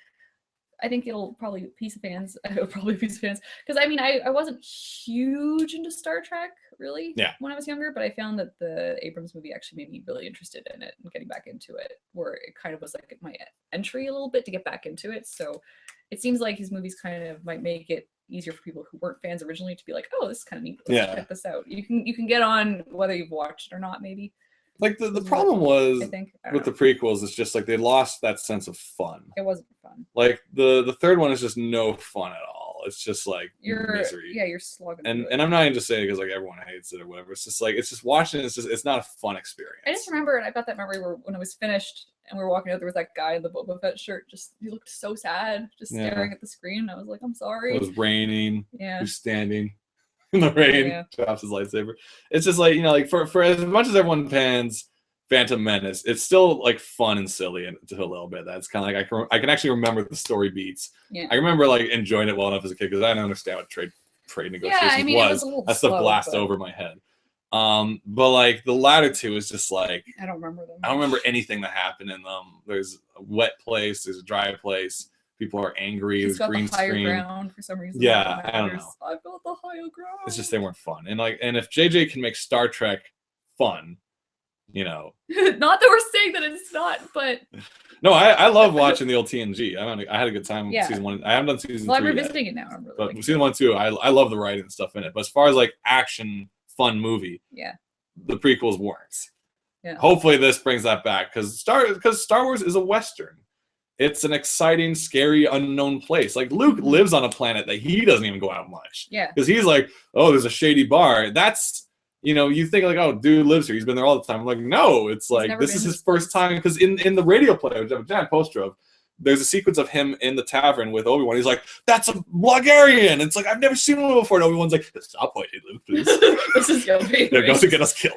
I think it'll probably appease fans. Because I mean, I wasn't huge into Star Trek really when I was younger, but I found that the Abrams movie actually made me really interested in it and getting back into it, where it kind of was like my entry a little bit to get back into it. So it seems like his movies kind of might make it easier for people who weren't fans originally to be like, oh, this is kind of neat. Let's check this out. You can get on whether you've watched it or not, maybe. Like the problem was I think with the prequels, it's just like they lost that sense of fun. it wasn't fun. Like the third one is just no fun at all. It's just like misery. You're slogging. through it. And I'm not even just saying it because like everyone hates it or whatever. It's just like it's just watching. It's not a fun experience. I just remember, and I got that memory where when it was finished and we were walking out, there was that guy in the Boba Fett shirt. He looked so sad, just staring at the screen. I was like, I'm sorry. It was raining. Yeah. He's standing in the rain, drops his lightsaber. It's just like, like for as much as everyone pans Phantom Menace. It's still like fun and silly and to a little bit. That's kind of like I can actually remember the story beats. Yeah. I remember like enjoying it well enough as a kid because I didn't understand what trade negotiations I mean, it was a little That stuff slow, blasted but- over my head. But like the latter two is just like I don't remember them. I don't remember anything that happened in them. There's a wet place, there's a dry place. People are angry. He's There's got green the higher screen. ground for some reason. Yeah, that I don't matters. know. I've got the higher ground. It's just they weren't fun. And if JJ can make Star Trek fun, you know. Not that we're saying that it's not, but No, I love watching the old TNG. I had a good time with Yeah. season 1. I haven't done season 3 I'm yet. revisiting it now. I'm really But liking season 1 too, I love the writing and stuff in it. But as far as like action, fun movie, Yeah. the prequels weren't. Yeah. Hopefully this brings that back because Star Wars is a Western. It's an exciting, scary, unknown place. Like Luke lives on a planet that he doesn't even go out much. Yeah. Because he's like, oh, there's a shady bar. That's, you know, you think like, oh, dude lives here. He's been there all the time. I'm like, no, it's like never this been is to his this first time. Because in the radio play, which I have a giant poster of, there's a sequence of him in the tavern with Obi-Wan. He's like, that's a Bulgarian. It's like, I've never seen one before. And Obi-Wan's like, stop pointing, Luke, please. This is gonna be. They're going to get us killed.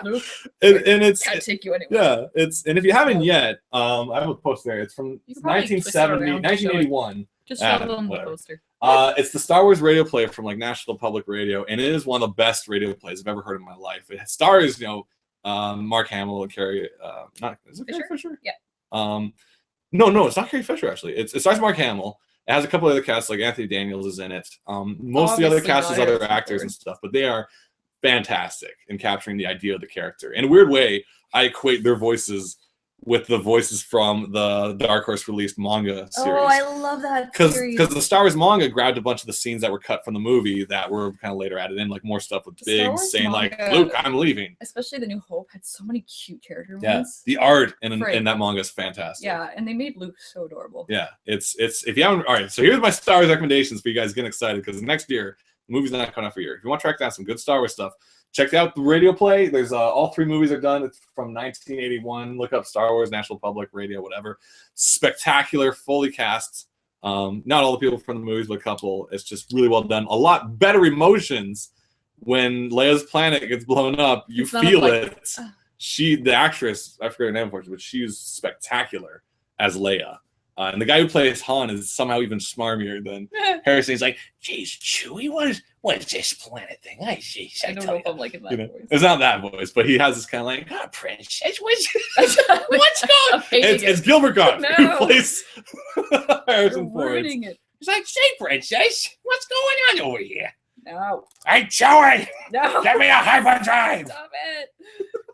Luke, and it's can't take you anywhere. yeah, and if you haven't yet, I have a poster there. It's from You can probably twist it 1970, around to show it. 1981. Just show them the whatever. poster. It's the Star Wars radio play from like National Public Radio, and it is one of the best radio plays I've ever heard in my life. It stars, you know, Mark Hamill and Carrie. Is it Carrie Fisher? Yeah. No, it's not Carrie Fisher actually. It stars Mark Hamill. It has a couple other casts, like Anthony Daniels is in it. Most of the other Obviously cast is not other Harrison actors Ford. and stuff, but they are fantastic in capturing the idea of the character. In a weird way, I equate their voices with the voices from the Dark Horse released manga series. Oh, I love that series. Because the Star Wars manga grabbed a bunch of the scenes that were cut from the movie that were kind of later added in, like more stuff with The Star Biggs Wars saying like, manga- Luke, I'm leaving. Especially the New Hope had so many cute character Yeah, moments. the art in Right. that manga is fantastic. Yeah, and they made Luke so adorable. Yeah, it's if you haven't, all right, so here's my Star Wars recommendations for you guys getting excited because next year the movie's not coming out for a year. If you want to track down some good Star Wars stuff, check out the radio play. There's all 3 movies are done. It's from 1981. Look up Star Wars, National Public Radio, whatever. Spectacular, fully cast. Not all the people from the movies, but a couple. It's just really well done. A lot better emotions when Leia's planet gets blown up. You It's not feel like- it. The actress, I forget her name, unfortunately, but she's spectacular as Leia. And the guy who plays Han is somehow even smarmier than Harrison. He's like, "Geez, Chewie, what is this planet thing? I I don't know if I'm liking that you know, voice. it's not that voice, but he has this kind of like, "Ah, princess, what's I'm going?" hating It's it. Gilbert Gottfried No. who plays You're Harrison Ford. ruining it. He's like, "Say, princess, what's going on over here?" No. Hey, Chewie, No. give me a hyperdrive. Stop it.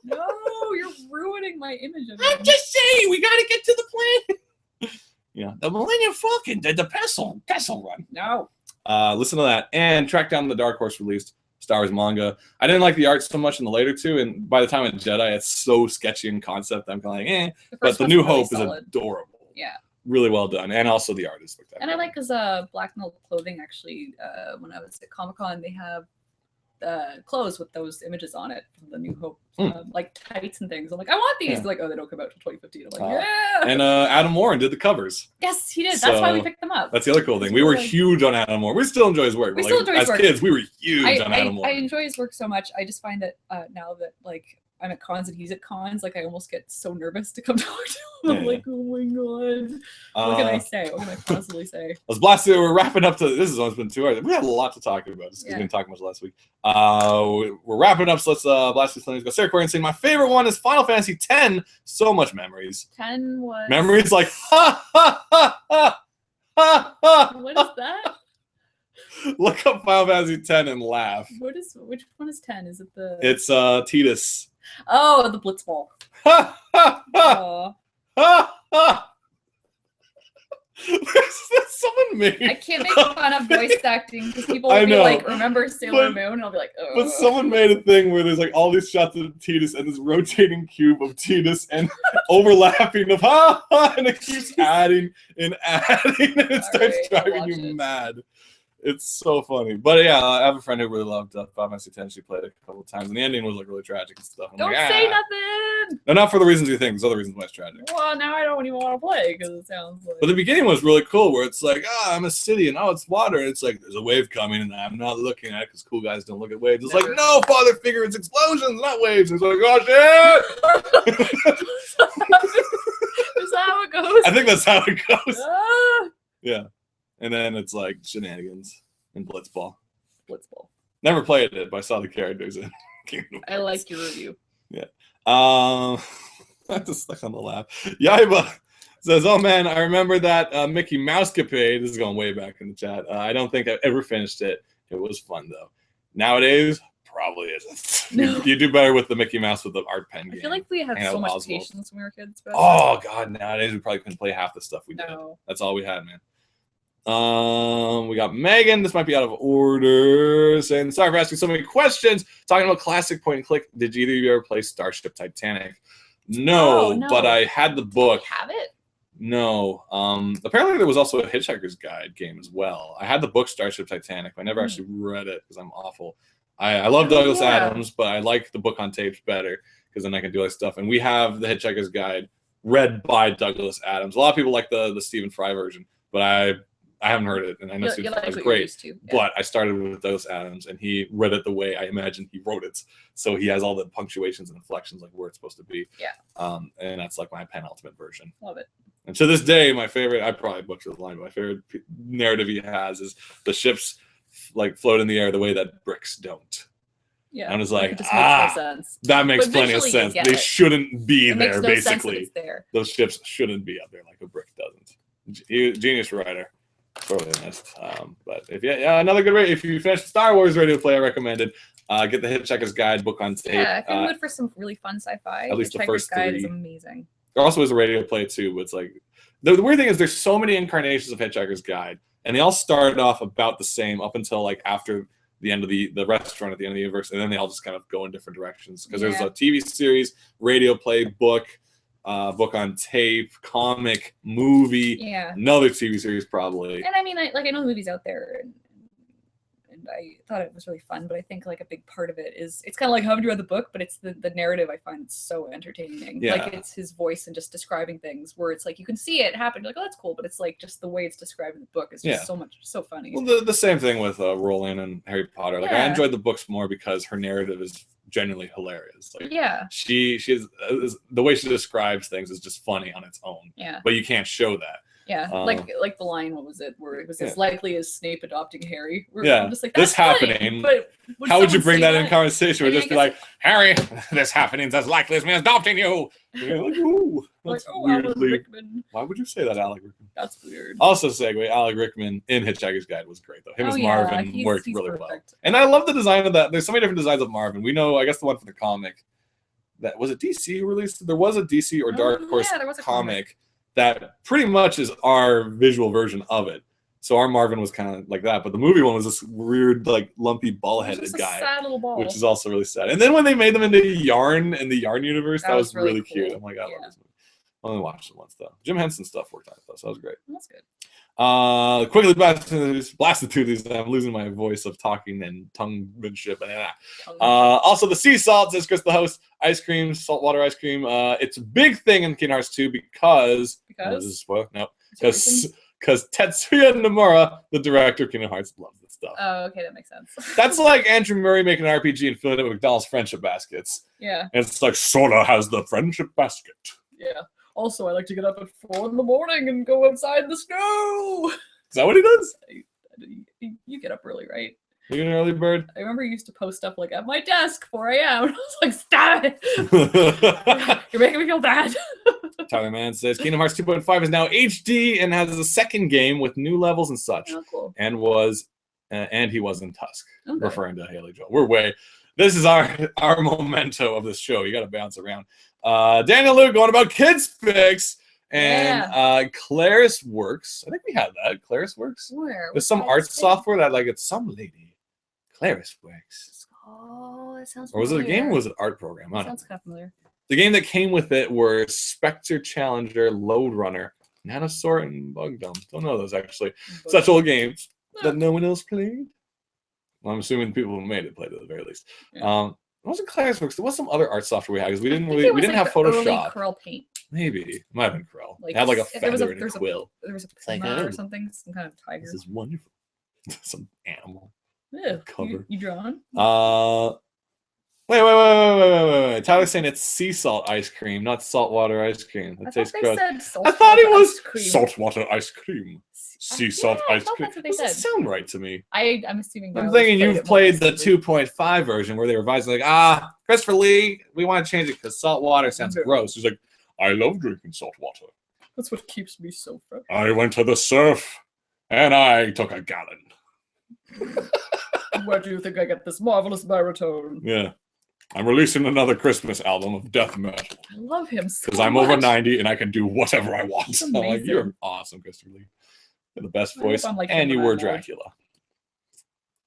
No, you're ruining my image of I'm him. just saying, we gotta get to the planet. Yeah, the Millennium Falcon did the Pestle Run. No. Listen to that and track down the Dark Horse released Star Wars manga. I didn't like the art so much in the later 2, and by the time of Jedi, it's so sketchy in concept. I'm kind of like, eh. But first the one's New really Hope solid. is adorable. Yeah. Really well done, and also the art is spectacular. And I like his black metal clothing actually. When I was at Comic-Con, they have clothes with those images on it from the New Hope, like tights and things. I'm like, I want these. Yeah. They're like, oh, they don't come out till 2015. I'm like, Uh, yeah. And Adam Warren did the covers. Yes, he did. That's why we So, picked them up. That's the other cool thing. We were huge on Adam Warren. We still enjoy his work. We but, still like, enjoy his as work. kids, we were huge on Adam I Warren. enjoy his work so much. I just find that now that like I'm at cons and he's at cons, like I almost get so nervous to come talk to him. I'm Yeah. like, oh my god, what can I say? What can I possibly say? Let's blast it. We're wrapping up to this. Has almost been 2 hours. We had a lot to talk about just because Yeah. we didn't talk much last week. We're wrapping up, so let's blast these things. Go. Sarah Corey saying my favorite one is Final Fantasy X. So much memories. 10 was Memories like ha ha ha ha ha ha. What is that? Look up Final Fantasy X and laugh. Which one is 10? Is it the It's Tidus. Oh, the Blitzball. Ha ha ha Oh, ha ha. Someone made. I can't make fun of voice acting because people I will be know, like, remember Sailor but- Moon? And I'll be like, oh. But someone made a thing where there's like all these shots of Tidus and this rotating cube of Tidus and overlapping of ha ha, and it keeps adding and adding, and it starts Alright, I'll driving you watch it. mad. It's so funny. But yeah, I have a friend who really loved Final Fantasy X. She played it a couple of times, and the ending was like really tragic and stuff. I'm Don't like, say nothing. No, not for the reasons you think. There's other reasons why it's tragic. Well, now I don't even want to play because it sounds like. But the beginning was really cool, where it's like, I'm a city, and it's water, and it's like there's a wave coming, and I'm not looking at it because cool guys don't look at waves. It's like, no, father figure, it's explosions, not waves. It's like, oh shit! Is that how it goes? I think that's how it goes. Ah! Yeah, and then it's like Shenanigans and Blitzball. Blitzball. Never played it, but I saw the characters in Kingdom Hearts. I like your review. Yeah. I just stuck on the laugh. Yaiba says, "Oh man, I remember that Mickey Mousecapade." This is going way back in the chat. I don't think I ever finished it. It was fun though. Nowadays, probably isn't. No. You do better with the Mickey Mouse with the art pen game. I feel like we had Hang out so with much Oswald. patience when we were kids. Oh god, nowadays we probably couldn't play half the stuff we did. No. That's all we had, man. We got Megan. This might be out of order. Saying, sorry for asking so many questions. Talking about classic point and click. Did either of you ever play Starship Titanic? No, No. but I had the book. We have it? No. Apparently there was also a Hitchhiker's Guide game as well. I had the book Starship Titanic, but I never actually read it because I'm awful. I love Douglas Adams, but I like the book on tapes better because then I can do like stuff. And we have the Hitchhiker's Guide read by Douglas Adams. A lot of people like the Stephen Fry version, but I haven't heard it, and I know Stephen Fry is great. Yeah. But I started with Douglas Adams, and he read it the way I imagine he wrote it. So he has all the punctuations and inflections like where it's supposed to be. Yeah. And that's like my penultimate version. Love it. And to this day, my favorite, I probably butchered the line, but my favorite narrative he has is the ships like float in the air the way that bricks don't. Yeah. I'm just like, it just makes no sense. That makes But plenty of visually, sense. They shouldn't be It there, makes no sense that basically. it's there. Those ships shouldn't be up there like a brick doesn't. Genius writer. Totally honest. But if another good if you finish Star Wars Ready to Play, I recommend it. Get the Hitchhiker's Guide book on tape. Yeah, if you're good for some really fun sci-fi, at least the Hitchhiker's first Guide three. is amazing. There also is a Radio Play too, but it's like the weird thing is there's so many incarnations of Hitchhiker's Guide, and they all started off about the same up until like after the end of the restaurant at the end of the universe, and then they all just kind of go in different directions because there's a TV series, Radio Play, book book on tape, comic, movie, another TV series probably. And I mean, I know the movie's out there, and I thought it was really fun, but I think like a big part of it is it's kind of like having to read the book, but it's the narrative. I find it's so entertaining. Yeah. Like it's his voice and just describing things where it's like you can see it happen. You're like, oh, that's cool, but it's like just the way it's described in the book is just so funny. Well, the same thing with Rowling and Harry Potter. Like I enjoyed the books more because her narrative is genuinely hilarious. Like she is the way she describes things is just funny on its own. Yeah. But you can't show that. Yeah, like the line, what was it, where it was as likely as Snape adopting Harry. I'm just like, this funny, happening. But how would you bring that in conversation? Would just be like, Harry, this happening is as likely as me adopting you. You're like, ooh, that's Alan Rickman. Why would you say that, Alec Rickman? That's weird. Also, segue, Alec Rickman in Hitchhiker's Guide was great though. Him as Marvin worked really perfect. well, and I love the design of that. There's so many different designs of Marvin. We know, I guess, the one for the comic. That was it. DC who released. There was a DC or Dark Horse comic that pretty much is our visual version of it. So our Marvin was kind of like that, but the movie one was this weird, like lumpy, ball-headed guy, sad little ball. which is also really sad. And then when they made them into Yarn in the Yarn universe, that was really cool. Cute. I'm like, I love this movie. I only watched it once though. Jim Henson stuff worked on it though, so that was great. That's good. Quickly blasted through these. I'm losing my voice of talking and tonguemanship. Also, the sea salt, says Chris the host. Ice cream, saltwater ice cream. It's a big thing in Kingdom Hearts 2 because this is a spoiler? No. Because Tetsuya Nomura, the director of Kingdom Hearts, loves this stuff. Oh, okay, that makes sense. That's like Andrew Murray making an RPG and filling it with McDonald's friendship baskets. Yeah. And it's like Sora has the friendship basket. Yeah. Also, I like to get up at 4 a.m. and go outside in the snow. Is that what he does? You get up early, right? You're an early bird? I remember you used to post stuff like, at my desk, 4 a.m. And I was like, stop it. You're making me feel bad. Tyler Mann says Kingdom Hearts 2.5 is now HD and has a second game with new levels and such. Oh, cool. And he was in Tusk, referring to Haley Joel. This is our memento of this show. You got to bounce around. Daniel Luke going about Kids Fix and Claris Works. I think we had that. Claris Works. Where? There's some art software that like it's some lady. Claris Works. Oh, that sounds. Or was it a game? Or was it an art program? That sounds kind of familiar. The game that came with it were Spectre Challenger, Load Runner, Nanosaur, and Bug Dump. Don't know those actually. Such old games. that no one else played. Well, I'm assuming people who made it played it at the very least. Yeah. It wasn't Classworks. There was some other art software we had because we didn't I think we didn't have the early Photoshop. Curl paint. Maybe it might have been Krell. Like, It had like a if there was feather and a quill. There was a like, puma oh, or something, some kind of tiger. This is wonderful. Some animal. Yeah, cover. You drawn? Wait. Tyler's saying it's sea salt ice cream, not saltwater ice cream. That tastes gross. Said I thought it was cream. saltwater ice cream. Sea salt ice cream. That's what they Doesn't said. sound right to me. I'm assuming. I'm thinking you've played the 2.5 version where they revised like, Christopher Lee, we want to change it because salt water sounds gross. He's like, I love drinking salt water. That's what keeps me so fresh. I went to the surf and I took a gallon. Where do you think I get this marvelous baritone? Yeah. I'm releasing another Christmas album of death metal. I love him so because I'm over 90 and I can do whatever I want. That's I'm like, amazing. you're awesome, Christopher Lee. You're the best I hope voice, I'm like and him you when were I'm old. Dracula.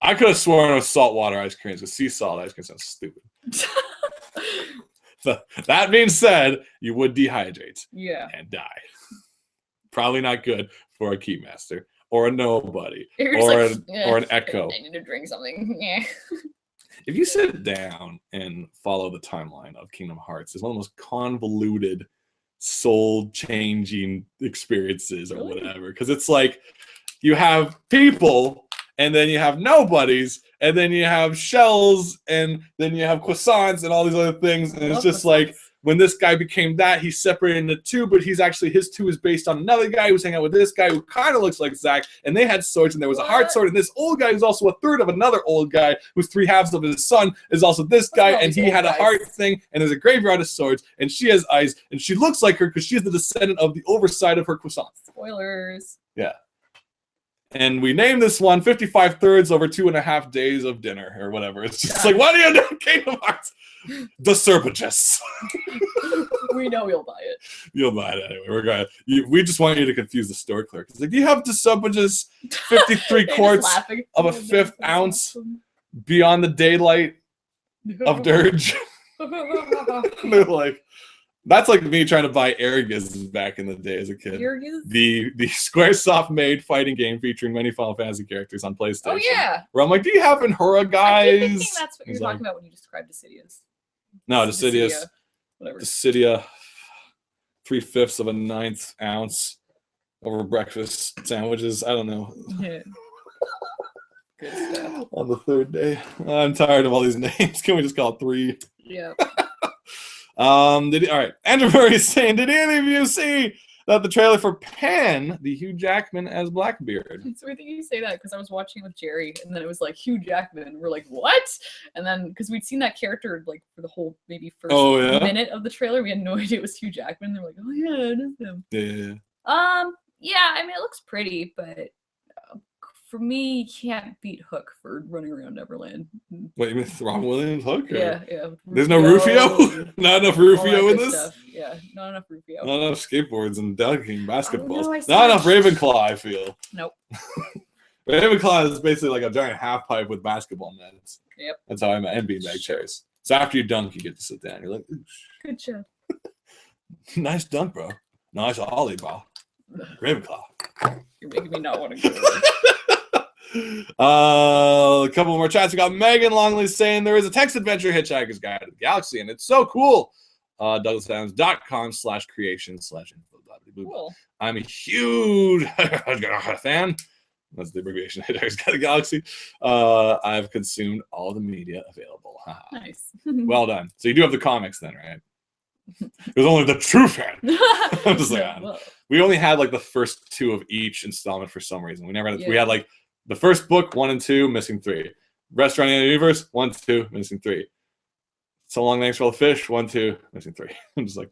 I could have sworn it was saltwater ice cream, because sea salt ice cream sounds stupid. So, that being said, you would dehydrate Yeah. and die. Probably not good for a keymaster or a nobody You're or just or an echo. I need to drink something. Yeah. If you sit down and follow the timeline of Kingdom Hearts, it's one of the most convoluted, soul-changing experiences or Really? whatever. Because it's like you have people, and then you have nobodies, and then you have shells, and then you have croissants and all these other things. And it's just like when this guy became that, he's separated into two, but he's actually, his two is based on another guy who's hanging out with this guy who kind of looks like Zack, and they had swords, and there was a heart sword, and this old guy who's also a third of another old guy who's three halves of his son is also this guy, and he had a heart thing, and there's a graveyard of swords, and she has eyes, and she looks like her because she's the descendant of the overside of her croissant. Spoilers. Yeah. And we named this one 55 thirds over 2.5 days of dinner or whatever. It's just like, what do you do, Kingdom Hearts? The Serpagus. We know you'll buy it. You'll buy it anyway. We're gonna. We just want you to confuse the store clerk. It's like, do you have the Serpagus 53 quarts of a fifth ounce beyond the daylight of dirge? They're like, that's like me trying to buy Argus back in the day as a kid. The Squaresoft made fighting game featuring many Final Fantasy characters on PlayStation. Oh yeah. Where I'm like, do you have Enhura guys? I keep thinking that's what you're talking about when you described Dissidia's. No, Dissidia. Whatever. Dissidia, 3/5 of a 1/9 ounce over breakfast sandwiches. I don't know. Yeah. Good stuff. On the third day. I'm tired of all these names. Can we just call it 3? Yeah. All right. Andrew Murray is saying, did any of you see that the trailer for Pan, the Hugh Jackman as Blackbeard? It's weird that you say that because I was watching it with Jerry and then it was like Hugh Jackman. And we're like, what? And then because we'd seen that character like for the whole maybe first minute of the trailer, we had no idea it was Hugh Jackman. They're like, oh yeah, it is him. Yeah. Yeah, I mean it looks pretty, but for me, you can't beat Hook for running around Neverland. What, you mean Ron Williams Hook? Or? Yeah. There's no Rufio? Not enough Rufio in this? Stuff. Yeah, not enough Rufio. Not enough skateboards and dunking basketballs. No, not enough Ravenclaw, I feel. Nope. Ravenclaw is basically like a giant half pipe with basketball nets. Yep. That's how I met. And beanbag chairs. So after you dunk, you get to sit down. You're like, ooh. Good job. Nice dunk, bro. Nice ollie ball. Ravenclaw. You're making me not want to go. A couple more chats. We got Megan Longley saying there is a text adventure Hitchhiker's Guide to the Galaxy, and it's so cool. DouglasAdams.com/creation/info. Cool. I'm a huge fan. That's the abbreviation. Hitchhiker's Guide to the Galaxy. I've consumed all the media available. Nice. Well done. So you do have the comics then, right? It was only the true fan. I'm just like, we only had like the first 2 of each installment for some reason. We never had. We had like the first book 1 and 2, missing 3. Restaurant in the Universe 1, 2, missing 3. So Long Thanks for All the Fish 1, 2, missing 3. I'm just like,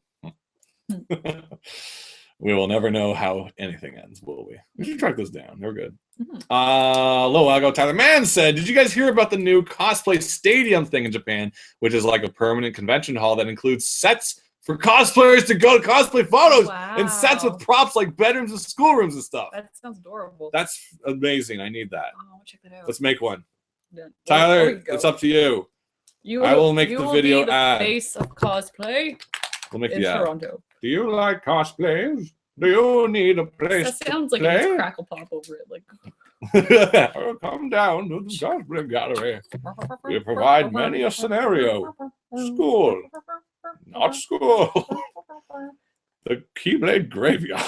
we will never know how anything ends, will we? We should track those down. They're good. Lowago Tyler Mann said, did you guys hear about the new cosplay stadium thing in Japan, which is like a permanent convention hall that includes sets for cosplayers to go to cosplay photos and sets with props like bedrooms and schoolrooms and stuff? That sounds adorable. That's amazing. I need that. Oh, check that out. Let's make one. Yeah. Tyler, it's up to you. I will make the video be the ad. face of cosplay We'll make in the ad. Toronto. Do you like cosplays? Do you need a place That sounds like to it play? needs crackle pop over it. Like Oh, come down to the Goblin Gallery. We provide many a scenario. School, not school. The Keyblade Graveyard.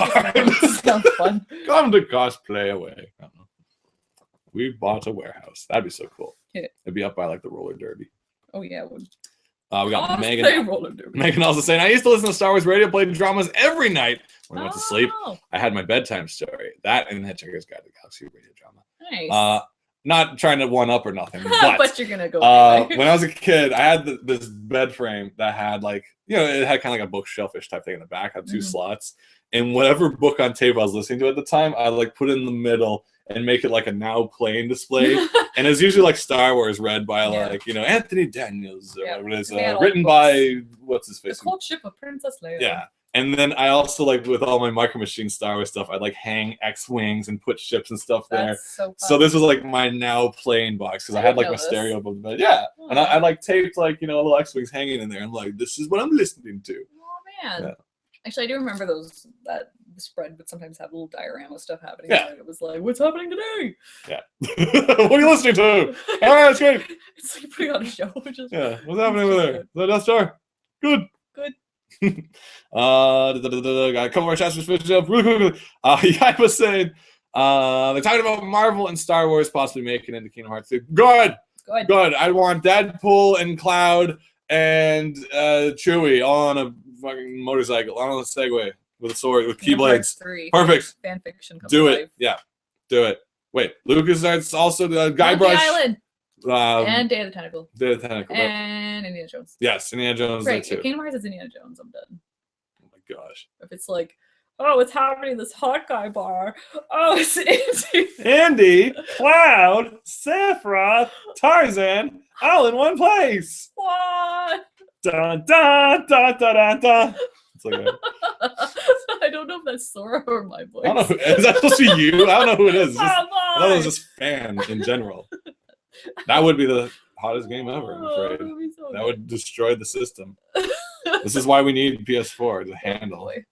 Sounds fun. Come to cosplay away. I don't know. We bought a warehouse. That'd be so cool. Yeah. It'd be up by like the roller derby. Oh yeah, it would. We got Cosplay Megan. roller derby. Megan also saying, I used to listen to Star Wars radio play dramas every night when I went to sleep. Oh, I had my bedtime story. That and Hitchhiker's Guide to the Galaxy radio drama. nice. Not trying to one up or nothing, but but you're gonna go. Anyway. when I was a kid, I had this bed frame that had like, it had kind of like a bookshelfish type thing in the back, had two slots. And whatever book on tape I was listening to at the time, I like put it in the middle and make it like a now playing display. And it's usually like Star Wars read by like, Anthony Daniels or whatever it is, written by, what's his face? The Courtship of Princess Leia. Yeah. And then I also, like, with all my Micro Machine Star Wars stuff, I'd, like, hang X-Wings and put ships and stuff there. That's so fun. So this was, like, my now playing box, because I had, like, my stereo above the bed. Yeah. Oh. And I, like, taped, like, little X-Wings hanging in there. I'm like, this is what I'm listening to. Oh, man. Yeah. Actually, I do remember that the spread would sometimes have little diorama stuff happening. Yeah. It was like, what's happening today? Yeah. What are you listening to? All right, that's great. It's like putting on a show. Which is Yeah. What's happening over there? Is that Death Star? Good. Good. Got a couple more chats to finish up really quickly. I was saying they're talking about Marvel and Star Wars possibly making it into Kingdom Hearts 2. Good. I want Deadpool and Cloud and Chewie all on a fucking motorcycle, on a Segway with a sword with keyblades. Perfect. Fan fiction. Do it. Yeah. Do it. Wait, Lucas also the Guybrush. Monkey Island. And Day of the Tentacle. Day of the Tentacle. And Indiana Jones. Yes, Indiana Jones. Right. Too. If Kingdom Hearts is Indiana Jones, I'm done. Oh my gosh. If it's like, oh, what's happening in this hot guy bar? Oh, it's Andy. Andy, Cloud, Sephiroth, Tarzan, all in one place. What? Dun dun dun dun dun dun. It's like I don't know if that's Sora or my voice. I don't know. Is that supposed to be you? I don't know who it is. It's just, Come I thought it was on. just fan in general. That would be the hottest game ever, I'm afraid. That'd be so That good. would destroy the system. This is why we need PS4 to handle. Boy.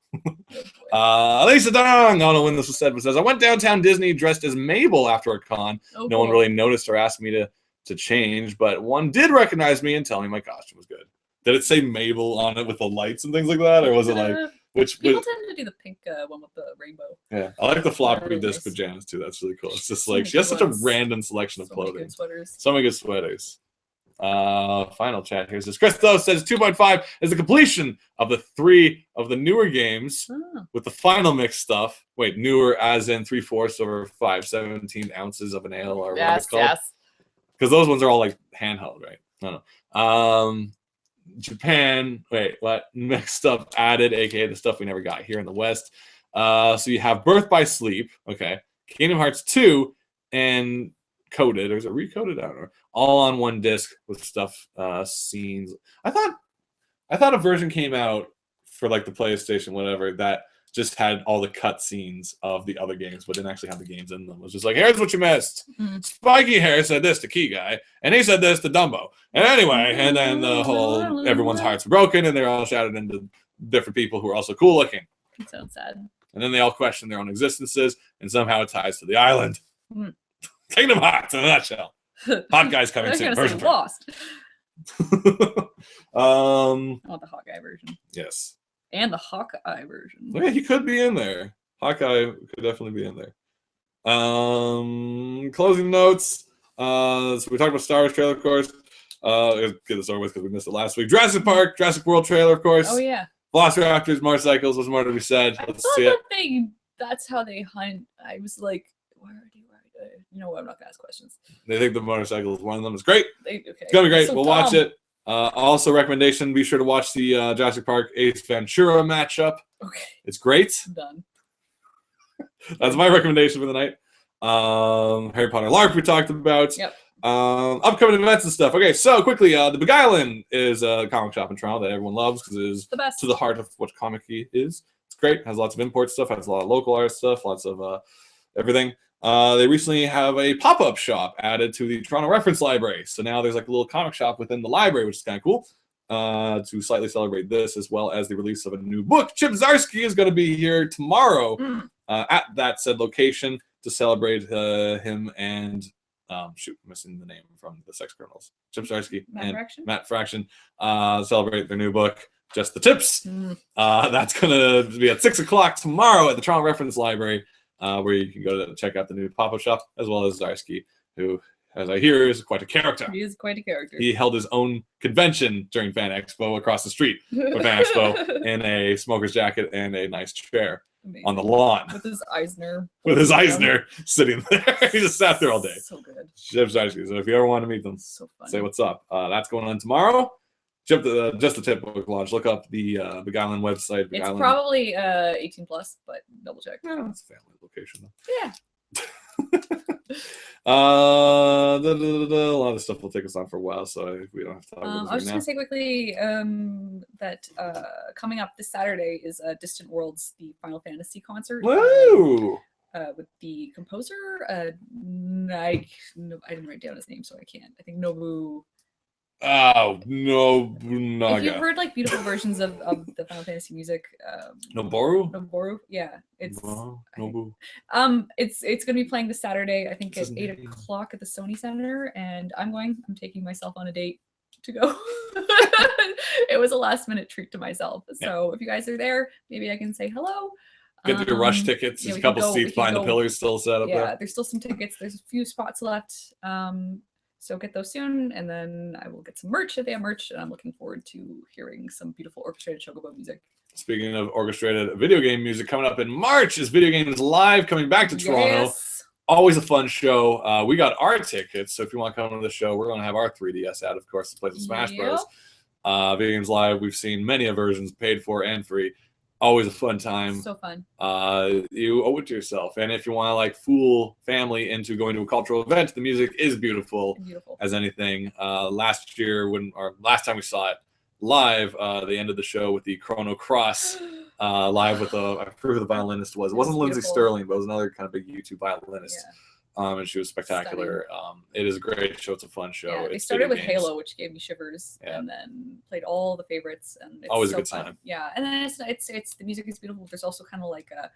Oh, boy. Lisa Dong, I don't know when this was said, but says, I went downtown Disney dressed as Mabel after a con. Oh, No one boy. really noticed or asked me to change, but one did recognize me and tell me my costume was good. Did it say Mabel on it with the lights and things like that? Or was it like, which People tend to do the pink one with the rainbow. yeah, I like the floppy really disc nice. pajamas too. That's really cool. It's just So like, many she has good such a ones. random selection of So many clothing. good sweaters. So many good sweaters. Final chat here says Christo says 2.5 is the completion of the 3 of the newer games Oh. with the final mix stuff. Wait, newer as in 3/4 or 5/17 ounces of an ale or whatever it's called. Because those ones are all like handheld, right? No. Japan, wait, what? Mixed stuff added, aka the stuff we never got here in the West. So you have Birth by Sleep, okay, Kingdom Hearts 2, and Coded, or is it Recoded? I don't know. All on one disc with stuff, scenes. I thought a version came out for like the PlayStation, whatever, that just had all the cut scenes of the other games, but didn't actually have the games in them. It was just like, here's what you missed. Spiky Hair said this to Key Guy, and he said this to Dumbo. And anyway, and then the whole everyone's hearts were broken, and they're all shouted into different people who are also cool looking. It sounds sad. And then they all question their own existences, and somehow it ties to the island. Mm. Kingdom Hearts in a nutshell. Hot Guys coming I was soon. gonna say Version Lost. I um. want the Hawkeye version. Yes. And the Hawkeye version. Yeah, he could be in there. Hawkeye could definitely be in there. Closing notes. So we talked about Star Wars trailer, of course. Let's get this over with because we missed it last week. Jurassic Park, Jurassic World trailer, of course. Oh yeah. Velociraptors, motorcycles. What's more to be said? I Let's thought see it. that that's how they hunt. I was like, where are you? You know what? I'm not gonna ask questions. They think the motorcycle is one of them. It's great. Okay. It's gonna be great. So we'll watch dumb. it. Also, recommendation: be sure to watch the Jurassic Park Ace Ventura matchup. Okay. It's great. I'm done. That's my recommendation for the night. Harry Potter LARP we talked about. Yep. Upcoming events and stuff. Okay, so quickly, the Beguiling is a comic shop in Toronto that everyone loves because it is The best. to the heart of what comic-y is. It's great. Has lots of import stuff. Has a lot of local art stuff. Lots of everything. They recently have a pop-up shop added to the Toronto Reference Library. So now there's like a little comic shop within the library, which is kind of cool. To slightly celebrate this, as well as the release of a new book. Chip Zdarsky is going to be here tomorrow at that said location to celebrate him and shoot, I'm missing the name from the Sex Criminals. Chip Zdarsky and Matt Fraction celebrate their new book, Just the Tips. That's gonna be at 6:00 tomorrow at the Toronto Reference Library, where you can go to check out the new pop-up shop, as well as Zdarsky, who, as I hear, is quite a character. He is quite a character. He held his own convention during Fan Expo across the street from Fan Expo in a smoker's jacket and a nice chair. Amazing. On the lawn with his Eisner. Sitting there. He just sat there all day. So good. Chip Zdarsky. So if you ever want to meet them, say what's up. That's going on tomorrow. Just the Tip book launch. Look up the Beguiling website. It's probably 18+, but double check. Yeah, it's a family location though. Yeah. A lot of stuff will take us on for a while, so we don't have to talk about this I was just going to say quickly that coming up this Saturday is Distant Worlds, the Final Fantasy concert. Woo! With the composer. I didn't write down his name, so I can't. I think Nobu. Oh, Nobunaga. If you've heard like beautiful versions of the Final Fantasy music, Noboru, yeah, it's Nobu. It's gonna be playing this Saturday, I think at 8:00 at the Sony Center, and I'm taking myself on a date to go. It was a last minute treat to myself, so if you guys are there, maybe I can say hello. Get your rush tickets. There's a couple seats behind the pillars still set up there. Yeah, there's still some tickets. There's a few spots left. So get those soon, and then I will get some merch if they have merch, and I'm looking forward to hearing some beautiful orchestrated chocobo music. Speaking of orchestrated video game music, coming up in March is Video Games Live coming back to Toronto. Yes. Always a fun show. We got our tickets, so if you want to come to the show, we're going to have our 3DS out, of course, to play some Smash Bros. Video Games Live, we've seen many versions, paid for and free. Always a fun time. So fun. You owe it to yourself. And if you want to like fool family into going to a cultural event, the music is beautiful as anything. Last time we saw it live, they ended the show with the Chrono Cross live with I forget who the violinist was. It wasn't Lindsay Sterling, but it was another kind of big YouTube violinist. Yeah. And she was spectacular. It is a great show. It's a fun show. Yeah, they started with Halo, which gave me shivers, and then played all the favorites, and it's always so a good fun. time. Yeah, and then it's the music is beautiful. There's also kind of like a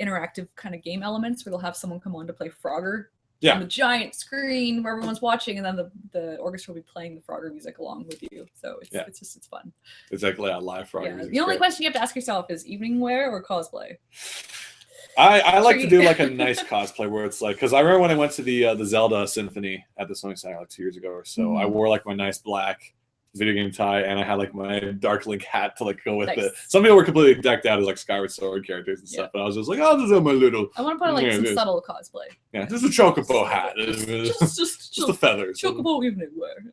interactive kind of game elements where they'll have someone come on to play Frogger on the giant screen where everyone's watching, and then the orchestra will be playing the Frogger music along with you. So it's fun. It's like live Frogger music. The only question you have to ask yourself is evening wear or cosplay. I like to do like a nice cosplay where it's like, because I remember when I went to the Zelda Symphony at the Sony Center like 2 years ago or so, I wore like my nice black video game tie, and I had like my Dark Link hat to like go with it. Some people were completely decked out as like Skyward Sword characters and stuff, but I was just like, I'll just have my little. I want to put like some subtle cosplay. Yeah, just a chocobo hat. just the feathers. Chocobo evening wear.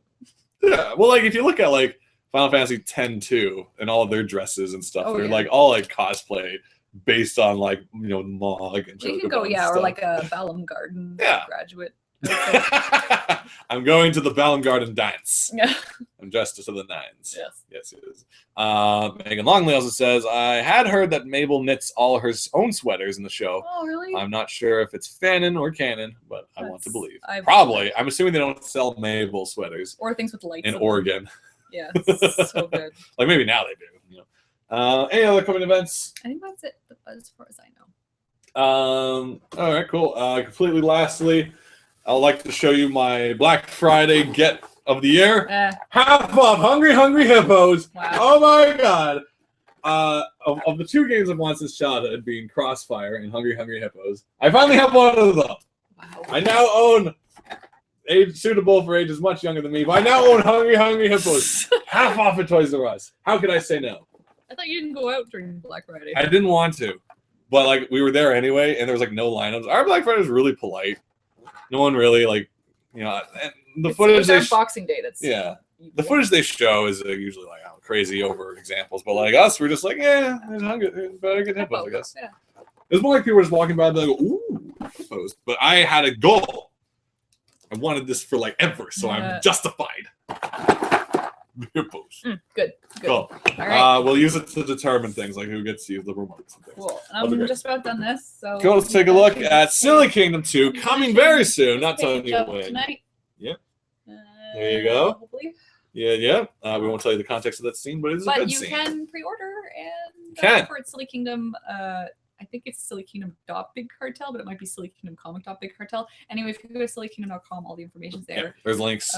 Yeah, well, like if you look at like Final Fantasy X-2 and all of their dresses and stuff, they're like all like cosplay. Based on like Mog and you can go or like a Balam Garden graduate. I'm going to the Balam Garden dance. Yeah, I'm dressed to the nines. Yes it is. Megan Longley also says, I had heard that Mabel knits all her own sweaters in the show. Oh, really? I'm not sure if it's fanon or canon, but I want to believe. Probably. I'm assuming they don't sell Mabel sweaters or things with lights in Oregon. Yeah, so good. Like maybe now they do. Any other coming events? I think that's it, as far as I know. All right, cool. Completely lastly, I'd like to show you my Black Friday get of the year. Hufflepuff, Hungry Hippos. Wow. Oh my god. Of the two games I've wanted since childhood, being Crossfire and Hungry Hippos, I finally have one of them. Wow. I now own age suitable for ages much younger than me, but I now own Hungry Hippos. Half off at Toys R Us. How could I say no? I thought you didn't go out during Black Friday. I didn't want to, but like we were there anyway, and there was like no lineups. Our Black Friday was really polite. No one really like, the footage. It's Boxing Day. That's the footage they show is usually like crazy over examples, but like us, we're just like, there's better get hippos, I guess. Yeah. It's more like people were just walking by and they go, ooh, hippos. But I had a goal. I wanted this for like ever, so I'm justified. Hippos. Good. Cool. All right. We'll use it to determine things like who gets to use the remotes and things. Cool. I'm just about done this. So go, let's take a look at Silly Kingdom 2 coming very soon. Not telling you when. Tonight. Yep. There you go. Hopefully. Yeah. We won't tell you the context of that scene, but it's a good scene. But you can pre-order and for Silly Kingdom I think it's Silly Kingdom.Big Cartel, but it might be Silly Kingdom Comic.Big Cartel. Anyway, if you go to sillykingdom.com, all the information's there. Yeah, there's links.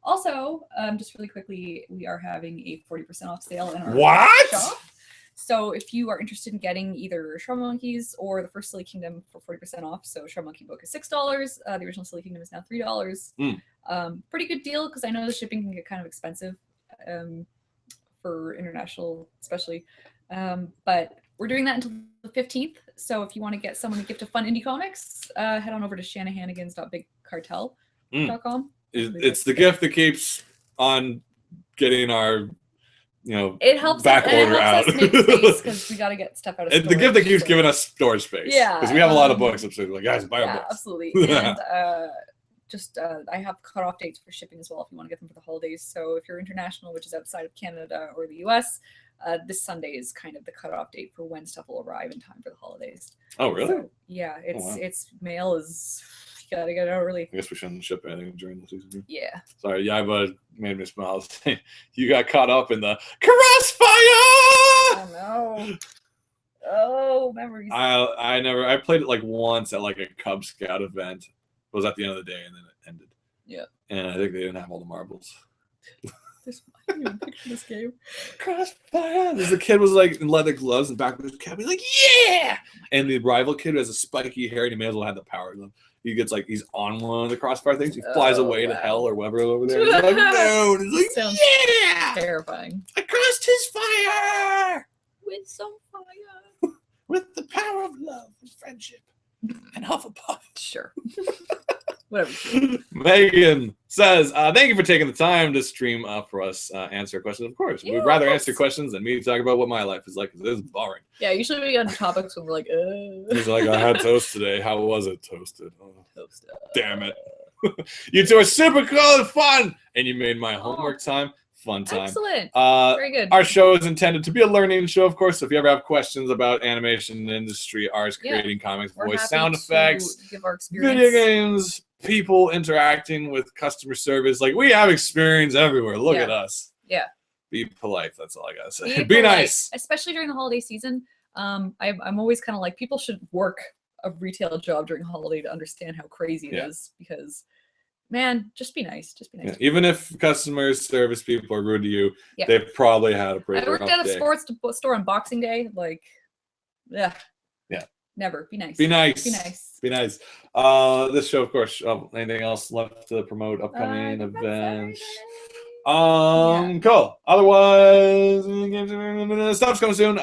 Also, just really quickly, we are having a 40% off sale in our What? shop. So if you are interested in getting either Shrub Monkeys or the first Silly Kingdom for 40% off, so Shrub Monkey book is $6. The original Silly Kingdom is now $3. Pretty good deal because I know the shipping can get kind of expensive for international, especially. But we're doing that until the 15th. So if you want to get someone a gift of fun indie comics, head on over to Shanahanigans.bigcartel.com. It's the gift that keeps on getting our, it helps back us, order it helps out. us make space because we got to get stuff out of storage. The gift that keeps giving us storage space. Yeah, because we have a lot of books upstairs. Like, guys, buy our books. Absolutely. And I have cutoff dates for shipping as well if you want to get them for the holidays. So if you're international, which is outside of Canada or the US, this Sunday is kind of the cutoff date for when stuff will arrive in time for the holidays. Oh, really? So, yeah, it's mail is, you gotta get it out early. I guess we shouldn't ship anything during the season. Yeah. Sorry, Yaiba made me smile. You got caught up in the crossfire. Oh no. Oh, memories. I played it like once at like a Cub Scout event. It was at the end of the day and then it ended. Yeah. And I think they didn't have all the marbles. I didn't even picture this game. Crossfire. The kid was like in leather gloves and back with his cap. He's like, yeah. And the rival kid who has a spiky hair and he may as well have the power glove. He gets like, he's on one of the crossfire things. He flies away to hell or whatever over there. He's like, no. And he's like, Sounds yeah. terrifying. I crossed his fire. With some fire. With the power of love and friendship. And Hufflepuff. Sure. Whatever. Megan says, thank you for taking the time to stream for us, answer questions. Of course. Yeah, We'd rather answer questions than me talk about what my life is like, because it is boring. Yeah, usually we get on topics when we're like, He's like, I had toast today. How was it toasted? Oh, toast. Damn it. You two are super cool and fun. And you made my homework time fun time. Excellent. Very good. Our show is intended to be a learning show, of course. So if you ever have questions about animation industry, arts, creating comics, We're voice, happy sound to effects, give our experience. video games, people interacting with customer service, like we have experience everywhere. Look at us. Yeah. Be polite. That's all I gotta say. Be Be polite, nice. especially during the holiday season. I'm always kind of like, people should work a retail job during holiday to understand how crazy it is, because man, just be nice. Just be nice. Yeah. Even if customer service people are rude to you, they've probably had a pretty rough day. I worked at a sports store on Boxing Day. Like, yeah. Never. Be nice. Be nice. Be nice. Be nice. This show, of course. Anything else left to promote upcoming events? Cool. Otherwise, stuff's coming soon.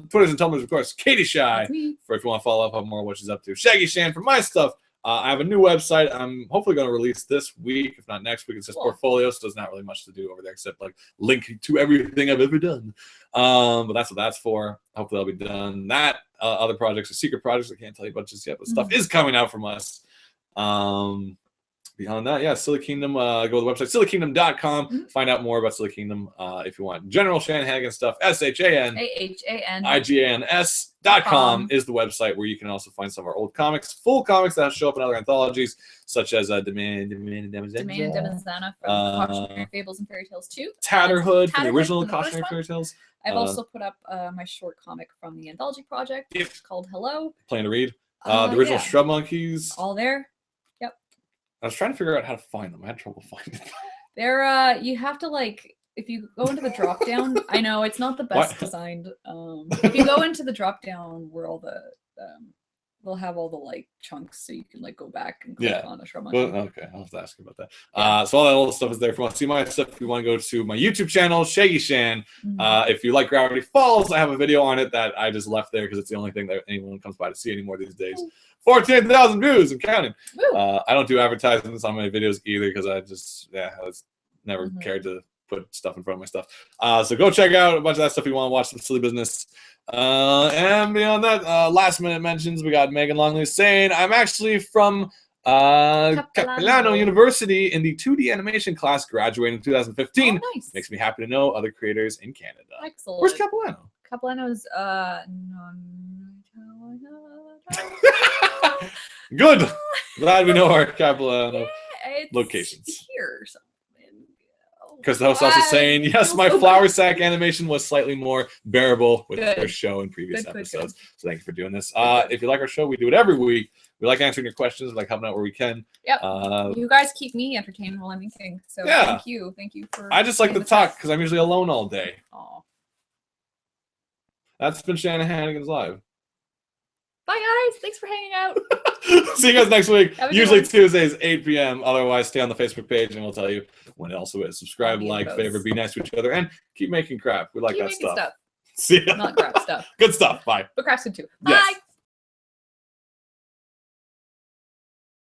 Twitters and Tumblrs, of course. Katie Shy, for if you want to follow up on more what she's up to. Shaggy Shan for my stuff. I have a new website I'm hopefully going to release this week, if not next week. It's just portfolio, so there's not really much to do over there except like link to everything I've ever done. But that's what that's for. Hopefully I'll be done. That other projects are secret projects I can't tell you about just yet, but stuff is coming out from us. Beyond that, Silly Kingdom, go to the website sillykingdom.com. Find out more about Silly Kingdom if you want general Shanahanigans stuff. SHANAHANIGANS.com is the website where you can also find some of our old comics, full comics that show up in other anthologies, such as Demand and Demazana from Cautionary Fables and Fairy Tales 2. Tatterhood from the original Cautionary Fairy Tales. I've also put up my short comic from the anthology project called Hello. Plan to read. The original Shrub Monkeys. All there. I was trying to figure out how to find them. I had trouble finding them. They're you have to like, if you go into the drop down, I know it's not the best designed. If you go into the drop down where all the they'll have all the like chunks, so you can like go back and click on a Shrub Monkey. Well, okay, I'll have to ask you about that. So all that old stuff is there. If you want to see my stuff, if you want to go to my YouTube channel, Shaggy Shan. If you like Gravity Falls, I have a video on it that I just left there because it's the only thing that anyone comes by to see anymore these days. 14,000 views and counting. I don't do advertisements on my videos either because I just I was never cared to put stuff in front of my stuff. So go check out a bunch of that stuff if you want to watch some silly business. And beyond that, last minute mentions, we got Megan Longley saying, I'm actually from Capilano University in the 2D animation class, graduating in 2015. Nice. Makes me happy to know other creators in Canada. Excellent. Where's Capilano? Capilano's Good. Glad we know our Capilano locations. Here or something. Because the host also saying, yes, my flour sack animation was slightly more bearable with their show in previous episodes. So thank you for doing this. If you like our show, we do it every week. We like answering your questions, we like helping out where we can. Yep. You guys keep me entertained while I'm eating. So thank you. Thank you for. I just like to talk because I'm usually alone all day. Aw. That's been Shanahanigans Live. Bye, guys. Thanks for hanging out. See you guys next week. Have a good Usually one. Tuesdays, 8 p.m. Otherwise, stay on the Facebook page and we'll tell you when it also is. Subscribe, All the like, infos. favorite, be nice to each other, and keep making crap. We like Keep that making stuff. See ya. Not crap stuff. Good stuff. Bye. But crap's good too. Yes. Bye.